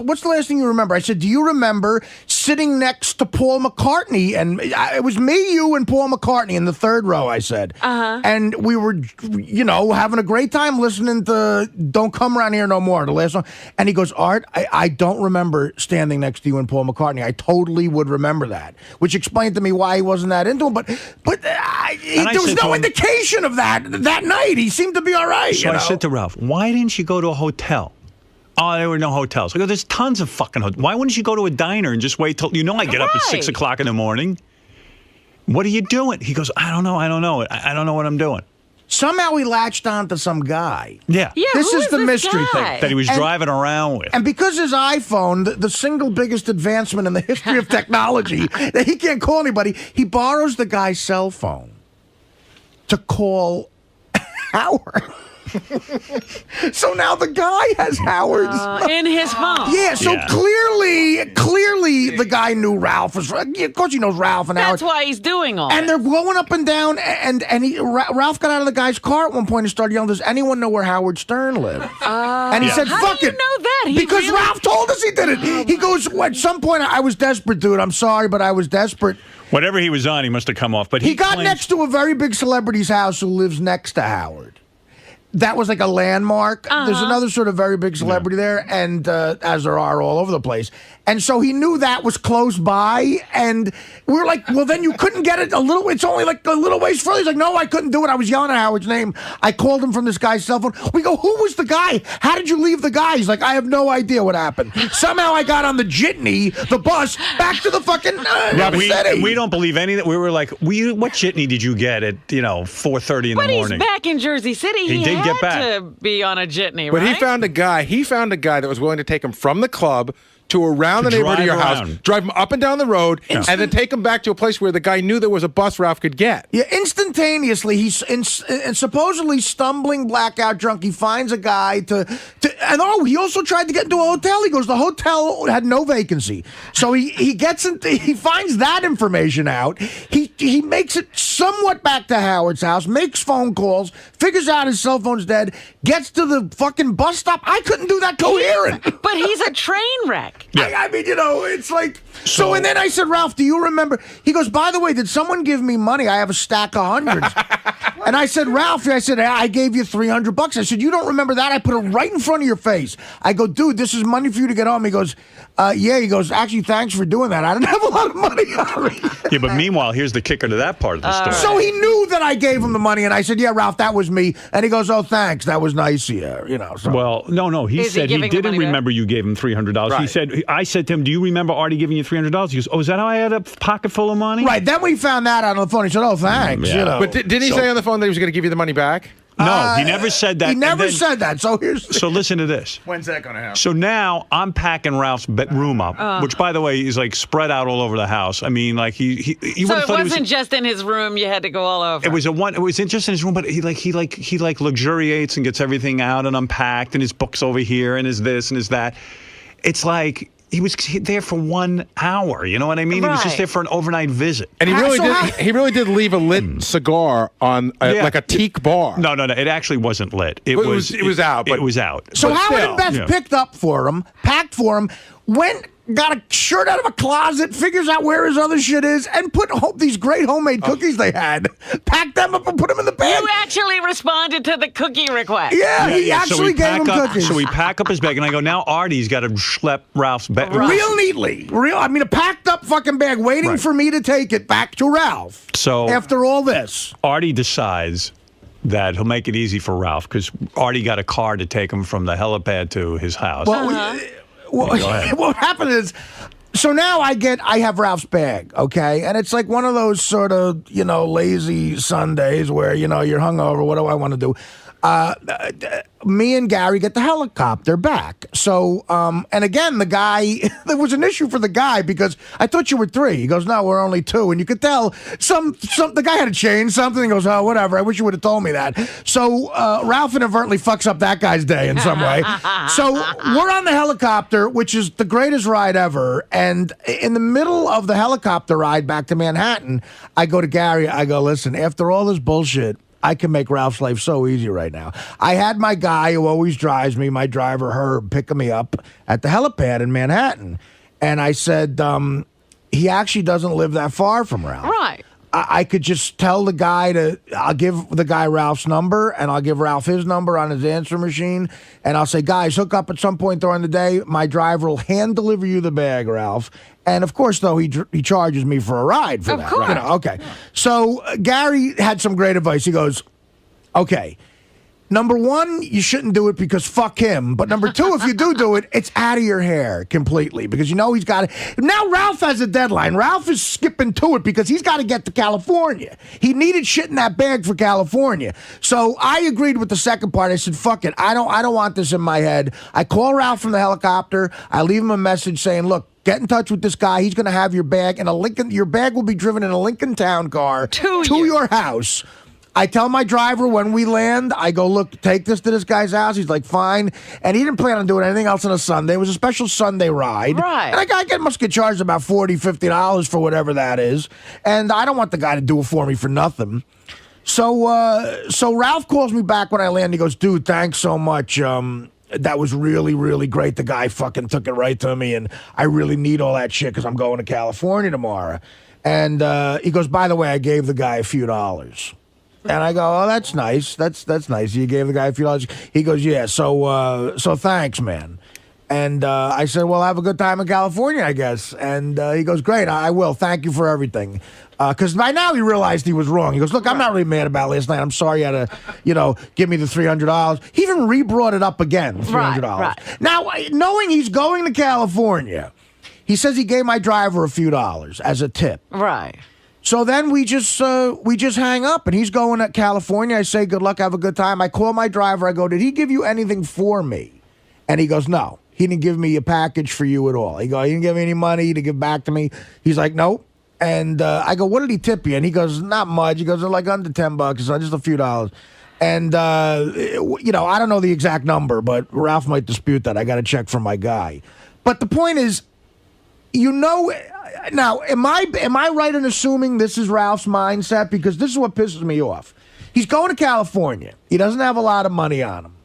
thing you remember? I said, do you remember sitting next to Paul McCartney, and it was me, you, and Paul McCartney in the third row, I said. And we were, having a great time listening to Don't Come Around Here No More, the last song. And he goes, Art, I don't remember standing next to you and Paul McCartney. I totally would remember that, which explained to me why he wasn't that into him. But there was no indication of that night. He seemed to be all right. So I said to Ralph, why didn't you go to a hotel? Oh, there were no hotels. I go, there's tons of fucking hotels. Why wouldn't you go to a diner and just wait till, I get up at 6 o'clock in the morning. What are you doing? He goes, I don't know. I don't know what I'm doing. Somehow he latched on to some guy. Yeah. This is the mystery thing. That he was driving around with. And because his iPhone, the single biggest advancement in the history of technology, that he can't call anybody, he borrows the guy's cell phone to call Howard. So now the guy has Howard's in his phone. Yeah, so clearly the guy knew Ralph was. Of course, he knows Ralph and Howard. That's why he's doing all. And they're going up and down. And Ralph got out of the guy's car at one point and started yelling, "Does anyone know where Howard Stern lived?" And he said, "Fuck it." Know that? Because Ralph told us he did it. He goes, at some point, I was desperate, dude. I'm sorry, but I was desperate. Whatever he was on, he must have come off. But he got next to a very big celebrity's house who lives next to Howard. That was like a landmark. There's another sort of very big celebrity there, and as there are all over the place. And so he knew that was close by, and we were like, well, then you couldn't get it it's only like a little ways further. He's like, no, I couldn't do it. I was yelling at Howard's name. I called him from this guy's cell phone. We go, who was the guy? How did you leave the guy? He's like, I have no idea what happened. Somehow I got on the jitney, the bus, back to the fucking city. We don't believe any that. We were like, what jitney did you get at 4:30 in the morning? But he's back in Jersey City. He did get back. To be on a jitney, but right? he found a guy that was willing to take him from the club to around the neighborhood of your house, drive him up and down the road, and then take him back to a place where the guy knew there was a bus Ralph could get. Yeah, instantaneously, he's supposedly stumbling blackout drunk. He finds a guy he also tried to get into a hotel. He goes, the hotel had no vacancy. So he finds that information out. He makes it somewhat back to Howard's house, makes phone calls, figures out his cell phone's dead, gets to the fucking bus stop. I couldn't do that coherent. But he's a train wreck. Yeah. I mean, it's like... So, and then I said, Ralph, do you remember... He goes, by the way, did someone give me money? I have a stack of hundreds. And I said, Ralph, I gave you $300. I said, you don't remember that? I put it right in front of your face. I go, dude, this is money for you to get home. He goes, yeah. He goes, actually, thanks for doing that. I didn't have a lot of money on me. Yeah, but meanwhile, here's the kicker to that part of the story. So he knew that I gave him the money, and I said, yeah, Ralph, that was me. And he goes, oh, thanks. That was nice of you. So. Well, no. He said he didn't remember you gave him $300. Right. He said, I said to him, do you remember Artie giving you $300? He goes, oh, is that how I had a pocket full of money? Right. Then we found that out on the phone. He said, oh, thanks. Yeah. But didn't he say on the phone that he was going to give you the money back? No, he never said that. He never said that. So listen to this. When's that going to happen? So now I'm packing Ralph's room up, which, by the way, is like spread out all over the house. I mean, like he so it wasn't just in his room. You had to go all over. It was just in his room, but he luxuriates and gets everything out and unpacked, and his books over here, and his this and his that. It's like. He was there for 1 hour. You know what I mean? Right. He was just there for an overnight visit. And he really did leave a lit cigar on like a teak bar. No. It actually wasn't lit. It was out. But it was out. So Howard and Beth picked up for him, packed for him, went, got a shirt out of a closet, figures out where his other shit is, and put these great homemade cookies they had, packed them up and put them in the bag. You actually responded to the cookie request. Yeah, he actually gave him cookies. So we pack up his bag, and I go, now Artie's got to schlep Ralph's bag. Right. Real neatly. A packed up fucking bag waiting for me to take it back to Ralph. So after all this, Artie decides that he'll make it easy for Ralph, because Artie got a car to take him from the helipad to his house. What happened is, so now I have Ralph's bag, okay? And it's like one of those sort of, lazy Sundays where, you're hungover. What do I want to do? Me and Gary get the helicopter back. So, and again, the guy, there was an issue for the guy because I thought you were 3. He goes, no, we're only 2. And you could tell the guy had to change something. He goes, oh, whatever. I wish you would have told me that. So, Ralph inadvertently fucks up that guy's day in some way. So we're on the helicopter, which is the greatest ride ever. And in the middle of the helicopter ride back to Manhattan, I go to Gary, I go, listen, after all this bullshit, I can make Ralph's life so easy right now. I had my guy who always drives me, my driver Herb, picking me up at the helipad in Manhattan. And I said, he actually doesn't live that far from Ralph. Right. I could just tell the guy I'll give the guy Ralph's number, and I'll give Ralph his number on his answer machine, and I'll say, guys, hook up at some point during the day. My driver will hand deliver you the bag, Ralph. And of course, though, he charges me for a ride for that. Of course. You know, okay. So Gary had some great advice. He goes, okay, number one, you shouldn't do it because fuck him. But number two, if you do it, it's out of your hair completely because you know he's got it. Now Ralph has a deadline. Ralph is skipping to it because he's got to get to California. He needed shit in that bag for California. So I agreed with the second part. I said, fuck it. I don't want this in my head. I call Ralph from the helicopter. I leave him a message saying, look, get in touch with this guy. He's going to have your bag in a Lincoln. Your bag will be driven in a Lincoln Town car to your house. I tell my driver when we land, I go, look, take this to this guy's house. He's like, fine. And he didn't plan on doing anything else on a Sunday. It was a special Sunday ride. Right. And I must get charged about $40, $50 for whatever that is. And I don't want the guy to do it for me for nothing. So Ralph calls me back when I land. He goes, dude, thanks so much. That was really, really great. The guy fucking took it right to me. And I really need all that shit because I'm going to California tomorrow. And he goes, by the way, I gave the guy a few dollars. And I go, oh, that's nice. That's nice. You gave the guy a few dollars. He goes, yeah. So thanks, man. And I said, well, have a good time in California, I guess. And he goes, great. I will. Thank you for everything. Because by now he realized he was wrong. He goes, look, I'm not really mad about last night. I'm sorry you had to, give me the $300. He even re-brought it up again, $300. Right. Now, knowing he's going to California, he says he gave my driver a few dollars as a tip. Right. So then we just hang up, and he's going to California. I say, good luck, have a good time. I call my driver. I go, did he give you anything for me? And he goes, no. He didn't give me a package for you at all. He didn't give me any money to give back to me. He's like, nope. And I go, what did he tip you? And he goes, not much. He goes, like under $10, so just a few dollars. And, I don't know the exact number, but Ralph might dispute that. I got to check from my guy. But the point is, now, am I right in assuming this is Ralph's mindset? Because this is what pisses me off. He's going to California. He doesn't have a lot of money on him.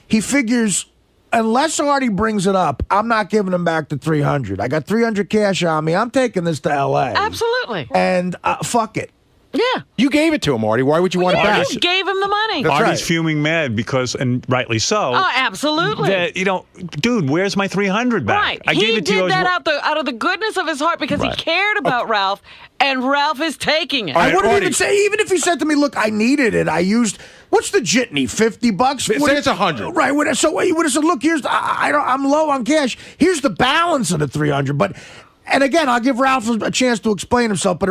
He figures, unless Artie brings it up, I'm not giving him back the $300. I got $300 cash on me. I'm taking this to L.A. Absolutely. And fuck it. Yeah. You gave it to him, Artie. Why would you want it back? You gave him the money. Artie's fuming mad because, and rightly so. Oh, absolutely. That, dude, where's my $300 back? Right. I gave it to you. He did that out of the goodness of his heart because he cared about Ralph, and Ralph is taking it. I wouldn't even say, even if he said to me, look, I needed it. I used, what's the jitney, $50? Say it's $100. Right. So he would have said, look, I'm low on cash. Here's the balance of the $300. But... And again, I'll give Ralph a chance to explain himself, but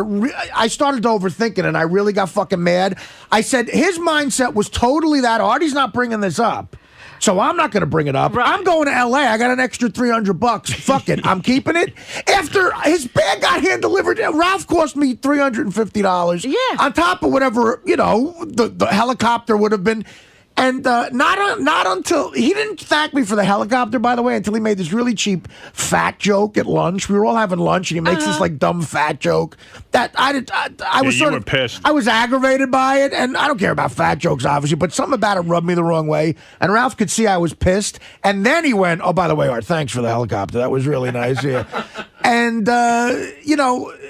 I started to overthink it, and I really got fucking mad. I said his mindset was totally that Artie's not bringing this up, so I'm not going to bring it up. Right. I'm going to L.A. I got an extra $300. Fuck it. I'm keeping it. After his bag got hand-delivered, Ralph cost me $350. Yeah. On top of whatever, the helicopter would have been. And not until he didn't thank me for the helicopter, by the way, until he made this really cheap fat joke at lunch. We were all having lunch, and he makes this like dumb fat joke that I was sort of pissed. I was aggravated by it, and I don't care about fat jokes, obviously, but something about it rubbed me the wrong way. And Ralph could see I was pissed, and then he went, "Oh, by the way, Art, thanks for the helicopter. That was really nice." Yeah. And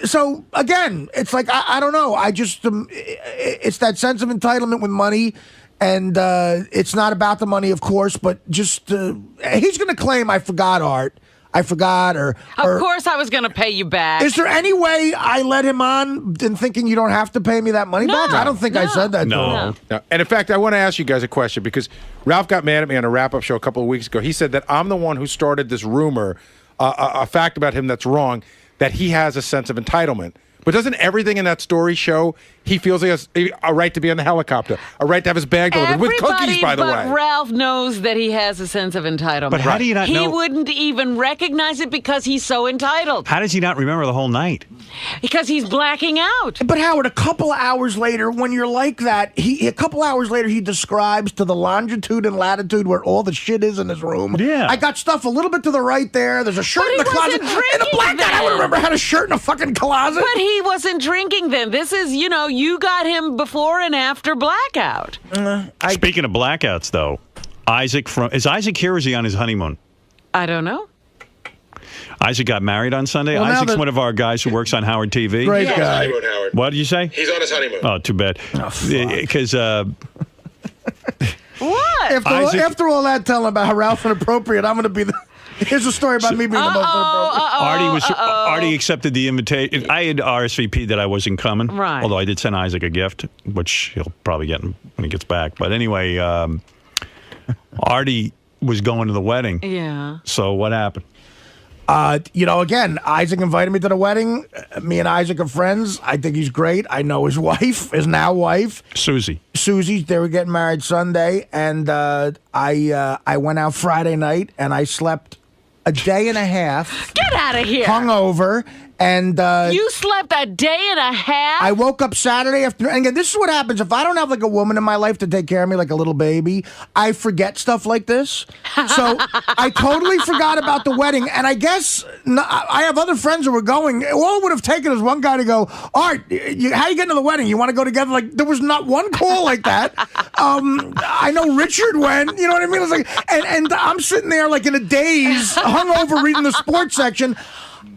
so again, it's like I don't know. I just it's that sense of entitlement with money. And it's not about the money, of course, but just he's going to claim I forgot, Art. I forgot, or of course I was going to pay you back. Is there any way I let him on in thinking you don't have to pay me that money back? I don't think I said that. No. And in fact, I want to ask you guys a question because Ralph got mad at me on a wrap-up show a couple of weeks ago. He said that I'm the one who started this rumor, a fact about him that's wrong, that he has a sense of entitlement. But doesn't everything in that story show he feels he has a right to be on the helicopter, a right to have his bag delivered with cookies, by the way? But Ralph knows that he has a sense of entitlement. But how do you not know? He wouldn't even recognize it because he's so entitled. How does he not remember the whole night? Because he's blacking out. But Howard, a couple of hours later, when you're like that, a couple hours later he describes to the longitude and latitude where all the shit is in his room. Yeah. I got stuff a little bit to the right there. There's a shirt in the closet. In a blackout, I would remember had a shirt in a fucking closet. But he wasn't drinking then. This is, you got him before and after blackout. Speaking of blackouts, though, is Isaac here or is he on his honeymoon? I don't know. Isaac got married on Sunday. Well, Isaac's one of our guys who works on Howard TV. Great guy. What did you say? He's on his honeymoon. Oh, too bad. Because what? After all that telling about how Ralph's inappropriate, I'm going to be the... Here's a story about me being the most inappropriate. Artie accepted the invitation. I had RSVP'd that I wasn't coming. Right. Although I did send Isaac a gift, which he'll probably get when he gets back. But anyway, Artie was going to the wedding. Yeah. So what happened? Again, Isaac invited me to the wedding. Me and Isaac are friends. I think he's great. I know his wife, his now wife. Susie. They were getting married Sunday, and I went out Friday night, and I slept a day and a half. Get out of here. Hungover. And you slept a day and a half? I woke up Saturday afternoon. And again, this is what happens. If I don't have like a woman in my life to take care of me like a little baby, I forget stuff like this. So I totally forgot about the wedding. And I guess I have other friends who were going. All it would have taken is one guy to go, Art, how you getting to the wedding? You want to go together? Like, there was not one call like that. I know Richard went. You know what I mean? It was like, and I'm sitting there like in a daze, hungover, reading the sports section.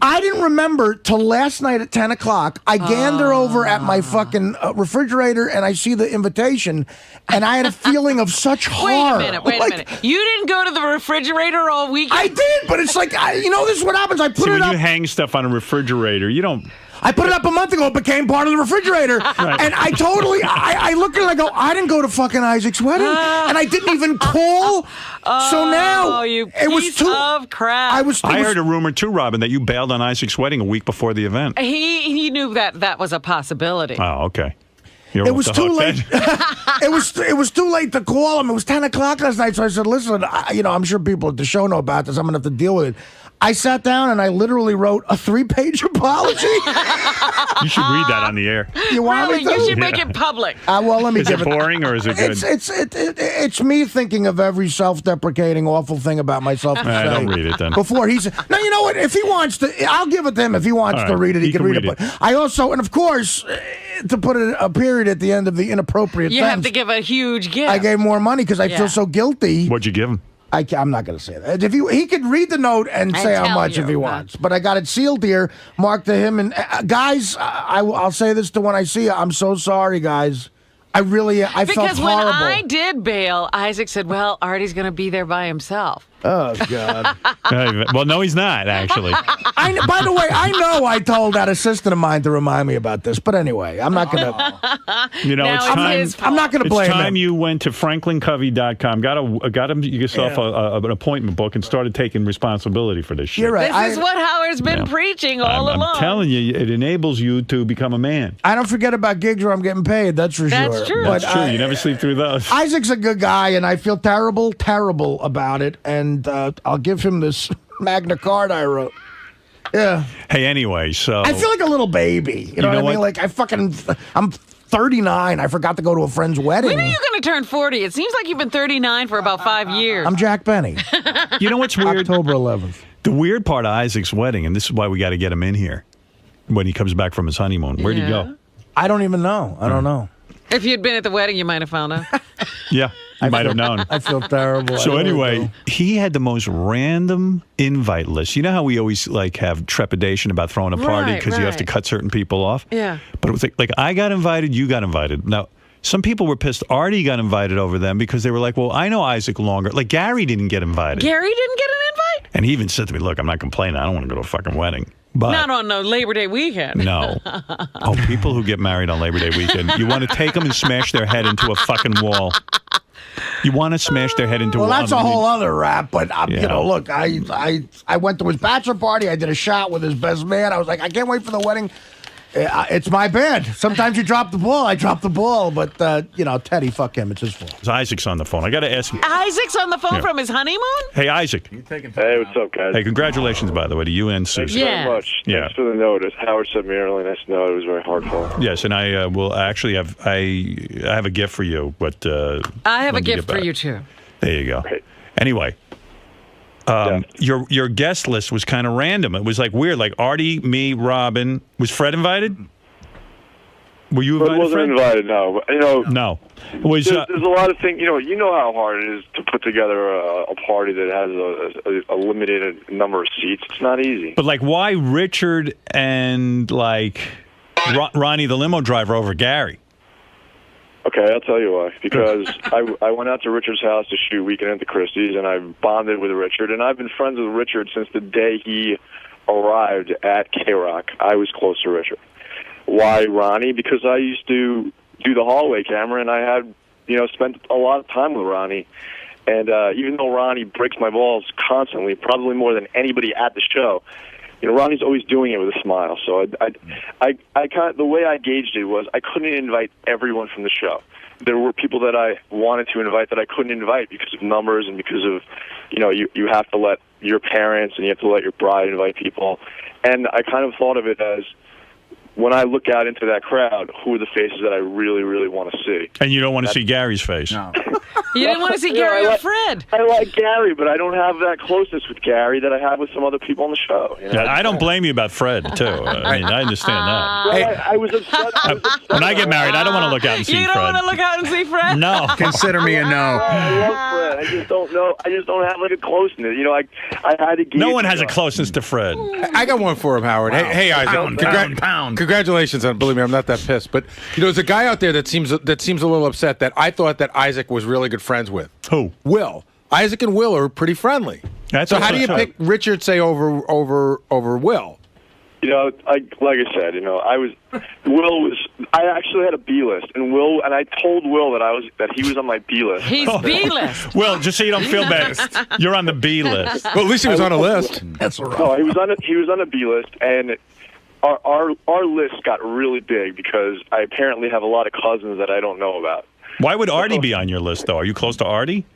I didn't remember till last night at 10 o'clock. I gander over at my fucking refrigerator and I see the invitation, and I had a feeling of such horror. Wait a minute. You didn't go to the refrigerator all weekend? I did, but it's like, this is what happens. I put it when up. You hang stuff on a refrigerator, you don't... I put it up a month ago. It became part of the refrigerator. Right. And I totally, I look at it and I go, I didn't go to fucking Isaac's wedding. And I didn't even call. So now, it was too of crap. I heard a rumor too, Robin, that you bailed on Isaac's wedding a week before the event. He knew that was a possibility. Oh, okay. You're it was too late. it was too late to call him. It was 10 o'clock last night. So I said, listen, I'm sure people at the show know about this. I'm going to have to deal with it. I sat down and I literally wrote a 3-page apology. You should read that on the air. You want me to? You should make it public. Well, let me is give it boring or is it good? It's me thinking of every self-deprecating, awful thing about myself to say. Don't read it then. Before he's no, you know what? If he wants to, I'll give it to him. If he wants to read it, he can read it. But I also, and of course, to put a period at the end of the inappropriate you sentence, have to give a huge gift. I gave more money because I feel so guilty. What'd you give him? I'm not going to say that. If he could read the note and say how much if he wants, but I got it sealed here, marked to him. And guys, I'll say this to when I see you. I'm so sorry, guys. I felt horrible. Because when I did bail, Isaac said, "Well, Artie's going to be there by himself." Oh God. Well, no, he's not actually. By the way, I know I told that assistant of mine to remind me about this, but anyway, I'm not going to. It's time. I'm not going to blame him. It's time you went to franklincovey.com, got yourself an appointment book, and started taking responsibility for this shit. You're right. This is what Howard's been preaching all along. I'm telling you, it enables you to become a man. I don't forget about gigs where I'm getting paid. That's for sure. That's true. That's true. You never sleep through those. Isaac's a good guy, and I feel terrible about it. And I'll give him this Magna Carta I wrote. Yeah. Hey, anyway, so I feel like a little baby. You know what I mean? Like I'm 39. I forgot to go to a friend's wedding. When are you going to turn 40? It seems like you've been 39 for about 5 years. I'm Jack Benny. You know what's weird? October 11th. The weird part of Isaac's wedding, and this is why we got to get him in here when he comes back from his honeymoon. Where'd he go? I don't even know. I don't know. If you'd been at the wedding, you might have found out. Yeah, I might have known. I feel terrible. So anyway, he had the most random invite list. You know how we always have trepidation about throwing a party because you have to cut certain people off? Yeah. But it was like I got invited, you got invited. Now, some people were pissed Artie got invited over them because they were like, well, I know Isaac longer. Like Gary didn't get invited. Gary didn't get an invite? And he even said to me, look, I'm not complaining. I don't want to go to a fucking wedding. But not on no Labor Day weekend. No. Oh, people who get married on Labor Day weekend, you want to take them and smash their head into a fucking wall. You want to smash their head into a wall. Well, that's a whole other rap, but, look, I went to his bachelor party. I did a shot with his best man. I was like, I can't wait for the wedding. It's my bad. Sometimes you drop the ball. I drop the ball, but Teddy, fuck him. It's his fault. So Isaac's on the phone. I got to ask you. Isaac's on the phone from his honeymoon? Hey, Isaac. Hey, what's up, guys? Hey, congratulations, by the way, to you and Susie. Thanks very much. Yeah. Thanks for the notice. Howard sent me a really nice note. It was very heartfelt. Yes, and I will actually have I have a gift for you, but I have a gift for you too. There you go. Great. Anyway. Your guest list was kind of random. It was weird. Like Artie, me, Robin. Was Fred invited? Were you But invited? wasn't Fred? invited. No, you know. No. Was there's a lot of things. You know how hard it is to put together a party that has a limited number of seats. It's not easy. but like, why Richard and like Ronnie the limo driver over Gary? Okay, I'll tell you why. Because I went out to Richard's house to shoot Weekend at the Christie's, and I bonded with Richard, and I've been friends with Richard since the day he arrived at K-Rock. I was close to Richard. Why Ronnie? Because I used to do the hallway camera, and I had, spent a lot of time with Ronnie. And even though Ronnie breaks my balls constantly, probably more than anybody at the show, Ronnie's always doing it with a smile. So the way I gauged it was I couldn't invite everyone from the show. There were people that I wanted to invite that I couldn't invite because of numbers and because of, you have to let your parents and you have to let your bride invite people. And I kind of thought of it as, when I look out into that crowd, who are the faces that I really, really want to see? And you don't want to see Gary's face. No. You didn't want to see Gary or Fred. I like Gary, but I don't have that closeness with Gary that I have with some other people on the show. Yeah, I don't blame you about Fred, too. I mean, I understand that. Well, I was upset. When I get married, I don't want to look out and see Fred. You don't want to look out and see Fred? No. Consider me a no. I love Fred. I just don't know. I just don't have like a closeness. I had to gauge. No one has a closeness to Fred. I got one for him, Howard. Wow. Hey, Isaac. Pound. Congratulations on. Believe me, I'm not that pissed. But there's a guy out there that seems a little upset that I thought that Isaac was really good friends with. Who? Will. Isaac and Will are pretty friendly. So how do you pick Richard, say, over Will? Like I said, I actually had a B list, and I told Will that he was on my B list. He's B list. Well, just so you don't feel bad, you're on the B list. Well, at least he was on a list. That's right. No, he was on a B list, and our list got really big because I apparently have a lot of cousins that I don't know about. Why would Artie be on your list, though? Are you close to Artie?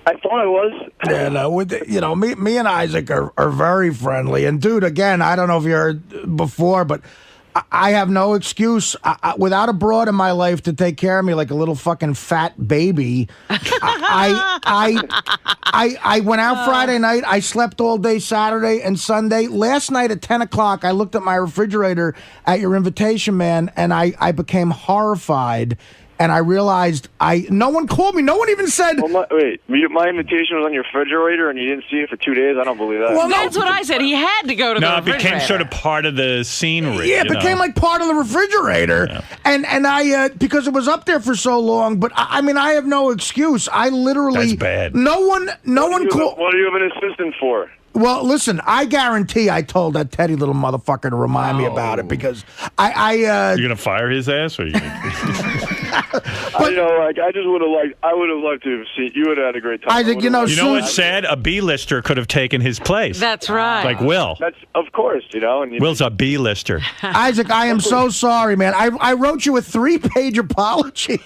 I thought I was. Yeah, no, me and Isaac are very friendly. And, dude, again, I don't know if you heard before, but I have no excuse. Without a broad in my life to take care of me like a little fucking fat baby, I went out Friday night. I slept all day Saturday and Sunday. Last night at 10 o'clock, I looked at my refrigerator at your invitation, man, and I became horrified. And I realized no one called me. No one even said. Well, my invitation was on your refrigerator, and you didn't see it for 2 days. I don't believe that. Well, that's what I said. He had to go to the refrigerator. No, it became sort of part of the scenery. Yeah, it became like part of the refrigerator, and I because it was up there for so long. But I mean, I have no excuse. I literally. That's bad. No one called. What do you have an assistant for? Well, listen, I guarantee I told that Teddy little motherfucker to remind me about it because You're gonna fire his ass, or you? I just would have liked to have seen. You would have had a great time. Isaac, you know what's sad? A B-lister could have taken his place. That's right. Like Will. That's of course, And Will's a B-lister. Isaac, I am so sorry, man. I wrote you a 3-page apology.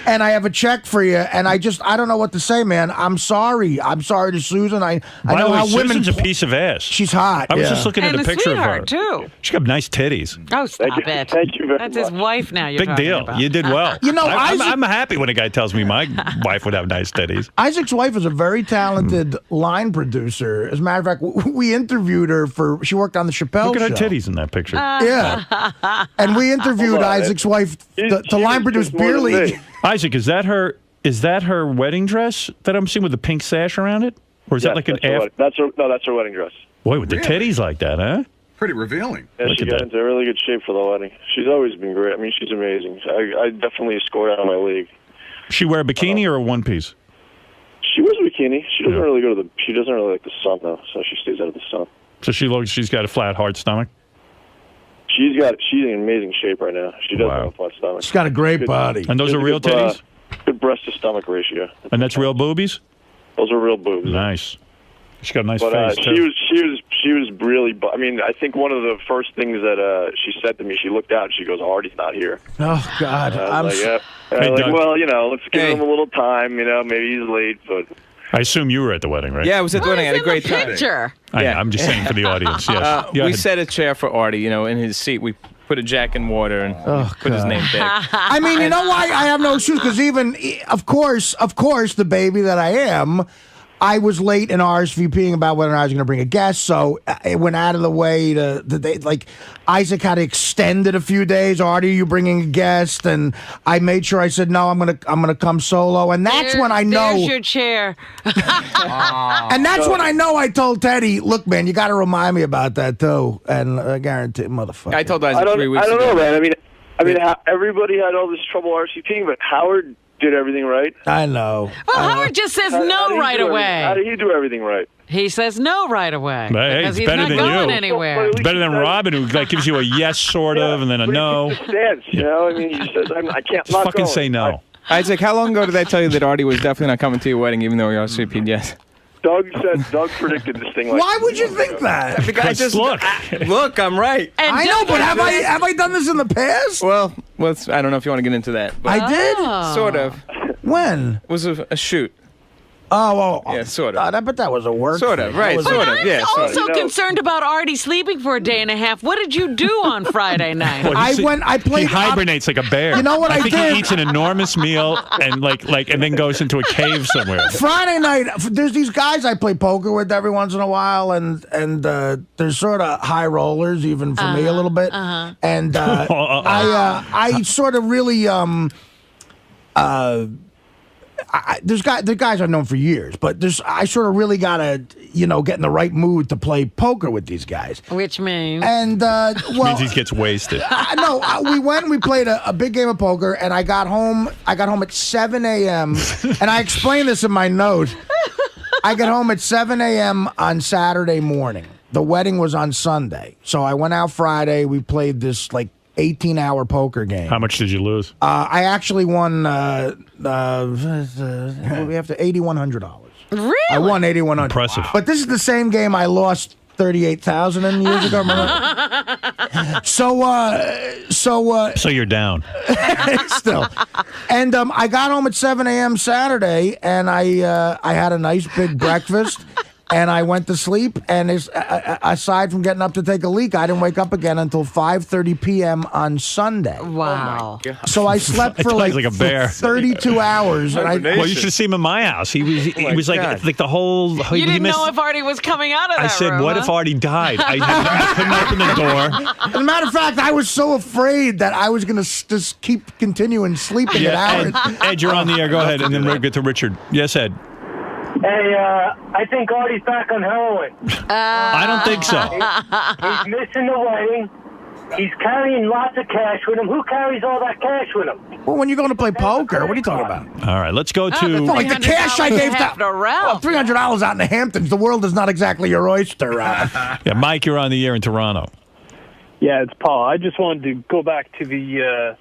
And I have a check for you, and I don't know what to say, man. I'm sorry. I'm sorry to Susan. I know how women. Susan's a piece of ass. She's hot. I was just looking at a picture of her. Too. She got nice titties. Oh, stop it. Thank you very That's much. his wife now. You're Big talking deal. about. You did well. Isaac, I'm happy when a guy tells me my wife would have nice titties. Isaac's wife is a very talented line producer. As a matter of fact, we interviewed her she worked on the Chappelle Look at her show. titties in that picture. Yeah. And we interviewed Isaac's wife to line produce Beer League. Isaac, is that her wedding dress that I'm seeing with the pink sash around it? Or is that like an that's her wedding dress. Boy, with the titties like that, huh? Pretty revealing. Yeah, she got into really good shape for the wedding. She's always been great. I mean, she's amazing. I definitely scored out of my league. She wear a bikini or a one piece? She wears a bikini. She doesn't really She doesn't really like the sun though, so she stays out of the sun. So she's got a flat, hard stomach. She's in amazing shape right now. She does have a flat stomach. She's got a great body. And those are real titties? Good breast to stomach ratio. And that's real boobies? Those are real boobs. Nice. She got a nice but, face too. She was really. I mean, I think one of the first things that she said to me, she looked out and she goes, "Artie's not here." Oh God, I'm like, yeah. Hey, like, well, let's give him a little time. Maybe he's late, but. I assume you were at the wedding, right? Yeah, I was at the wedding. I had a great time. Picture. I'm just saying for the audience. Yes. We set a chair for Artie. In his seat, we put a Jack in water and put his name there. I mean, you know why I have no shoes? Because even, of course, the baby that I am, I was late in RSVPing about whether or not I was going to bring a guest, so it went out of the way like Isaac had to extend it a few days. Artie, are you bringing a guest? And I made sure I said no. I'm gonna come solo, and that's when I know. There's your chair. And that's when I know. I told Teddy, look, man, you got to remind me about that too. And I guarantee, motherfucker. I told Isaac 3 weeks ago. I don't know, man. I mean, everybody had all this trouble RSVPing, but Howard did everything right. I know. Well, Howard just says no right away. How did he do everything right? He says no right away. Hey, because it's he's better not than going you. anywhere. It's better than Robin, who gives you a yes, sort of, and then a no. Stance, you know? I mean, he says, I can't. Just fucking say no. Isaac, how long ago did I tell you that Artie was definitely not coming to your wedding, even though we RSVP'd yes? Doug predicted this thing. Why would you think that? Because look, I'm right. And I know, but have I done this in the past? Well, I don't know if you want to get into that. But I did? Sort of. When? It was a shoot. Oh, yeah, sort of. But that was a work. Sort of, right? Sort of, yeah. I'm also concerned about Artie sleeping for a day and a half. What did you do on Friday night? Well, I played. He hibernates like a bear. You know what I think did? He eats an enormous meal and and then goes into a cave somewhere. Friday night, there's these guys I play poker with every once in a while, and they're sort of high rollers, even for me a little bit. And I sort of really the guys I've known for years, but I sort of really gotta get in the right mood to play poker with these guys. Which means means he gets wasted. We played a big game of poker, and I got home at 7 a.m. and I explained this in my note. I got home at 7 a.m. on Saturday morning. The wedding was on Sunday, so I went out Friday. We played this 18-hour poker game. How much did you lose? I actually won. We have to $8,100. Really? I won $8,100. Impressive. But this is the same game I lost 38,000 years ago. Remember? So you're down. Still. And I got home at 7 a.m. Saturday, and I had a nice big breakfast. And I went to sleep, and aside from getting up to take a leak, I didn't wake up again until 5:30 p.m. on Sunday. Wow. So I slept for like a bear. 32 hours. And well, you should have seen him in my house. He was like the whole. You didn't know if Artie was coming out of that I said, room, what if Artie died? I couldn't open the door. As a matter of fact, I was so afraid that I was going to just keep continuing sleeping at hours. Ed, you're on the air. Go ahead, and then we'll get to Richard. Yes, Ed. Hey, I think Artie's back on heroin. I don't think so. He's missing the wedding. He's carrying lots of cash with him. Who carries all that cash with him? Well, when you're going to play poker, what are you talking about? All right, let's go to... like the cash I gave to Ralph. $300 out in the Hamptons. The world is not exactly your oyster, Ralph. Yeah, Mike, you're on the air in Toronto. Yeah, it's Paul. I just wanted to go back to the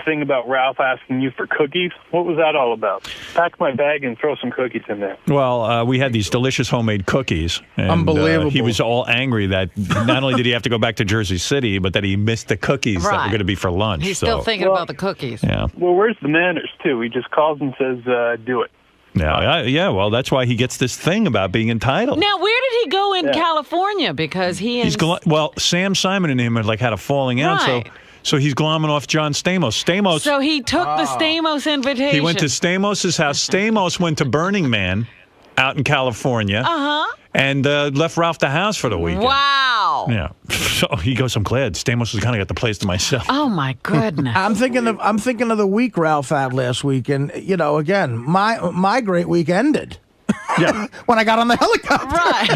thing about Ralph asking you for cookies. What was that all about? Pack my bag and throw some cookies in there. Well, we had these delicious homemade cookies. And, unbelievable. He was all angry that not only did he have to go back to Jersey City, but that he missed the cookies that were going to be for lunch. He's still thinking about the cookies. Yeah. Well, where's the manners, too? He just calls and says, do it. Yeah, well, that's why he gets this thing about being entitled. Now, where did he go in California? Because Sam Simon and him had a falling out, so he's glomming off John Stamos. So he took the Stamos invitation. He went to Stamos' house. Stamos went to Burning Man out in California. And left Ralph the house for the weekend. Wow. Yeah. So he goes, I'm glad Stamos has kind of got the place to myself. Oh my goodness. I'm thinking of the week Ralph had last week, and again, my great week ended. Yeah. When I got on the helicopter. Right.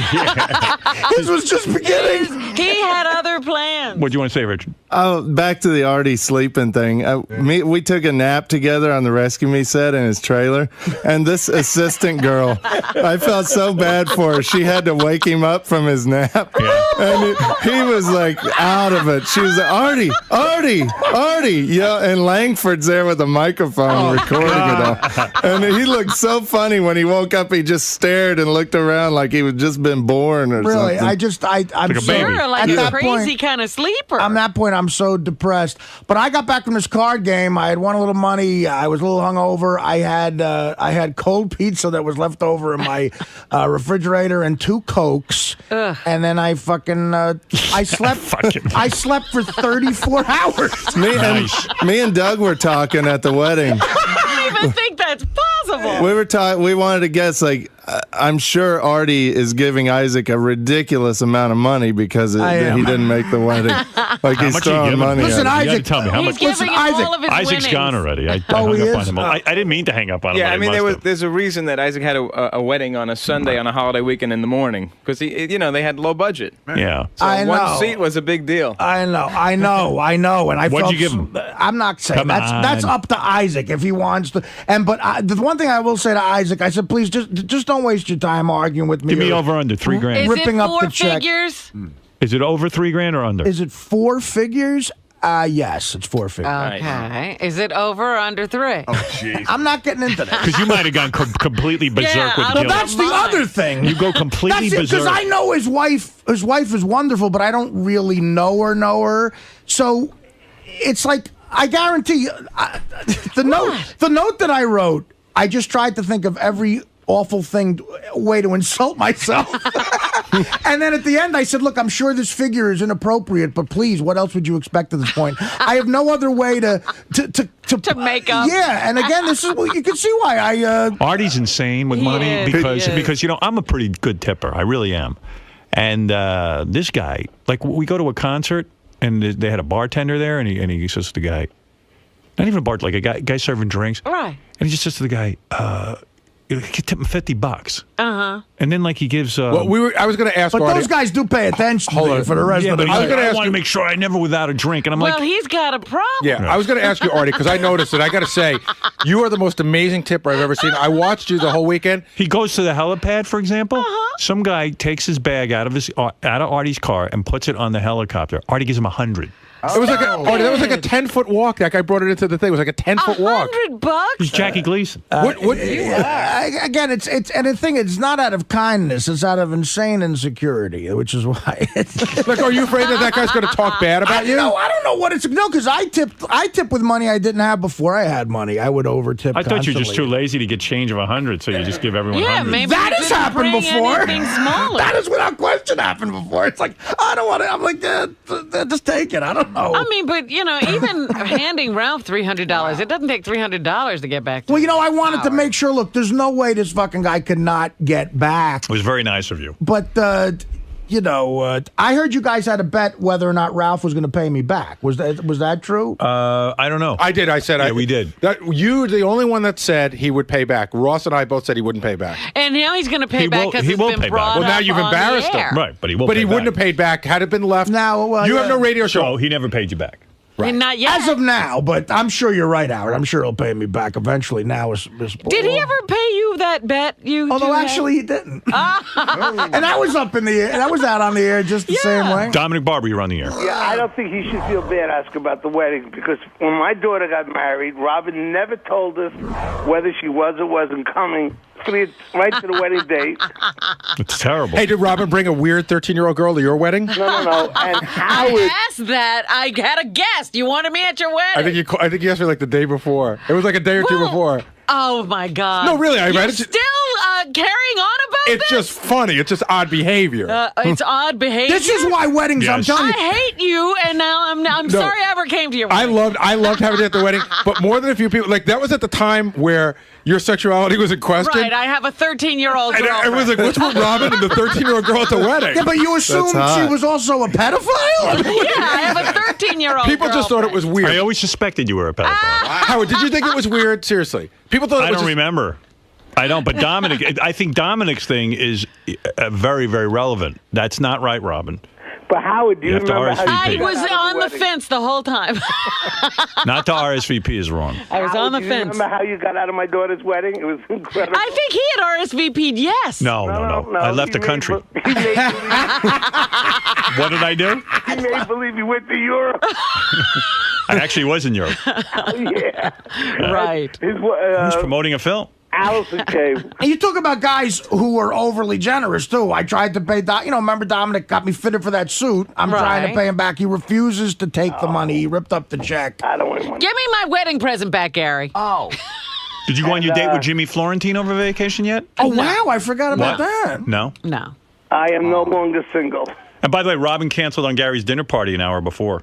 His was just beginning. He had other plans. What do you want to say, Richard? Oh, back to the Artie sleeping thing. We took a nap together on the Rescue Me set in his trailer, and this assistant girl, I felt so bad for her. She had to wake him up from his nap, and he was out of it. She was like, Artie, yeah, and Langford's there with a microphone recording it all. And he looked so funny when he woke up. He just stared and looked around like he had just been born or something. I'm like a baby. Like a crazy kind of sleeper. On that point, I'm so depressed. But I got back from this card game. I had won a little money. I was a little hungover. I had cold pizza that was left over in my refrigerator and 2 Cokes. Ugh. And then I slept. I slept for 34 hours. Me and Doug were talking at the wedding. I don't even think that's possible. possible? We wanted to guess, like, I'm sure Artie is giving Isaac a ridiculous amount of money because he didn't make the wedding. Like, he's throwing money Listen, at him. Isaac, tell me how much. Giving him all of his Isaac's winnings. gone already. I hung up on him. I didn't mean to hang up on him. Yeah, I mean, must have. there's a reason that Isaac had a wedding on a Sunday on a holiday weekend in the morning because they had low budget. Yeah. So I know. one seat was a big deal. I know. And I What'd felt, you give him? I'm not saying Come that's on. up to Isaac if he wants to. But the one thing I will say to Isaac, I said, please just don't waste your time arguing with me. Give me over under $3,000. Is ripping it up 4 the check. figures? Is it over $3,000 or under? Is it 4 figures? Yes, it's 4 figures. Okay. Is it over or under 3? Oh, jeez. I'm not getting into that. Because you might have gone completely berserk with Well, guilt. that's the other thing. You go completely That's berserk. because I know his wife. His wife is wonderful, but I don't really know her. So it's like I guarantee you, the note that I wrote. I just tried to think of every awful way to insult myself. And then at the end, I said, look, I'm sure this figure is inappropriate, but please, what else would you expect at this point? I have no other way to make up. Yeah, and again, this is you can see why I. Artie's insane with money because I'm a pretty good tipper. I really am. And this guy, like, we go to a concert and they had a bartender there, and he says to the guy, not even a bartender, like a guy serving drinks, right? And he just says to the guy, you could tip him $50. And then, like, he gives. I was going to ask, but Artie, those guys do pay attention to you for the rest of the night. I want to make sure I never without a drink, and I'm Well, like, he's got a problem. Yeah, I was going to ask you, Artie, because I noticed it. I got to say, you are the most amazing tipper I've ever seen. I watched you the whole weekend. He goes to the helipad, for example. Some guy takes his bag out of Artie's car and puts it on the helicopter. Artie gives him $100. It was like Artie, that was like a 10-foot walk. That guy brought it into the thing. It was like a 10-foot walk. $100? He's Jackie Gleason. Again, it's and the thing, it's not out of kindness. It's out of insane insecurity, which is why. Like, are you afraid that guy's going to talk bad about you? No, I don't know what it's. No, because I tip with money I didn't have before I had money. I would over-tip. I thought you were just constantly. too lazy to get change of $100, so you just give everyone $100. Maybe that has happened before. Smaller. That has without question happened before. It's like, I don't want to. I'm like, just take it. I don't know. I mean, but even handing Ralph $300, it doesn't take $300 to get back to Well, I wanted to make sure, look, there's no way this fucking guy could not get back. It was very nice of you. But, I heard you guys had a bet whether or not Ralph was going to pay me back. Was that true? I don't know. I did. I said, we did. You were the only one that said he would pay back. Ross and I both said he wouldn't pay back. And now he's going to pay back because he it's will been pay brought back. Well, now up you've on embarrassed the air. him. Right, but he will But pay he wouldn't have paid back had it been left. Now, you have no radio show. So he never paid you back. Right. Not yet. As of now, but I'm sure you're right, Howard. I'm sure he'll pay me back eventually. Now, Did he ever pay you that bet? Although actually he didn't. And I was up in the air. And I was out on the air just the same way. Dominic Barber, you're on the air. Yeah, I don't think he should feel bad asking about the wedding because when my daughter got married, Robin never told us whether she was or wasn't coming. Right to the wedding date. It's terrible. Hey, did Robin bring a weird 13-year-old girl to your wedding? No. And Howard. I asked that. I had a guest. You wanted me at your wedding. I think you asked me like the day before. It was like a day or two before. Oh, my God. No, really. I read it. Still carrying on about It's just funny. It's just odd behavior. It's odd behavior. This is why weddings, I'm telling you. I hate you, and now I'm sorry I ever came to your wedding. I loved having it at the wedding, but more than a few people. Like, that was at the time where your sexuality was in question. Right, I have a 13-year-old girl. And it was like, what's with Robin and the 13-year-old girl at the wedding? Yeah, but you assumed she was also a pedophile? I have a 13-year-old People just thought it was weird. I always suspected you were a pedophile. Howard, did you think it was weird? Seriously. People thought it was I don't just... remember. I don't, but Dominic, I think Dominic's thing is very, very relevant. That's not right, Robin. But Howard, do you remember how I was on the fence the whole time. Not the RSVP is wrong. I was on the do you fence. remember how you got out of my daughter's wedding? It was incredible. I think he had RSVP'd, yes. No. I left the country. What did I do? He made believe you went to Europe. I actually was in Europe. Yeah. Right. He was promoting a film. Allison came. And you talk about guys who were overly generous, too. I tried to pay, remember Dominic got me fitted for that suit. I'm trying to pay him back. He refuses to take the money. He ripped up the check. I don't want money. Give me my wedding present back, Gary. Oh. Did you go on your date with Jimmy Florentine over vacation yet? Oh, wow. I forgot about that. No? No. I am no longer single. And by the way, Robin canceled on Gary's dinner party an hour before.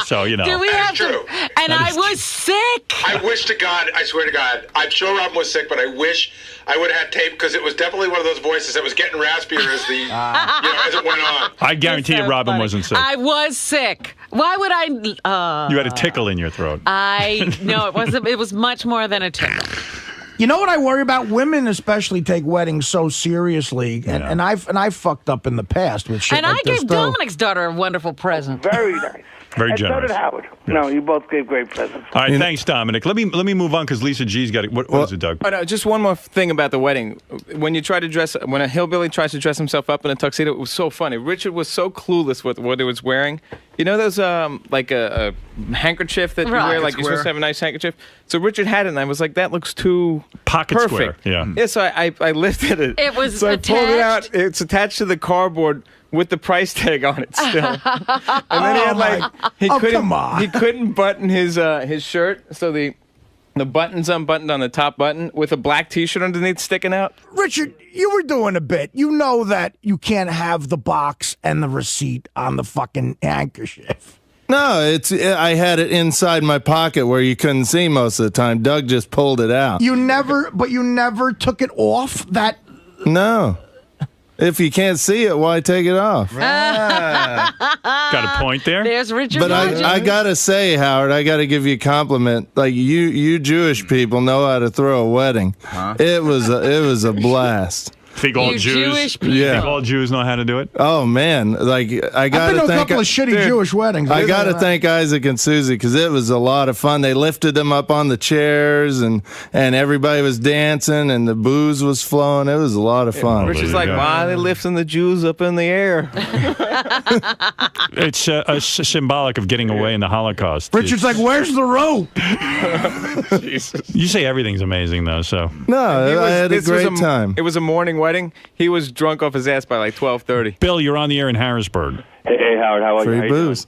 So, you know. Do we have true. And I was sick. I wish to God, I swear to God, I'm sure Robin was sick, but I wish I would have had tape because it was definitely one of those voices that was getting raspier as the as it went on. I guarantee you Robin funny. wasn't sick. I was sick. Why would I? You had a tickle in your throat. No, it wasn't. It was much more than a tickle. You know what I worry about? Women especially take weddings so seriously, and I've fucked up in the past with shit And like I this. gave Dominic's daughter a wonderful present. Very nice. Very and generous. so did Howard. No, you both gave great presents. All right, thanks, Dominic. Let me move on because Lisa G's got it. What is it, Doug? Oh, no, just one more thing about the wedding. When a hillbilly tries to dress himself up in a tuxedo, it was so funny. Richard was so clueless with what he was wearing. You know those like a handkerchief that you wear, like you're supposed to have a nice handkerchief. So Richard had it, and I was like, that looks too pocket perfect. square. Yeah. Yeah. So I lifted it. It was so attached. I pulled it out. It's attached to the cardboard with the price tag on it still. And then he had he couldn't button his shirt, so the button's unbuttoned on the top button with a black T-shirt underneath sticking out. Richard, you were doing a bit. You know that you can't have the box and the receipt on the fucking handkerchief. No, I had it inside my pocket where you couldn't see most of the time. Doug just pulled it out. You never took it off? No. If you can't see it, why take it off? Got a point there. There's Richard. But I gotta say, Howard, I gotta give you a compliment. Like you Jewish people know how to throw a wedding. It was a blast. Think all Jews? Think all Jews know how to do it? Oh man, like I got to thank a couple of shitty Jewish weddings. I got to thank Isaac and Susie because it was a lot of fun. They lifted them up on the chairs and everybody was dancing and the booze was flowing. It was a lot of fun. Richard's like, why are they lifting the Jews up in the air? It's symbolic of getting away in the Holocaust. Richard's like, where's the rope? You say everything's amazing though, so no, I had a great time. It was a morning wedding. He was drunk off his ass by like 12:30. Bill, you're on the air in Harrisburg. Hey, Howard, how are you? Free booze.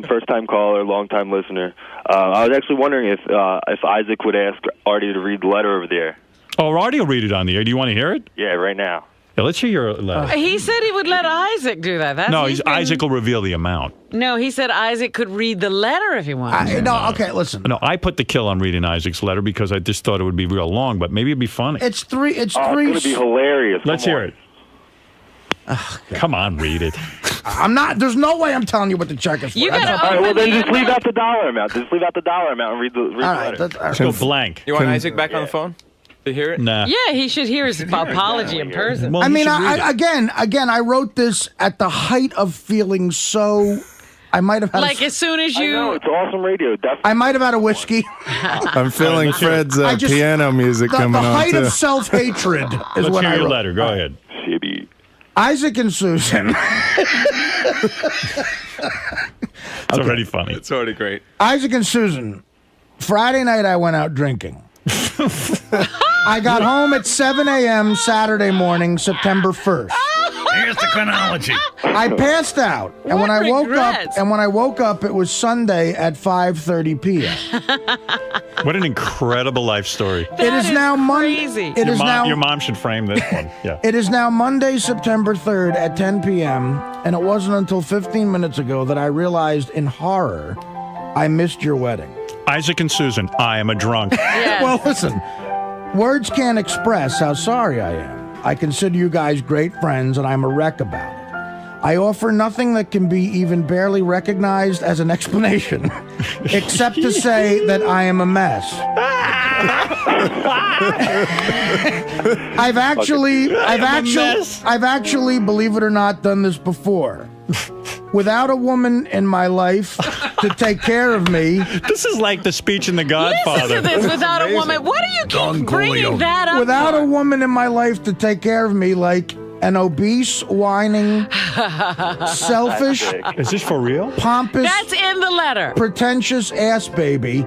First time caller, long time listener. I was actually wondering if Isaac would ask Artie to read the letter over the air. Oh, Artie will read it on the air. Do you want to hear it? Yeah, right now. Yeah, let's hear your letter. He said he would let Isaac do that. Isaac will reveal the amount. No, he said Isaac could read the letter if he wanted. Okay, listen. No, I put the kill on reading Isaac's letter because I just thought it would be real long, but maybe it'd be funny. It's three. It's going to be hilarious. Let's hear it. Come on, read it. I'm not. There's no way I'm telling you what the check is for. All right, well then just leave out the dollar amount. Just leave out the dollar amount and read the letter. Let's go blank. You want Isaac back on the phone to hear it? Nah. Yeah, he should hear his apology in person. Well, I mean, again, I wrote this at the height of feeling so. I might have had as soon as you. I know, it's awesome radio. Definitely. I might have had a whiskey. I'm feeling Fred's piano music coming on The height too. of self-hatred is what I wrote. Let's hear your letter. Go ahead. Isaac and Susan. It's already funny. It's already great. Isaac and Susan. Friday night I went out drinking. I got home at 7 a.m. Saturday morning, September 1st. Here's the chronology. I passed out, and when I woke up, it was Sunday at 5:30 p.m. What an incredible life story. It is now Monday. Your mom should frame this one. Yeah. It is now Monday, September 3rd at 10 p.m., and it wasn't until 15 minutes ago that I realized in horror I missed your wedding. Isaac and Susan, I am a drunk. Yes. Well, listen, words can't express how sorry I am. I consider you guys great friends, and I'm a wreck about it. I offer nothing that can be even barely recognized as an explanation, except to say that I am a mess. I've actually, believe it or not, done this before. Without a woman in my life to take care of me. This is like the speech in The Godfather. Listen to this, without a woman. What do you keep bringing that up Without for? a woman in my life to take care of me, like an obese, whining, selfish. Is this for real? Pompous. That's in the letter. Pretentious ass baby.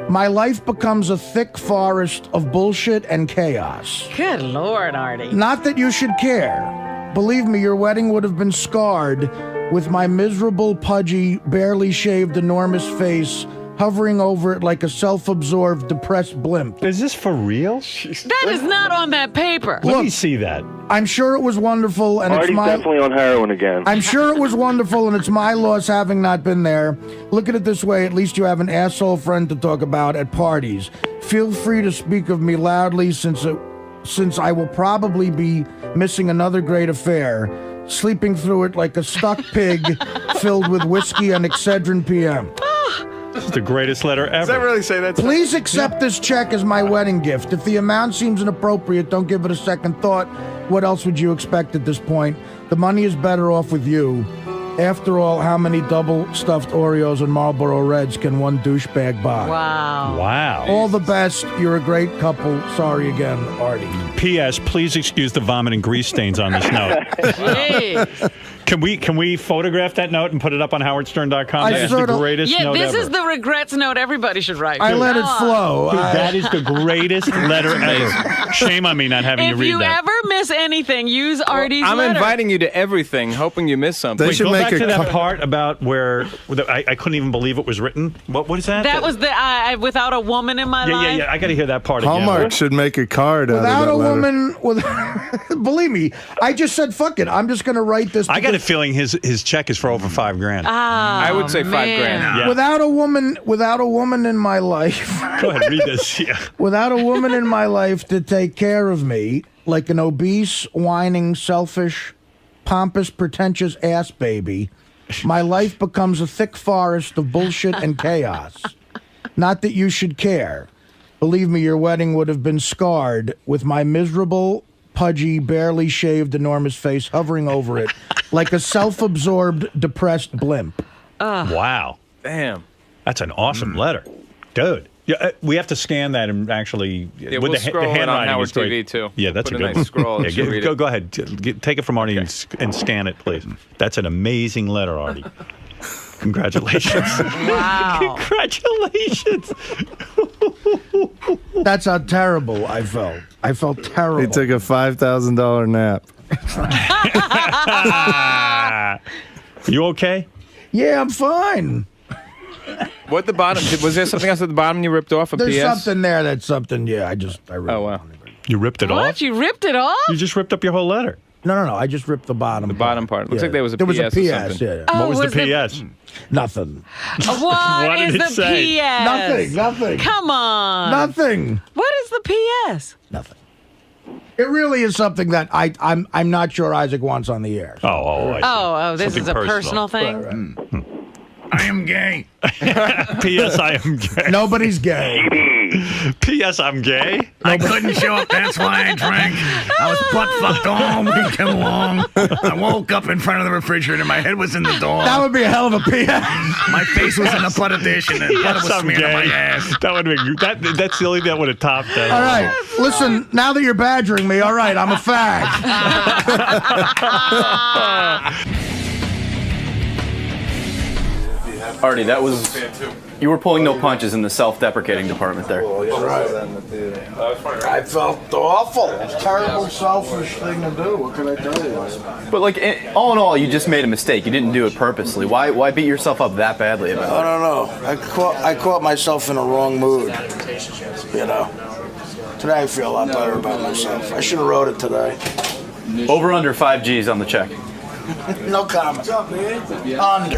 My life becomes a thick forest of bullshit and chaos. Good Lord, Artie. Not that you should care. Believe me, your wedding would have been scarred with my miserable, pudgy, barely shaved, enormous face hovering over it like a self-absorbed, depressed blimp. Is this for real? That is not on that paper. Let me see that. I'm sure it was wonderful, and Artie's it's my... definitely on heroin again. I'm sure it was wonderful, and it's my loss having not been there. Look at it this way, at least you have an asshole friend to talk about at parties. Feel free to speak of me loudly, since I will probably be missing another great affair, sleeping through it like a stuck pig filled with whiskey and Excedrin PM. This is the greatest letter ever. Does that really say that? Please accept this check as my wedding gift. If the amount seems inappropriate, don't give it a second thought. What else would you expect at this point? The money is better off with you. After all, how many double-stuffed Oreos and Marlboro Reds can one douchebag buy? Wow. Wow. All the best. You're a great couple. Sorry again, Artie. P.S. Please excuse the vomit and grease stains on this note. Can we photograph that note and put it up on howardstern.com? That is the greatest note ever. Yeah, this is the regrets note everybody should write. I let it flow. Dude, that is the greatest letter ever. Shame on me not having you read that. If you ever miss anything, use Artie's letter. I'm inviting you to everything, hoping you miss something. Wait, go back to that part about where I couldn't even believe it was written. What is that? That was the without a woman in my life. Yeah. I got to hear that part again. Hallmark should make a card without out of that a letter. woman. Believe me, I just said fuck it. I'm just going to write this. I got a feeling his check is for over $5,000. I would say $5,000. Yeah. Without a woman in my life. Go ahead, read this. Yeah. Without a woman in my life to take care of me, like an obese, whining, selfish, pompous, pretentious ass baby, my life becomes a thick forest of bullshit and chaos. Not that you should care. Believe me, your wedding would have been scarred with my miserable, pudgy, barely shaved, enormous face hovering over it like a self-absorbed, depressed blimp. Wow. Damn. That's an awesome letter. Dude. Yeah, we have to scan that and actually Yeah, with we'll scroll the it on handwriting Howard is great. TV too. Yeah, that's Put a a good nice scroll. Yeah, so read it. go ahead. Take it from Artie and scan it, please. That's an amazing letter, Artie. Congratulations. Wow. Congratulations. That's how terrible I felt. I felt terrible. He took a $5,000 nap. You okay? Yeah, I'm fine. What the bottom? Was there something else at the bottom you ripped off? There's PS? something there. That's something. Yeah, I really. Oh wow. You ripped it What? off? You ripped it off? You just ripped up your whole letter. No. I just ripped the bottom. The bottom part. Looks Yeah. like there was a There was a PS or PS. something. Yeah. Oh, What was the was PS? Nothing. What did is it the say? PS? Nothing. Come on. Nothing. What is the PS? Nothing. It really is something that I'm not sure Isaac wants on the air. This is a personal thing. Right. I am gay. P.S. I am gay. Nobody's gay. P.S. I'm gay. I couldn't show up. That's why I drank. I was butt fucked all weekend long. I woke up in front of the refrigerator. My head was in the door. That would be a hell of a P.S. My face was in a butter dish, and butter was I'm smeared on my gay. ass. That would be that's the only thing that would have topped that. All right. Listen, now that you're badgering me, all right, I'm a fag. Artie, that was... You were pulling no punches in the self-deprecating department there. I felt awful. It's a terrible, selfish thing to do. What can I tell you? But like, all in all, you just made a mistake. You didn't do it purposely. Why beat yourself up that badly about it? I don't know. I caught myself in a wrong mood. You know. Today I feel a lot better about myself. I should have wrote it today. Over under 5 G's on the check. No comment. Under.